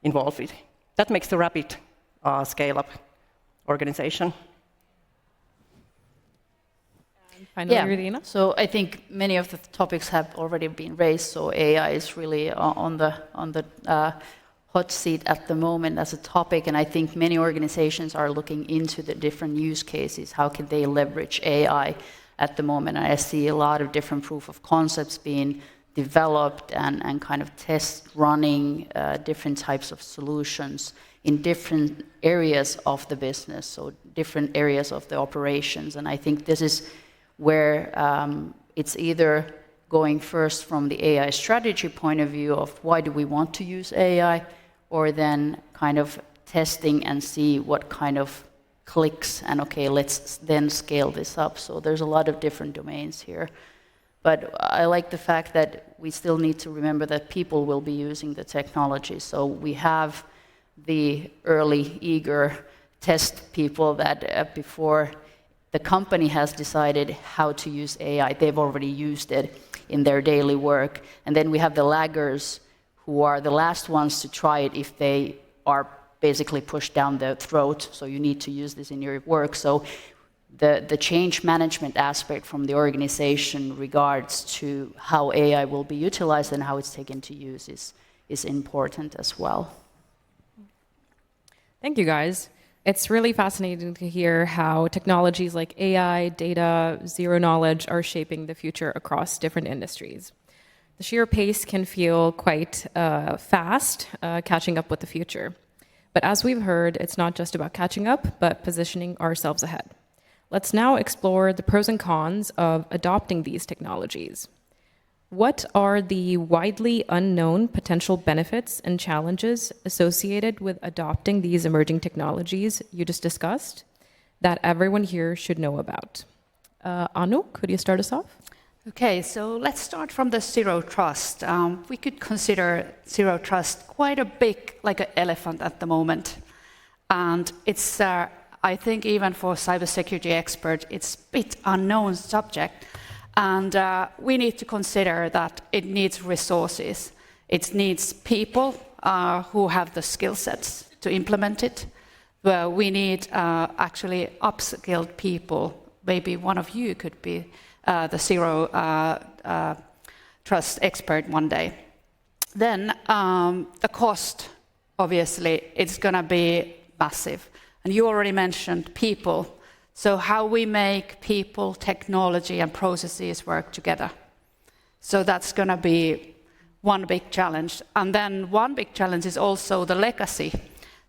involved with. That makes the rapid scale-up organization. Finally, Irina. So I think many of the topics have already been raised. So AI is really on the hot seat at the moment as a topic, and I think many organizations are looking into the different use cases. How can they leverage AI at the moment? And I see a lot of different proof of concepts being developed and kind of test running different types of solutions in different areas of the business, so different areas of the operations. And I think this is where it's either going first from the AI strategy point of view of why do we want to use AI, or then kind of testing and see what kind of clicks, and okay, let's then scale this up. So there's a lot of different domains here. But I like the fact that we still need to remember that people will be using the technology. So we have the early, eager test people that before the company has decided how to use AI, they've already used it in their daily work. And then we have the laggers who are the last ones to try it if they are basically pushed down their throat. So you need to use this in your work. So the change management aspect from the organization regards to how AI will be utilized and how it's taken to use is important as well. Thank you, guys. It's really fascinating to hear how technologies like AI, data, zero knowledge are shaping the future across different industries. The sheer pace can feel quite fast, catching up with the future. But as we've heard, it's not just about catching up, but positioning ourselves ahead. Let's now explore the pros and cons of adopting these technologies. What are the widely unknown potential benefits and challenges associated with adopting these emerging technologies you just discussed that everyone here should know about? Anu, could you start us off? Okay, so let's start from the zero trust. We could consider zero trust quite a big, like an elephant at the moment. And it's, I think even for cybersecurity experts, it's a bit unknown subject. And we need to consider that it needs resources. It needs people who have the skill sets to implement it. Well, we need actually upskilled people. Maybe one of you could be the zero trust expert one day. Then the cost, obviously, it's going to be massive. And you already mentioned people. So how we make people, technology, and processes work together. So that's going to be one big challenge. And then one big challenge is also the legacy.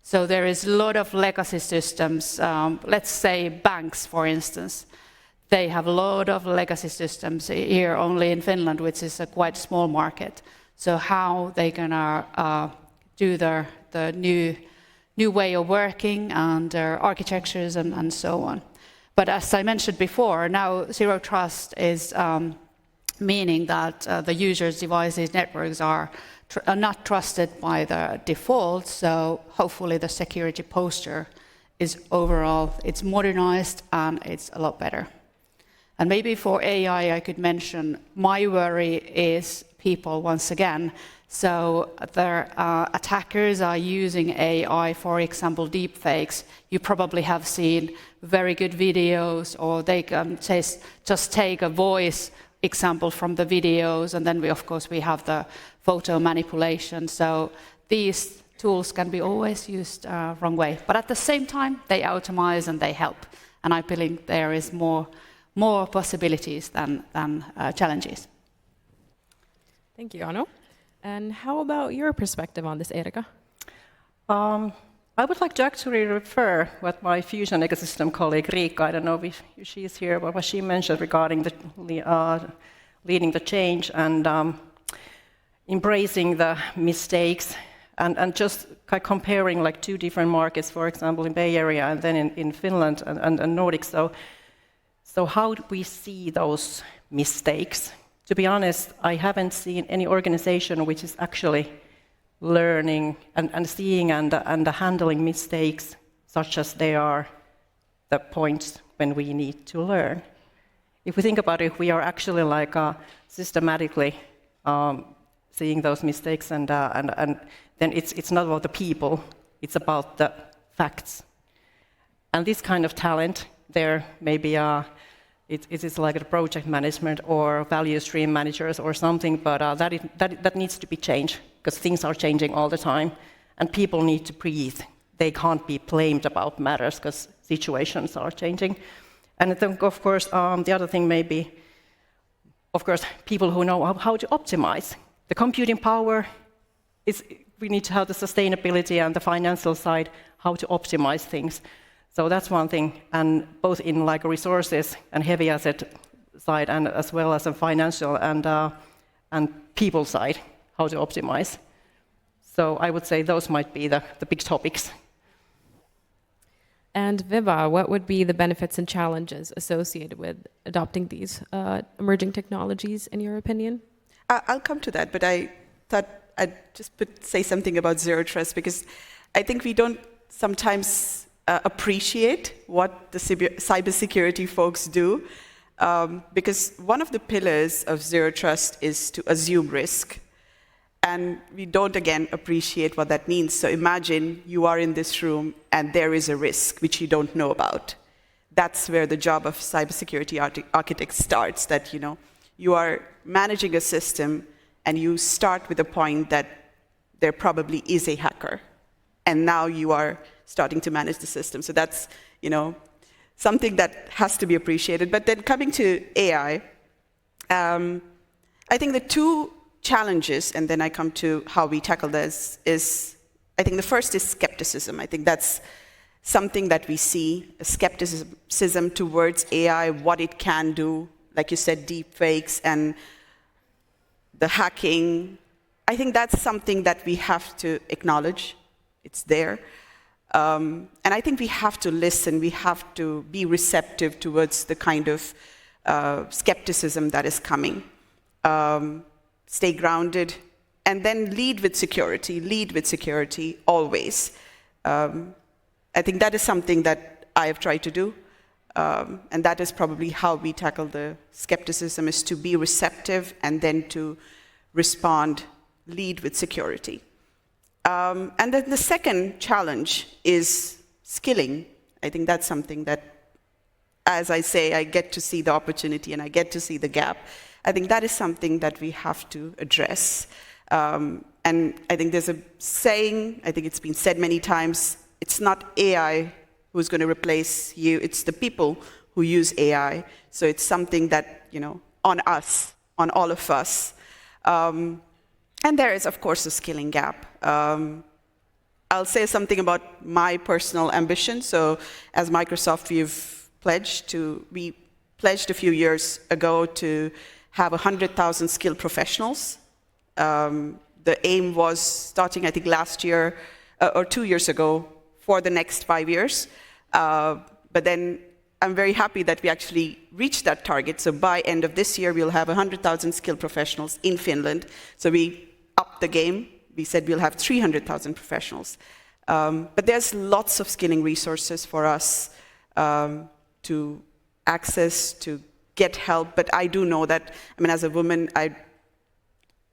So there is a lot of legacy systems. Let's say banks, for instance. They have a lot of legacy systems here only in Finland, which is a quite small market. So how they going to do the new way of working and their architectures and so on. But as I mentioned before, now zero trust is meaning that the users' devices, networks are not trusted by the default. So hopefully the security posture is overall, it's modernized and it's a lot better. And maybe for AI, I could mention my worry is people once again. So the attackers are using AI, for example, deepfakes. You probably have seen very good videos, or they can just take a voice example from the videos, and then of course we have the photo manipulation. So these tools can be always used wrong way, but at the same time they automate and they help. And I believe there is more possibilities than challenges. Thank you, Anu. And how about your perspective on this, Erika? I would like to actually refer what my fusion ecosystem colleague Riikka, I don't know if she's here, but what she mentioned regarding the leading the change and embracing the mistakes and just comparing like two different markets, for example, in Bay Area and then in Finland and Nordics. So how do we see those mistakes? To be honest, I haven't seen any organization which is actually learning and seeing and handling mistakes such as they are the points when we need to learn. If we think about it, if we are actually like systematically seeing those mistakes, and then it's not about the people, it's about the facts. And this kind of talent, there maybe it is like a project management or value stream managers or something, but that needs to be changed, because things are changing all the time, and people need to breathe. They can't be blamed about matters, because situations are changing. And I think, of course, the other thing may be, of course, people who know how to optimize. The computing power we need to have the sustainability and the financial side, how to optimize things. So that's one thing, and both in like resources and heavy asset side, and as well as a financial and people side, how to optimize. So I would say those might be the big topics. And Viva, what would be the benefits and challenges associated with adopting these emerging technologies, in your opinion? I'll come to that, but I thought I'd just say something about zero trust, because I think we don't sometimes appreciate what the cybersecurity folks do, because one of the pillars of zero trust is to assume risk. And we don't, again, appreciate what that means. So imagine you are in this room and there is a risk which you don't know about. That's where the job of cybersecurity architects starts, that you are managing a system and you start with the point that there probably is a hacker. And now you are starting to manage the system. So that's something that has to be appreciated. But then coming to AI, I think the two challenges, and then I come to how we tackle this, is I think the first is skepticism. I think that's something that we see, a skepticism towards AI, what it can do, like you said, deep fakes and the hacking. I think that's something that we have to acknowledge. It's there. And I think we have to listen, we have to be receptive towards the kind of skepticism that is coming. Stay grounded, and then lead with security always. I think that is something that I have tried to do, and that is probably how we tackle the skepticism, is to be receptive and then to respond, lead with security. And then the second challenge is skilling. I think that's something that, as I say, I get to see the opportunity and I get to see the gap. I think that is something that we have to address. And I think there's a saying, I think it's been said many times, it's not AI who's going to replace you, it's the people who use AI. So it's something that, on us, on all of us. And there is, of course, a skilling gap. I'll say something about my personal ambition. So as Microsoft, we pledged a few years ago to have 100,000 skilled professionals. The aim was starting, I think, last year or 2 years ago for the next 5 years. But then I'm very happy that we actually reached that target. So by end of this year, we'll have 100,000 skilled professionals in Finland. So we upped the game. We said we'll have 300,000 professionals. But there's lots of skilling resources for us to access, to get help, but I do know that, as a woman, I'm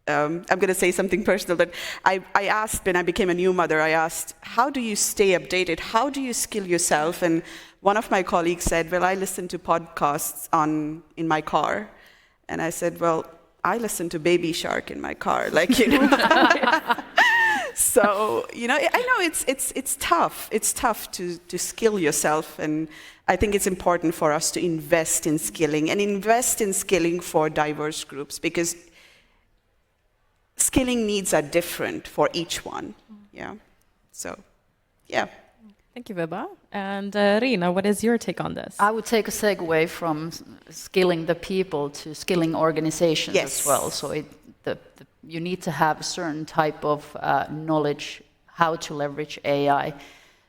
going to say something personal, but I asked, when I became a new mother, I asked, how do you stay updated? How do you skill yourself? And one of my colleagues said, well, I listen to podcasts in my car. And I said, well, I listen to Baby Shark in my car, So, I know it's tough. It's tough to skill yourself, and I think it's important for us to invest in skilling, and invest in skilling for diverse groups, because skilling needs are different for each one. Yeah. So, yeah. Thank you, Viva. And Rina, what is your take on this? I would take a segue from skilling the people to skilling organizations as well. So you need to have a certain type of knowledge how to leverage AI.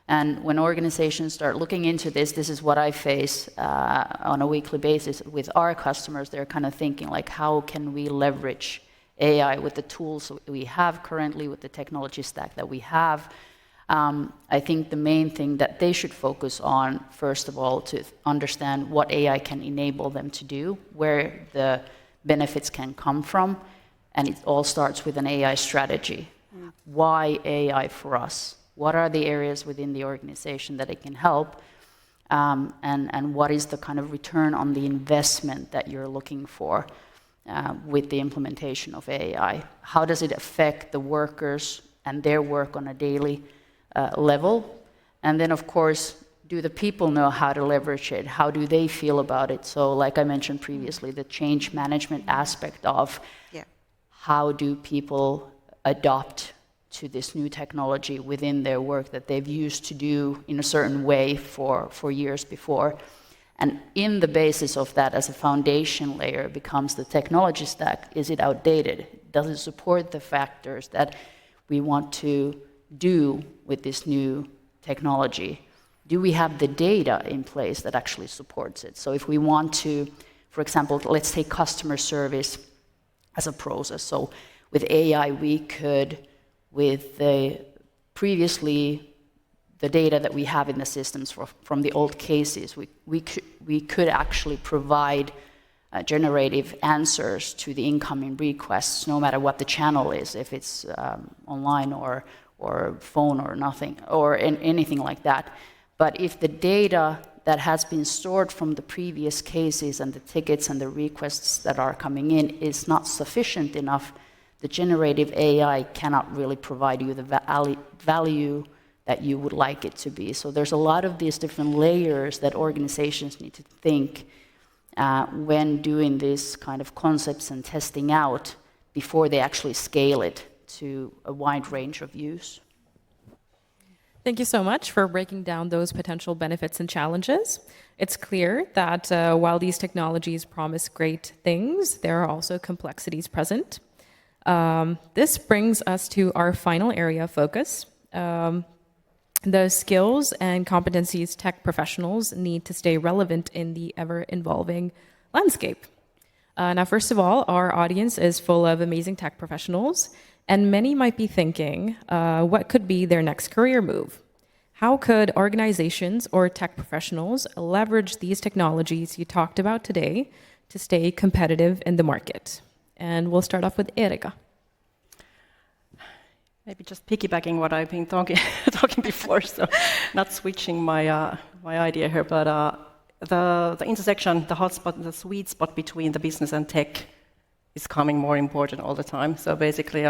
And when organizations start looking into this is what I face on a weekly basis with our customers. They're kind of thinking, like, how can we leverage AI with the tools we have currently, with the technology stack that we have? I think the main thing that they should focus on, first of all, to understand what AI can enable them to do, where the benefits can come from, and it all starts with an AI strategy. Why AI for us? What are the areas within the organization that it can help? And what is the kind of return on the investment that you're looking for with the implementation of AI? How does it affect the workers and their work on a daily level? And then, of course, do the people know how to leverage it? How do they feel about it? So, like I mentioned previously, the change management aspect of how do people adopt to this new technology within their work that they've used to do in a certain way for years before. And in the basis of that, as a foundation layer, becomes the technology stack. Is it outdated? Does it support the factors that we want to do with this new technology? Do we have the data in place that actually supports it? So if we want to, for example, let's take customer service as a process. So with AI, we could, with the previously the data that we have in the systems from the old cases, we could actually provide generative answers to the incoming requests, no matter what the channel is, if it's online or phone or nothing, or anything like that. But if the data that has been stored from the previous cases and the tickets and the requests that are coming in is not sufficient enough, the generative AI cannot really provide you the value that you would like it to be. So there's a lot of these different layers that organizations need to think when doing this kind of concepts and testing out before they actually scale it to a wide range of use. Thank you so much for breaking down those potential benefits and challenges. It's clear that while these technologies promise great things, there are also complexities present. This brings us to our final area of focus, the skills and competencies tech professionals need to stay relevant in the ever-evolving landscape. Now, first of all, our audience is full of amazing tech professionals, and many might be thinking, what could be their next career move? How could organizations or tech professionals leverage these technologies you talked about today to stay competitive in the market? And we'll start off with Erika. Maybe just piggybacking what I've been talking before, so not switching my idea here, but the intersection, the hotspot, the sweet spot between the business and tech is becoming more important all the time. So basically,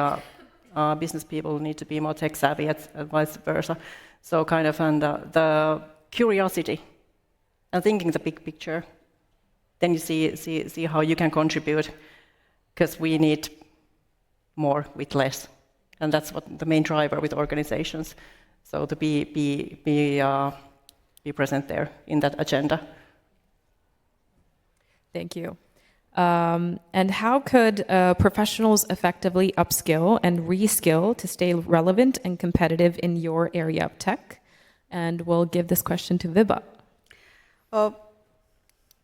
business people need to be more tech savvy, and vice versa. So kind of, and the curiosity and thinking the big picture, then you see how you can contribute, because we need more with less. And that's what the main driver with organizations. So to be present there in that agenda. Thank you. And how could professionals effectively upskill and reskill to stay relevant and competitive in your area of tech? And we'll give this question to Vibha.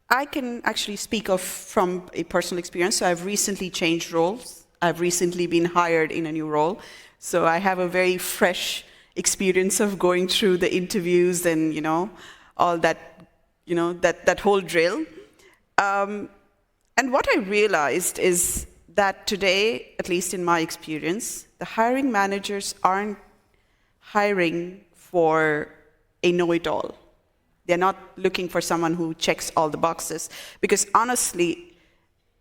I can actually speak from a personal experience. So I've recently changed roles. I've recently been hired in a new role. So I have a very fresh experience of going through the interviews and, all that, that whole drill. And what I realized is that today, at least in my experience, the hiring managers aren't hiring for a know-it-all. They're not looking for someone who checks all the boxes. Because honestly,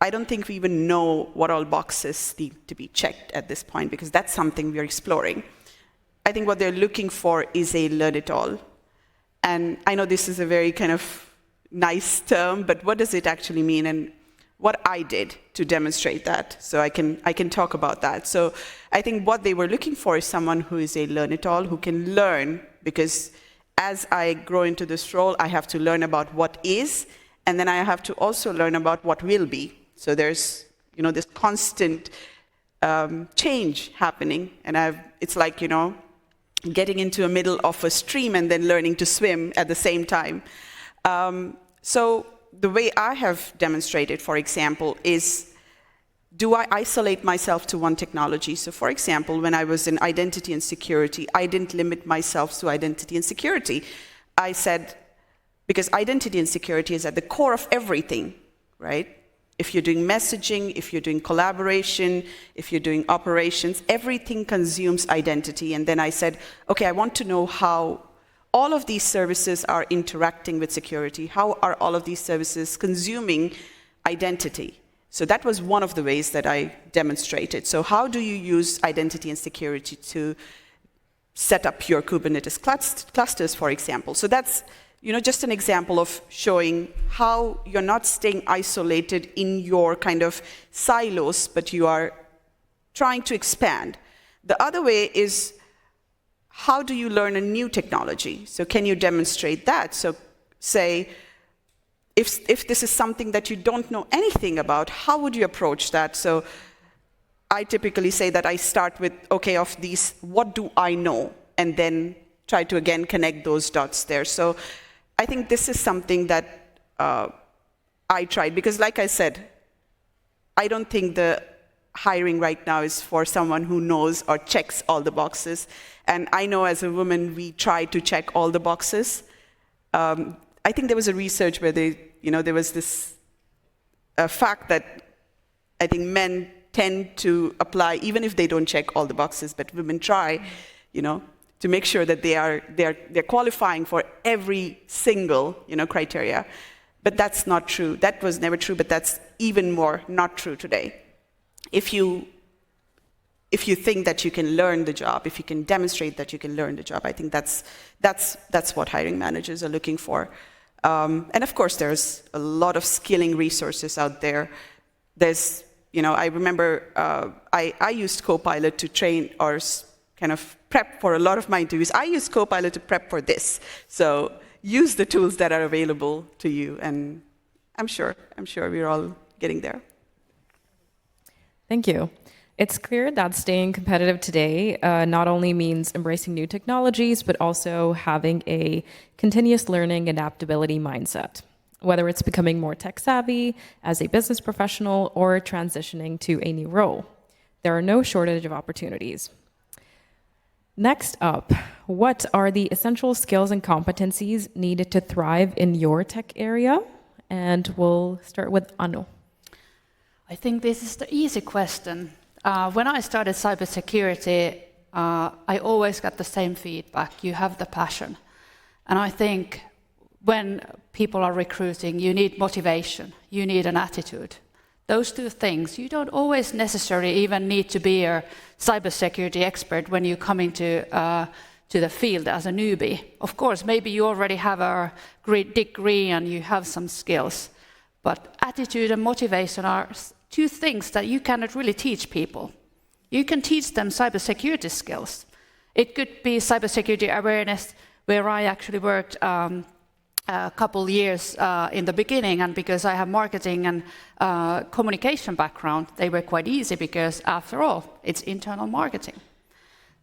I don't think we even know what all boxes need to be checked at this point, because that's something we're exploring. I think what they're looking for is a learn-it-all. And I know this is a very kind of nice term, but what does it actually mean? And what I did to demonstrate that, so I can talk about that. So I think what they were looking for is someone who is a learn-it-all, who can learn, because as I grow into this role, I have to learn about what is, and then I have to also learn about what will be. So there's, this constant change happening, and it's like, getting into the middle of a stream and then learning to swim at the same time. So the way I have demonstrated, for example, is, do I isolate myself to one technology? So for example, when I was in identity and security, I didn't limit myself to identity and security. I said, because identity and security is at the core of everything, right? if you're doing messaging, if you're doing collaboration, if you're doing operations, everything consumes identity. And then I said, okay, I want to know how all of these services are interacting with security. How are all of these services consuming identity? So that was one of the ways that I demonstrated. So how do you use identity and security to set up your Kubernetes clusters, for example? So that's just an example of showing how you're not staying isolated in your kind of silos, but you are trying to expand. The other way is, how do you learn a new technology? So can you demonstrate that? So say, if this is something that you don't know anything about, how would you approach that? So I typically say that I start with, okay, of these, what do I know? And then try to, again, connect those dots there. So I think this is something that I tried, because like I said, I don't think the hiring right now is for someone who knows or checks all the boxes. And I know as a woman, we try to check all the boxes. I think there was a research where there was this fact that I think men tend to apply, even if they don't check all the boxes, but women try, to make sure that they're qualifying for every single, criteria. But that's not true. That was never true, but that's even more not true today. If you think that you can learn the job, if you can demonstrate that you can learn the job, I think that's what hiring managers are looking for. And of course, there's a lot of skilling resources out there. There's, I remember I used Copilot to train or kind of prep for a lot of my interviews. I use Copilot to prep for this. So use the tools that are available to you, and I'm sure we're all getting there. Thank you. It's clear that staying competitive today not only means embracing new technologies, but also having a continuous learning and adaptability mindset, whether it's becoming more tech savvy as a business professional or transitioning to a new role. There are no shortage of opportunities. Next up, what are the essential skills and competencies needed to thrive in your tech area? And we'll start with Anu. I think this is the easy question. When I started cybersecurity, I always got the same feedback. You have the passion. And I think when people are recruiting, you need motivation, you need an attitude. Those two things, you don't always necessarily even need to be a cybersecurity expert when you come into to the field as a newbie. Of course, maybe you already have a great degree and you have some skills, but attitude and motivation are two things that you cannot really teach people. You can teach them cybersecurity skills. It could be cybersecurity awareness, where I actually worked a couple years in the beginning, and because I have marketing and communication background, they were quite easy because, after all, it's internal marketing.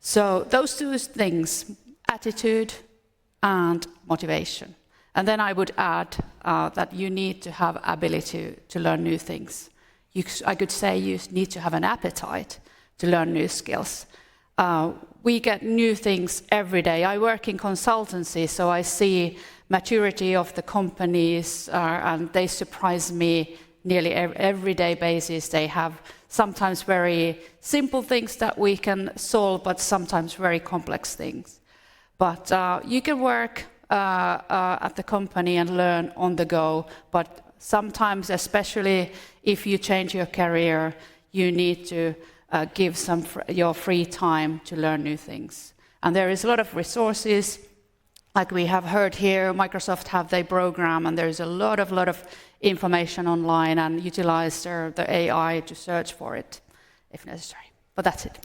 So those two things, attitude and motivation. And then I would add that you need to have ability to learn new things. I could say you need to have an appetite to learn new skills. We get new things every day. I work in consultancy, so I see maturity of the companies, and they surprise me nearly everyday basis. They have sometimes very simple things that we can solve, but sometimes very complex things. But you can work at the company and learn on the go, but sometimes, especially if you change your career, you need to give some your free time to learn new things. And there is a lot of resources, like we have heard here. Microsoft have their program, and there's a lot of information online, and utilize the AI to search for it if necessary. But that's it.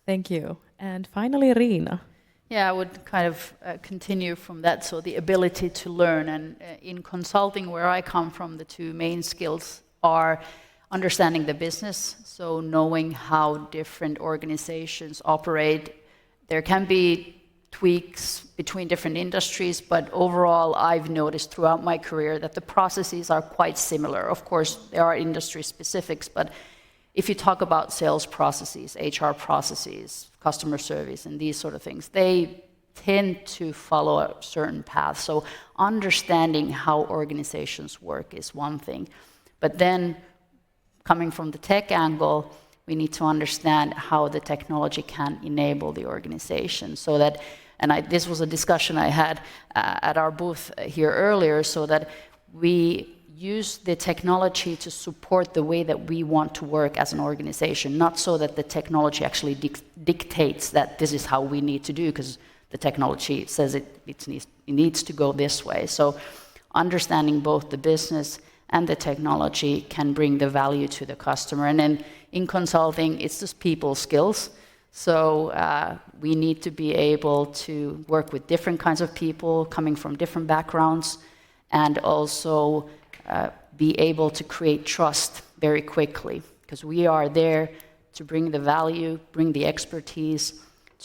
Thank you. And finally, Riina. Yeah, I would kind of continue from that. So the ability to learn, and in consulting, where I come from, the two main skills are understanding the business, so knowing how different organizations operate. There can be tweaks between different industries, but overall, I've noticed throughout my career that the processes are quite similar. Of course, there are industry specifics, but if you talk about sales processes, HR processes, customer service, and these sort of things, they tend to follow a certain path. So understanding how organizations work is one thing. But then, coming from the tech angle, we need to understand how the technology can enable the organization so that, this was a discussion I had at our booth here earlier, so that we use the technology to support the way that we want to work as an organization, not so that the technology actually dictates that this is how we need to do, because the technology says it needs to go this way. So understanding both the business and the technology can bring the value to the customer. And then in consulting, it's just people skills. So we need to be able to work with different kinds of people coming from different backgrounds, and also be able to create trust very quickly, because we are there to bring the value, bring the expertise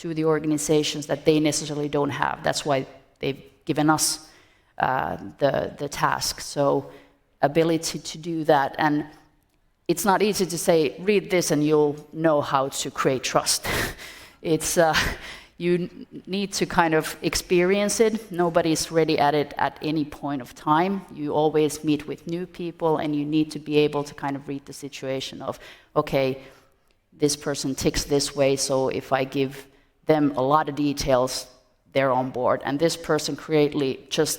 to the organizations that they necessarily don't have. That's why they've given us the task. So ability to do that. And it's not easy to say, read this and you'll know how to create trust. It's you need to kind of experience it. Nobody's ready at it at any point of time. You always meet with new people, and you need to be able to kind of read the situation of, okay, this person ticks this way, so if I give them a lot of details, they're on board. And this person create just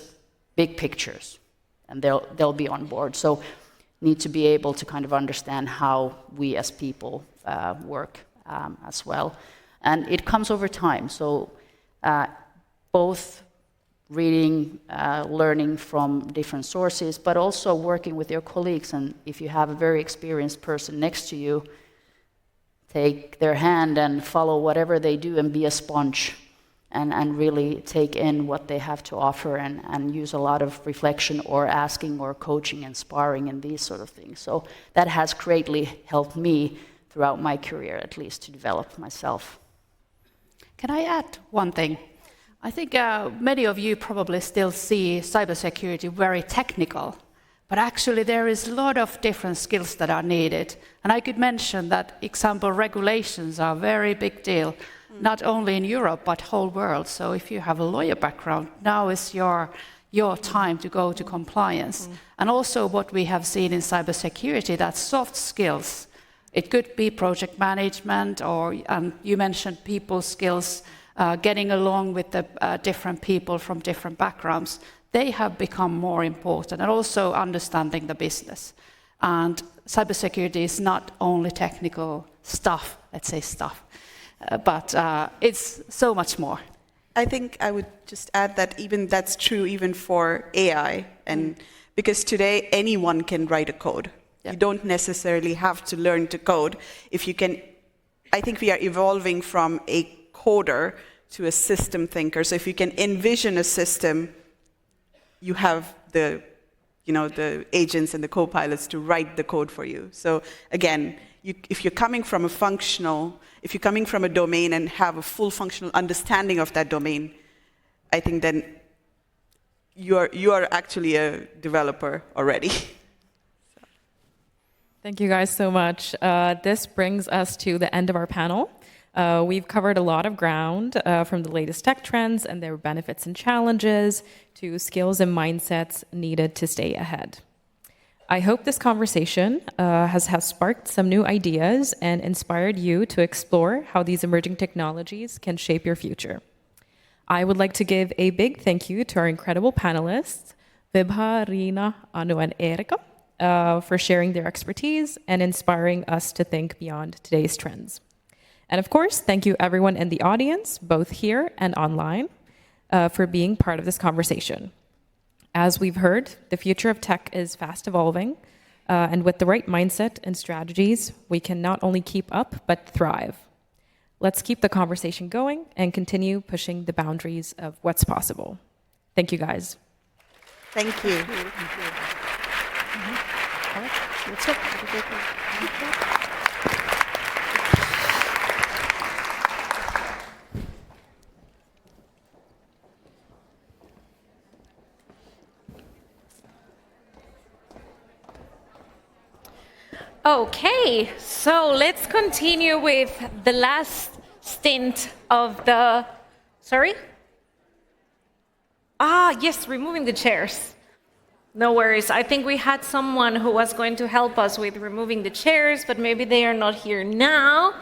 big pictures, and they'll be on board. So need to be able to kind of understand how we as people work as well. And it comes over time. So both reading, learning from different sources, but also working with your colleagues. And if you have a very experienced person next to you, take their hand and follow whatever they do and be a sponge, and really take in what they have to offer, and use a lot of reflection or asking or coaching and sparring and these sort of things. So that has greatly helped me throughout my career, at least, to develop myself. Can I add one thing? I think many of you probably still see cybersecurity very technical, but actually there is a lot of different skills that are needed. And I could mention that, example, regulations are a very big deal, not only in Europe, but whole world. So if you have a lawyer background, now is your time to go to compliance. And also what we have seen in cybersecurity, that soft skills. It could be project management, or you mentioned people skills, getting along with the different people from different backgrounds. They have become more important, and also understanding the business. And cybersecurity is not only technical stuff, let's say stuff, but it's so much more. I think I would just add that even that's true even for AI, and because today anyone can write a code. You don't necessarily have to learn to code. If you can, I think we are evolving from a coder to a system thinker. So if you can envision a system, you have the agents and the co-pilots to write the code for you. So again, if you're coming from a domain and have a full functional understanding of that domain, I think then you are actually a developer already. Thank you guys so much. This brings us to the end of our panel. We've covered a lot of ground, from the latest tech trends and their benefits and challenges to skills and mindsets needed to stay ahead. I hope this conversation has sparked some new ideas and inspired you to explore how these emerging technologies can shape your future. I would like to give a big thank you to our incredible panelists, Vibha, Riina, Anu, and Erika, for sharing their expertise and inspiring us to think beyond today's trends. And of course, thank you everyone in the audience, both here and online, for being part of this conversation. As we've heard, the future of tech is fast evolving, and with the right mindset and strategies, we can not only keep up, but thrive. Let's keep the conversation going and continue pushing the boundaries of what's possible. Thank you, guys. Thank you. Okay, so let's continue with the last stint of the, sorry? Yes, removing the chairs. No worries. I think we had someone who was going to help us with removing the chairs, but maybe they are not here now.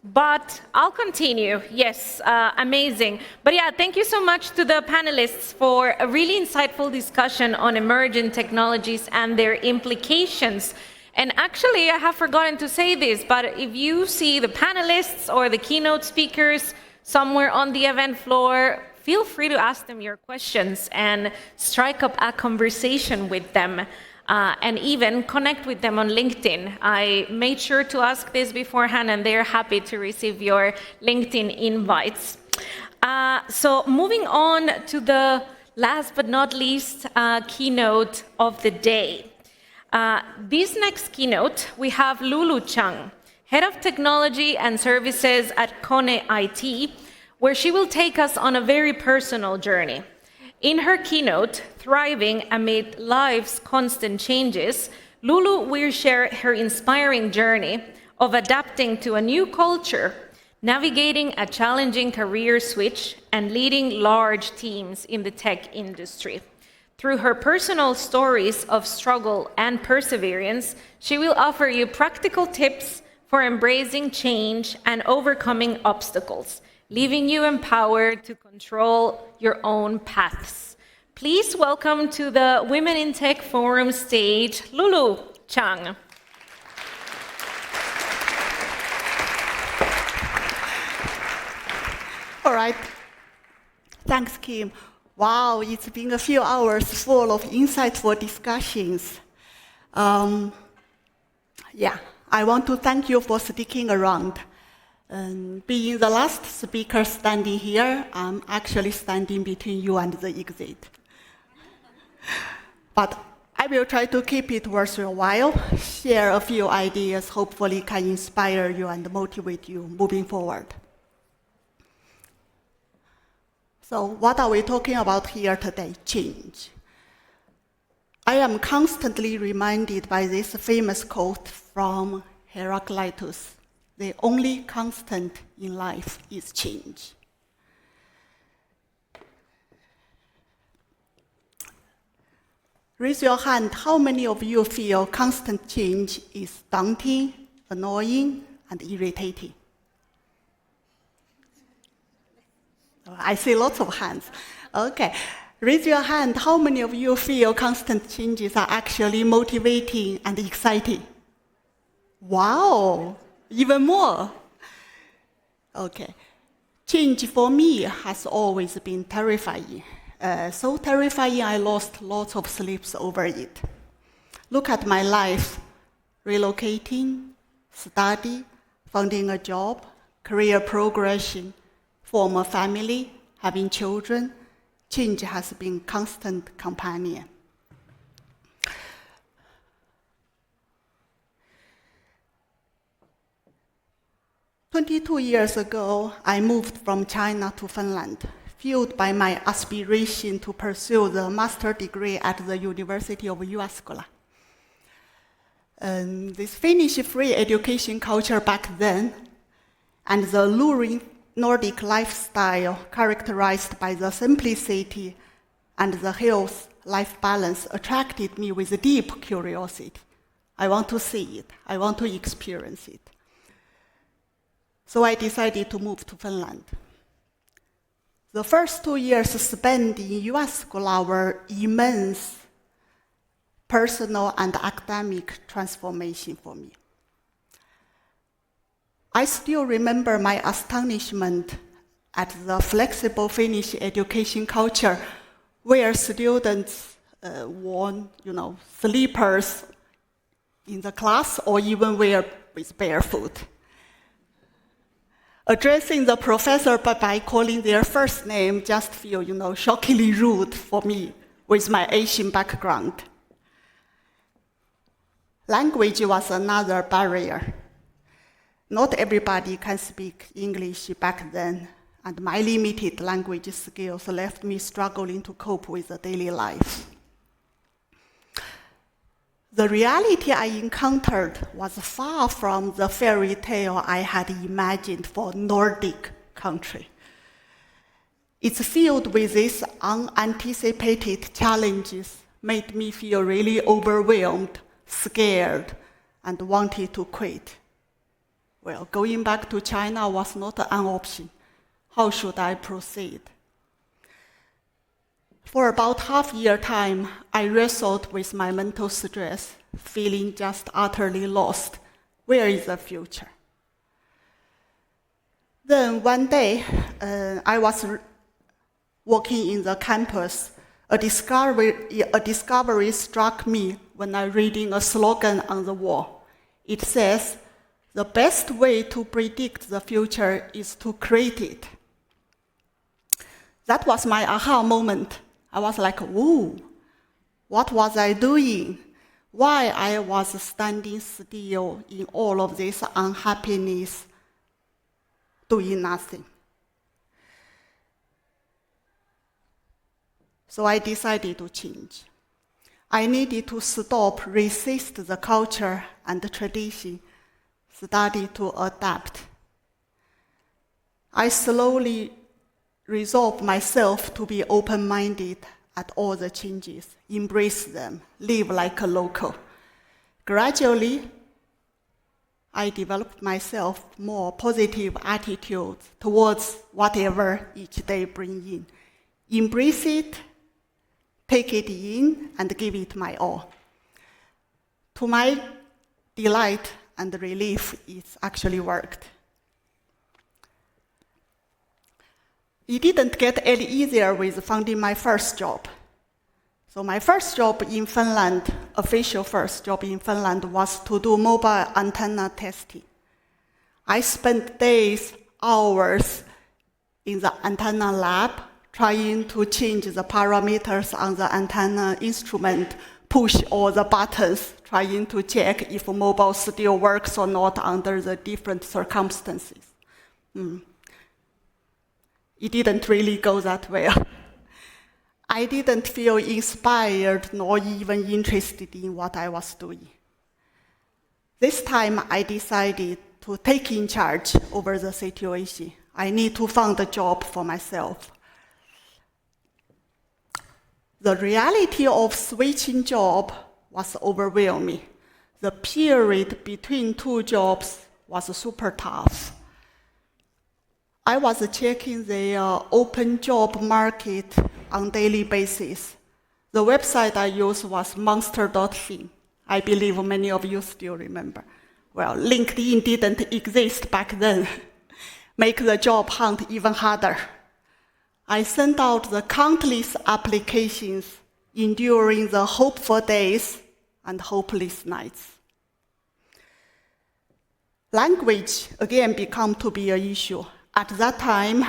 But I'll continue. Yes, amazing. But yeah, thank you so much to the panelists for a really insightful discussion on emerging technologies and their implications. And actually, I have forgotten to say this, but if you see the panelists or the keynote speakers somewhere on the event floor, feel free to ask them your questions and strike up a conversation with them. And even connect with them on LinkedIn. I made sure to ask this beforehand, and they're happy to receive your LinkedIn invites. So moving on to the last but not least keynote of the day. This next keynote, we have Lulu Chang, Head of Technology and Services at Kone IT, where she will take us on a very personal journey. In her keynote, Thriving Amid Life's Constant Changes, Lulu will share her inspiring journey of adapting to a new culture, navigating a challenging career switch, and leading large teams in the tech industry. Through her personal stories of struggle and perseverance, she will offer you practical tips for embracing change and overcoming obstacles, leaving you empowered to control your own paths. Please welcome to the Women in Tech Forum stage, Lulu Chang. All right. Thanks, Kim. Wow, it's been a few hours full of insightful discussions. Yeah, I want to thank you for sticking around. Being the last speaker standing here, I'm actually standing between you and the exit. But I will try to keep it worth your while, share a few ideas, hopefully can inspire you and motivate you moving forward. So what are we talking about here today? Change. I am constantly reminded by this famous quote from Heraclitus. The only constant in life is change. Raise your hand, how many of you feel constant change is daunting, annoying, and irritating? I see lots of hands. Okay. Raise your hand, how many of you feel constant changes are actually motivating and exciting? Wow! Even more. Okay. Change for me has always been terrifying. So terrifying I lost lots of sleeps over it. Look at my life. Relocating, study, finding a job, career progression, form a family, having children. Change has been constant companion. 22 years ago, I moved from China to Finland, fueled by my aspiration to pursue the master's degree at the University of Jyväskylä. This Finnish free education culture back then, and the alluring Nordic lifestyle characterized by the simplicity and the health life balance attracted me with a deep curiosity. I want to see it. I want to experience it. So I decided to move to Finland. The first 2 years spent in Jyväskylä were immense personal and academic transformation for me. I still remember my astonishment at the flexible Finnish education culture where students wore, slippers in the class or even wear with barefoot. Addressing the professor by calling their first name just feel, shockingly rude for me with my Asian background. Language was another barrier. Not everybody can speak English back then, and my limited language skills left me struggling to cope with the daily life. The reality I encountered was far from the fairy tale I had imagined for Nordic country. It's filled with these unanticipated challenges, made me feel really overwhelmed, scared, and wanted to quit. Well, going back to China was not an option. How should I proceed? For about half a year time, I wrestled with my mental stress, feeling just utterly lost. Where is the future? Then one day, I was walking in the campus. A discovery struck me when I reading a slogan on the wall. It says, "The best way to predict the future is to create it." That was my aha moment. I was like, whoa, what was I doing? Why I was standing still in all of this unhappiness, doing nothing. So I decided to change. I needed to stop, resist the culture and the tradition, study to adapt. I slowly resolved myself to be open-minded at all the changes, embrace them, live like a local. Gradually, I developed myself more positive attitude towards whatever each day brings in. Embrace it, take it in, and give it my all. To my delight and relief, it actually worked. It didn't get any easier with finding my first job. So my first job in Finland, official first job in Finland, was to do mobile antenna testing. I spent days, hours in the antenna lab trying to change the parameters on the antenna instrument, push all the buttons, trying to check if mobile still works or not under the different circumstances. It didn't really go that well. I didn't feel inspired nor even interested in what I was doing. This time I decided to take in charge over the situation. I need to find a job for myself. The reality of switching job was overwhelming. The period between two jobs was super tough. I was checking the open job market on daily basis. The website I used was monster.fin. I believe many of you still remember. Well, LinkedIn didn't exist back then. Make the job hunt even harder. I sent out the countless applications, enduring the hopeful days and hopeless nights. Language, again, became to be an issue. At that time,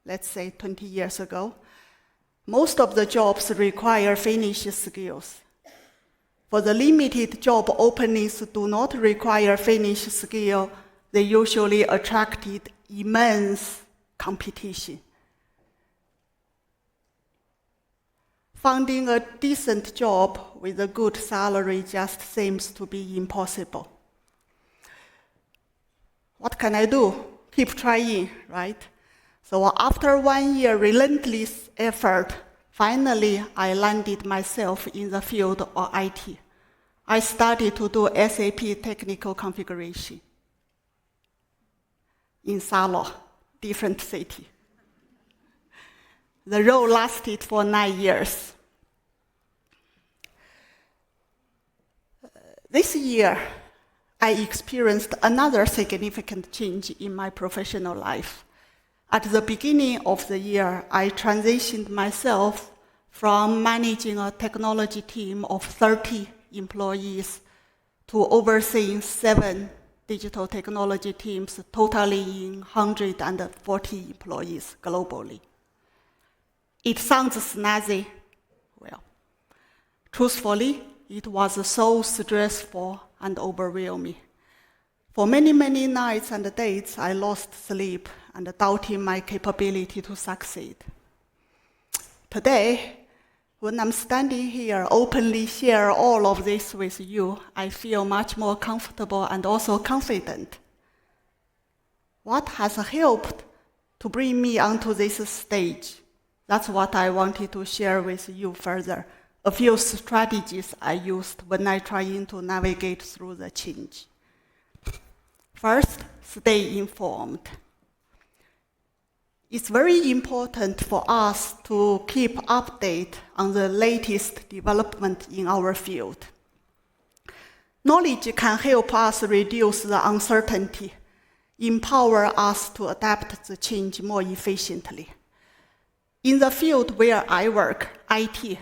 let's say 20 years ago, most of the jobs require Finnish skills. For the limited job openings do not require Finnish skill, they usually attracted immense competition. Finding a decent job with a good salary just seems to be impossible. What can I do? Keep trying, right? So after 1 year relentless effort, finally I landed myself in the field of IT. I started to do SAP technical configuration in Salo, different city. The role lasted for 9 years. This year, I experienced another significant change in my professional life. At the beginning of the year, I transitioned myself from managing a technology team of 30 employees to overseeing 7 digital technology teams, totaling 140 employees globally. It sounds snazzy. Well, truthfully, it was so stressful and overwhelming. For many, many nights and days, I lost sleep and doubting my capability to succeed. Today, when I'm standing here, openly share all of this with you, I feel much more comfortable and also confident. What has helped to bring me onto this stage? That's what I wanted to share with you further. a few strategies I used when I trying to navigate through the change. First, stay informed. It's very important for us to keep update on the latest development in our field. Knowledge can help us reduce the uncertainty, empower us to adapt the change more efficiently. In the field where I work, IT,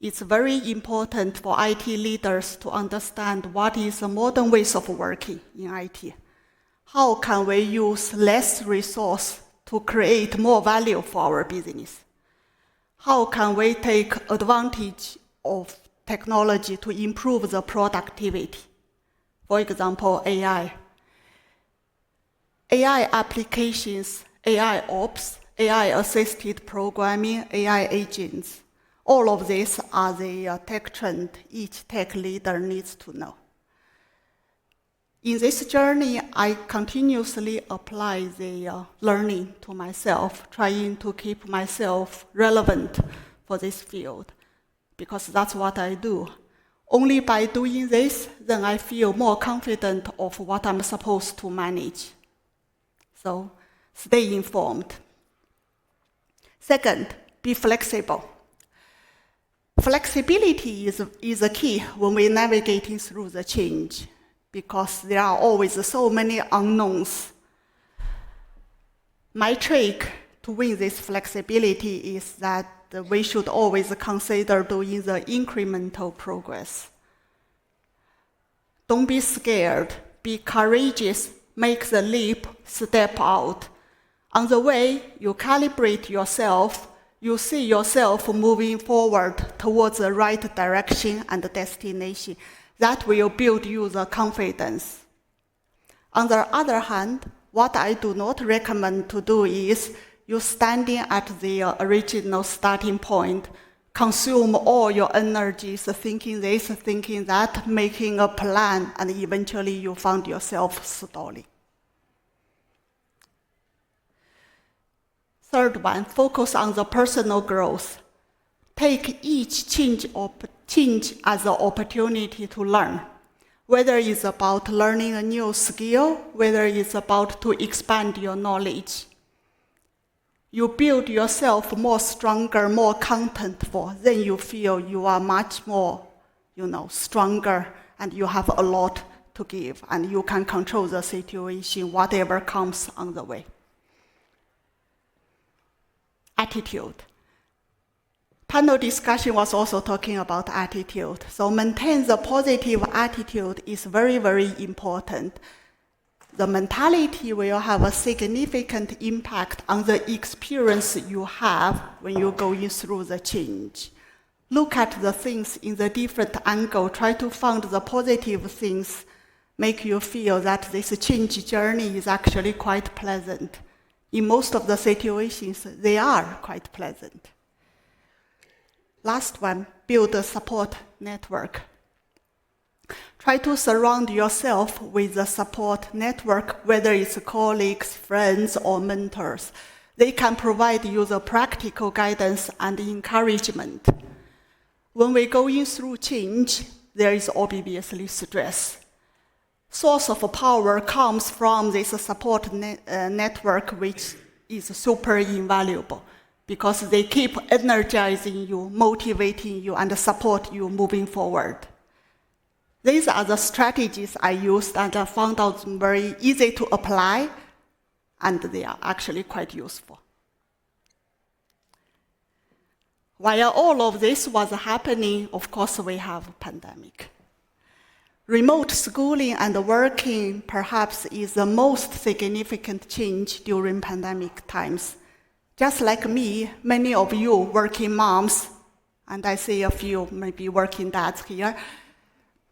it's very important for IT leaders to understand what is the modern ways of working in IT. How can we use less resource to create more value for our business? How can we take advantage of technology to improve the productivity? For example, AI. AI applications, AI ops, AI-assisted programming, AI agents. All of these are the tech trend each tech leader needs to know. In this journey, I continuously apply the learning to myself, trying to keep myself relevant for this field, because that's what I do. Only by doing this, then I feel more confident of what I'm supposed to manage. So stay informed. Second, be flexible. Flexibility is a key when we're navigating through the change, because there are always so many unknowns. My trick to win this flexibility is that we should always consider doing the incremental progress. Don't be scared, be courageous, make the leap, step out. On the way, you calibrate yourself, you see yourself moving forward towards the right direction and destination. That will build you the confidence. On the other hand, what I do not recommend to do is you standing at the original starting point, consume all your energies thinking this, thinking that, making a plan, and eventually you found yourself stalling. Third one, focus on the personal growth. Take each change as an opportunity to learn, whether it's about learning a new skill, whether it's about to expand your knowledge. You build yourself more stronger, more contentful, then you feel you are much more, stronger, and you have a lot to give, and you can control the situation, whatever comes on the way. Attitude. Panel discussion was also talking about attitude. So maintain the positive attitude is very, very important. The mentality will have a significant impact on the experience you have when you're going through the change. Look at the things in the different angle, try to find the positive things, make you feel that this change journey is actually quite pleasant. In most of the situations, they are quite pleasant. Last one, build a support network. Try to surround yourself with a support network, whether it's colleagues, friends, or mentors. They can provide you the practical guidance and encouragement. When we're going through change, there is obviously stress. Source of power comes from this support network, which is super invaluable, because they keep energizing you, motivating you, and support you moving forward. These are the strategies I used, and I found out very easy to apply, and they are actually quite useful. While all of this was happening, of course, we have a pandemic. Remote schooling and working perhaps is the most significant change during pandemic times. Just like me, many of you working moms, and I see a few maybe working dads here,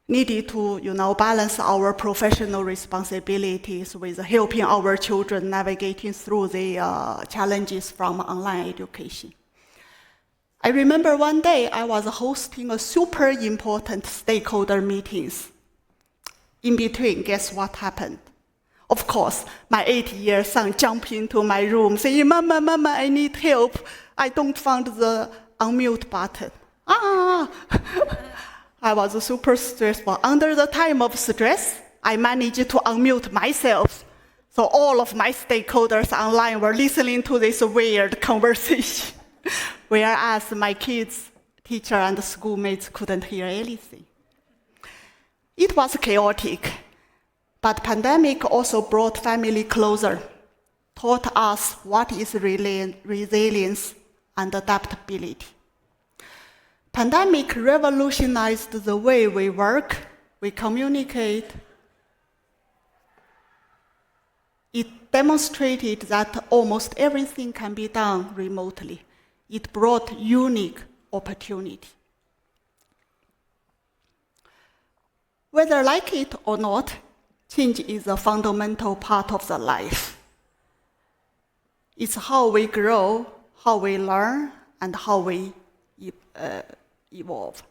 needed to balance our professional responsibilities with helping our children navigating through the challenges from online education. I remember one day I was hosting a super important stakeholder meetings. In between, guess what happened? Of course, my 8-year son jumped into my room saying, Mama, I need help. I don't find the unmute button. I was super stressful. Under the time of stress, I managed to unmute myself. So all of my stakeholders online were listening to this weird conversation, whereas my kids, teacher, and schoolmates couldn't hear anything. It was chaotic, but pandemic also brought family closer, taught us what is resilience and adaptability. Pandemic revolutionized the way we work, we communicate. It demonstrated that almost everything can be done remotely. It brought unique opportunity. Whether like it or not, change is a fundamental part of the life. It's how we grow, how we learn, and how we evolve.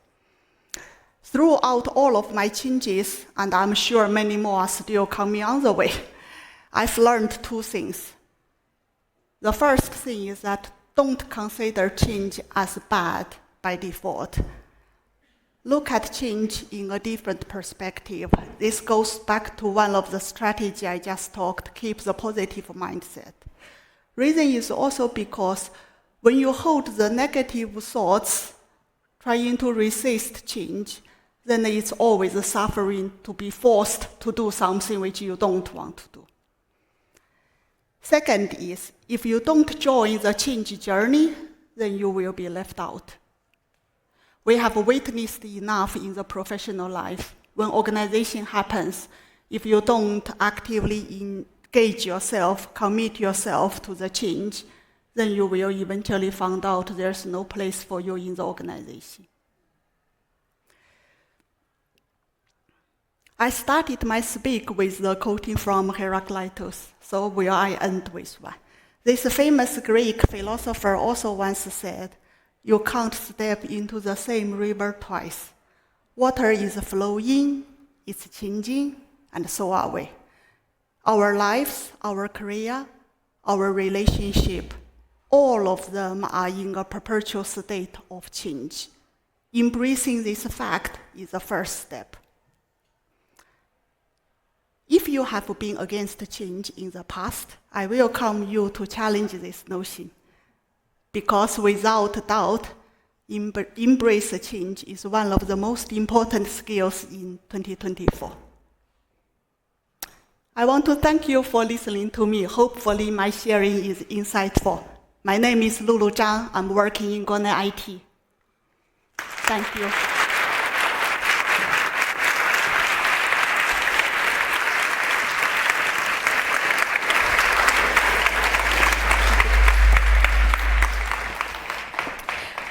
Throughout all of my changes, and I'm sure many more are still coming on the way, I've learned two things. The first thing is that don't consider change as bad by default. Look at change in a different perspective. This goes back to one of the strategies I just talked, keep the positive mindset. Reason is also because when you hold the negative thoughts, trying to resist change, then it's always a suffering to be forced to do something which you don't want to do. Second is, if you don't join the change journey, then you will be left out. We have witnessed enough in the professional life. When organization happens, if you don't actively engage yourself, commit yourself to the change, then you will eventually find out there's no place for you in the organization. I started my speak with the quoting from Heraclitus, so will I end with one. This famous Greek philosopher also once said, "You can't step into the same river twice. Water is flowing, it's changing, and so are we. Our lives, our career, our relationship, all of them are in a perpetual state of change. Embracing this fact is the first step." If you have been against change in the past, I welcome you to challenge this notion. Because without doubt, embrace change is one of the most important skills in 2024. I want to thank you for listening to me. Hopefully my sharing is insightful. My name is Lulu Zhang. I'm working in Gone IT. Thank you.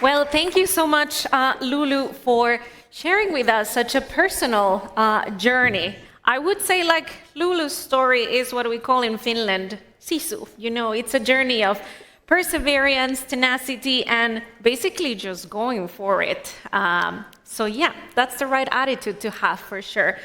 Well, thank you so much, Lulu, for sharing with us such a personal journey. I would say, like, Lulu's story is what we call in Finland sisu. You know, it's a journey of perseverance, tenacity, and basically just going for it. So yeah, that's the right attitude to have for sure.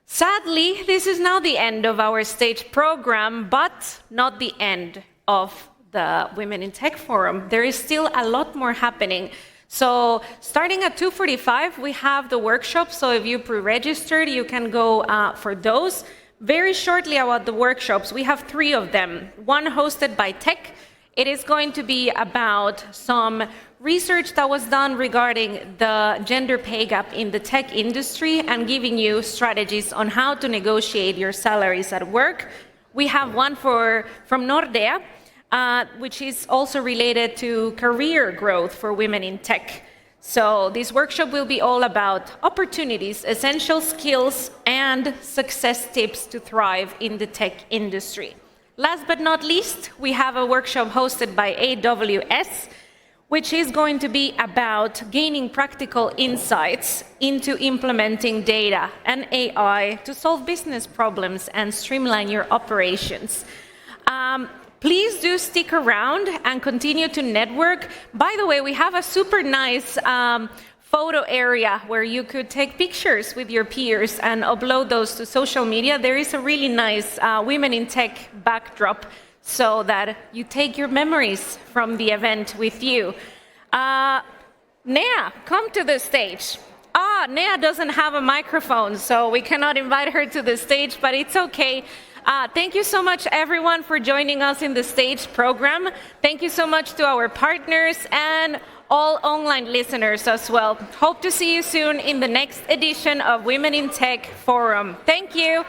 Sadly, this is now the end of our stage program, but not the end of the Women in Tech Forum. There is still a lot more happening. So starting at 2:45, we have the workshop. So if you pre-registered, you can go for those. Very shortly about the workshops, we have 3 of them. One hosted by Tech. It is going to be about some research that was done regarding the gender pay gap in the tech industry and giving you strategies on how to negotiate your salaries at work. We have one from Nordea, which is also related to career growth for women in tech. So this workshop will be all about opportunities, essential skills, and success tips to thrive in the tech industry. Last but not least, we have a workshop hosted by AWS, which is going to be about gaining practical insights into implementing data and AI to solve business problems and streamline your operations. Please do stick around and continue to network. By the way, we have a super nice photo area where you could take pictures with your peers and upload those to social media. There is a really nice Women in Tech backdrop so that you take your memories from the event with you. Nea, come to the stage. Nea doesn't have a microphone, so we cannot invite her to the stage, but it's okay. Thank you so much, everyone, for joining us in the stage program. Thank you so much to our partners and all online listeners as well. Hope to see you soon in the next edition of Women in Tech Forum. Thank you.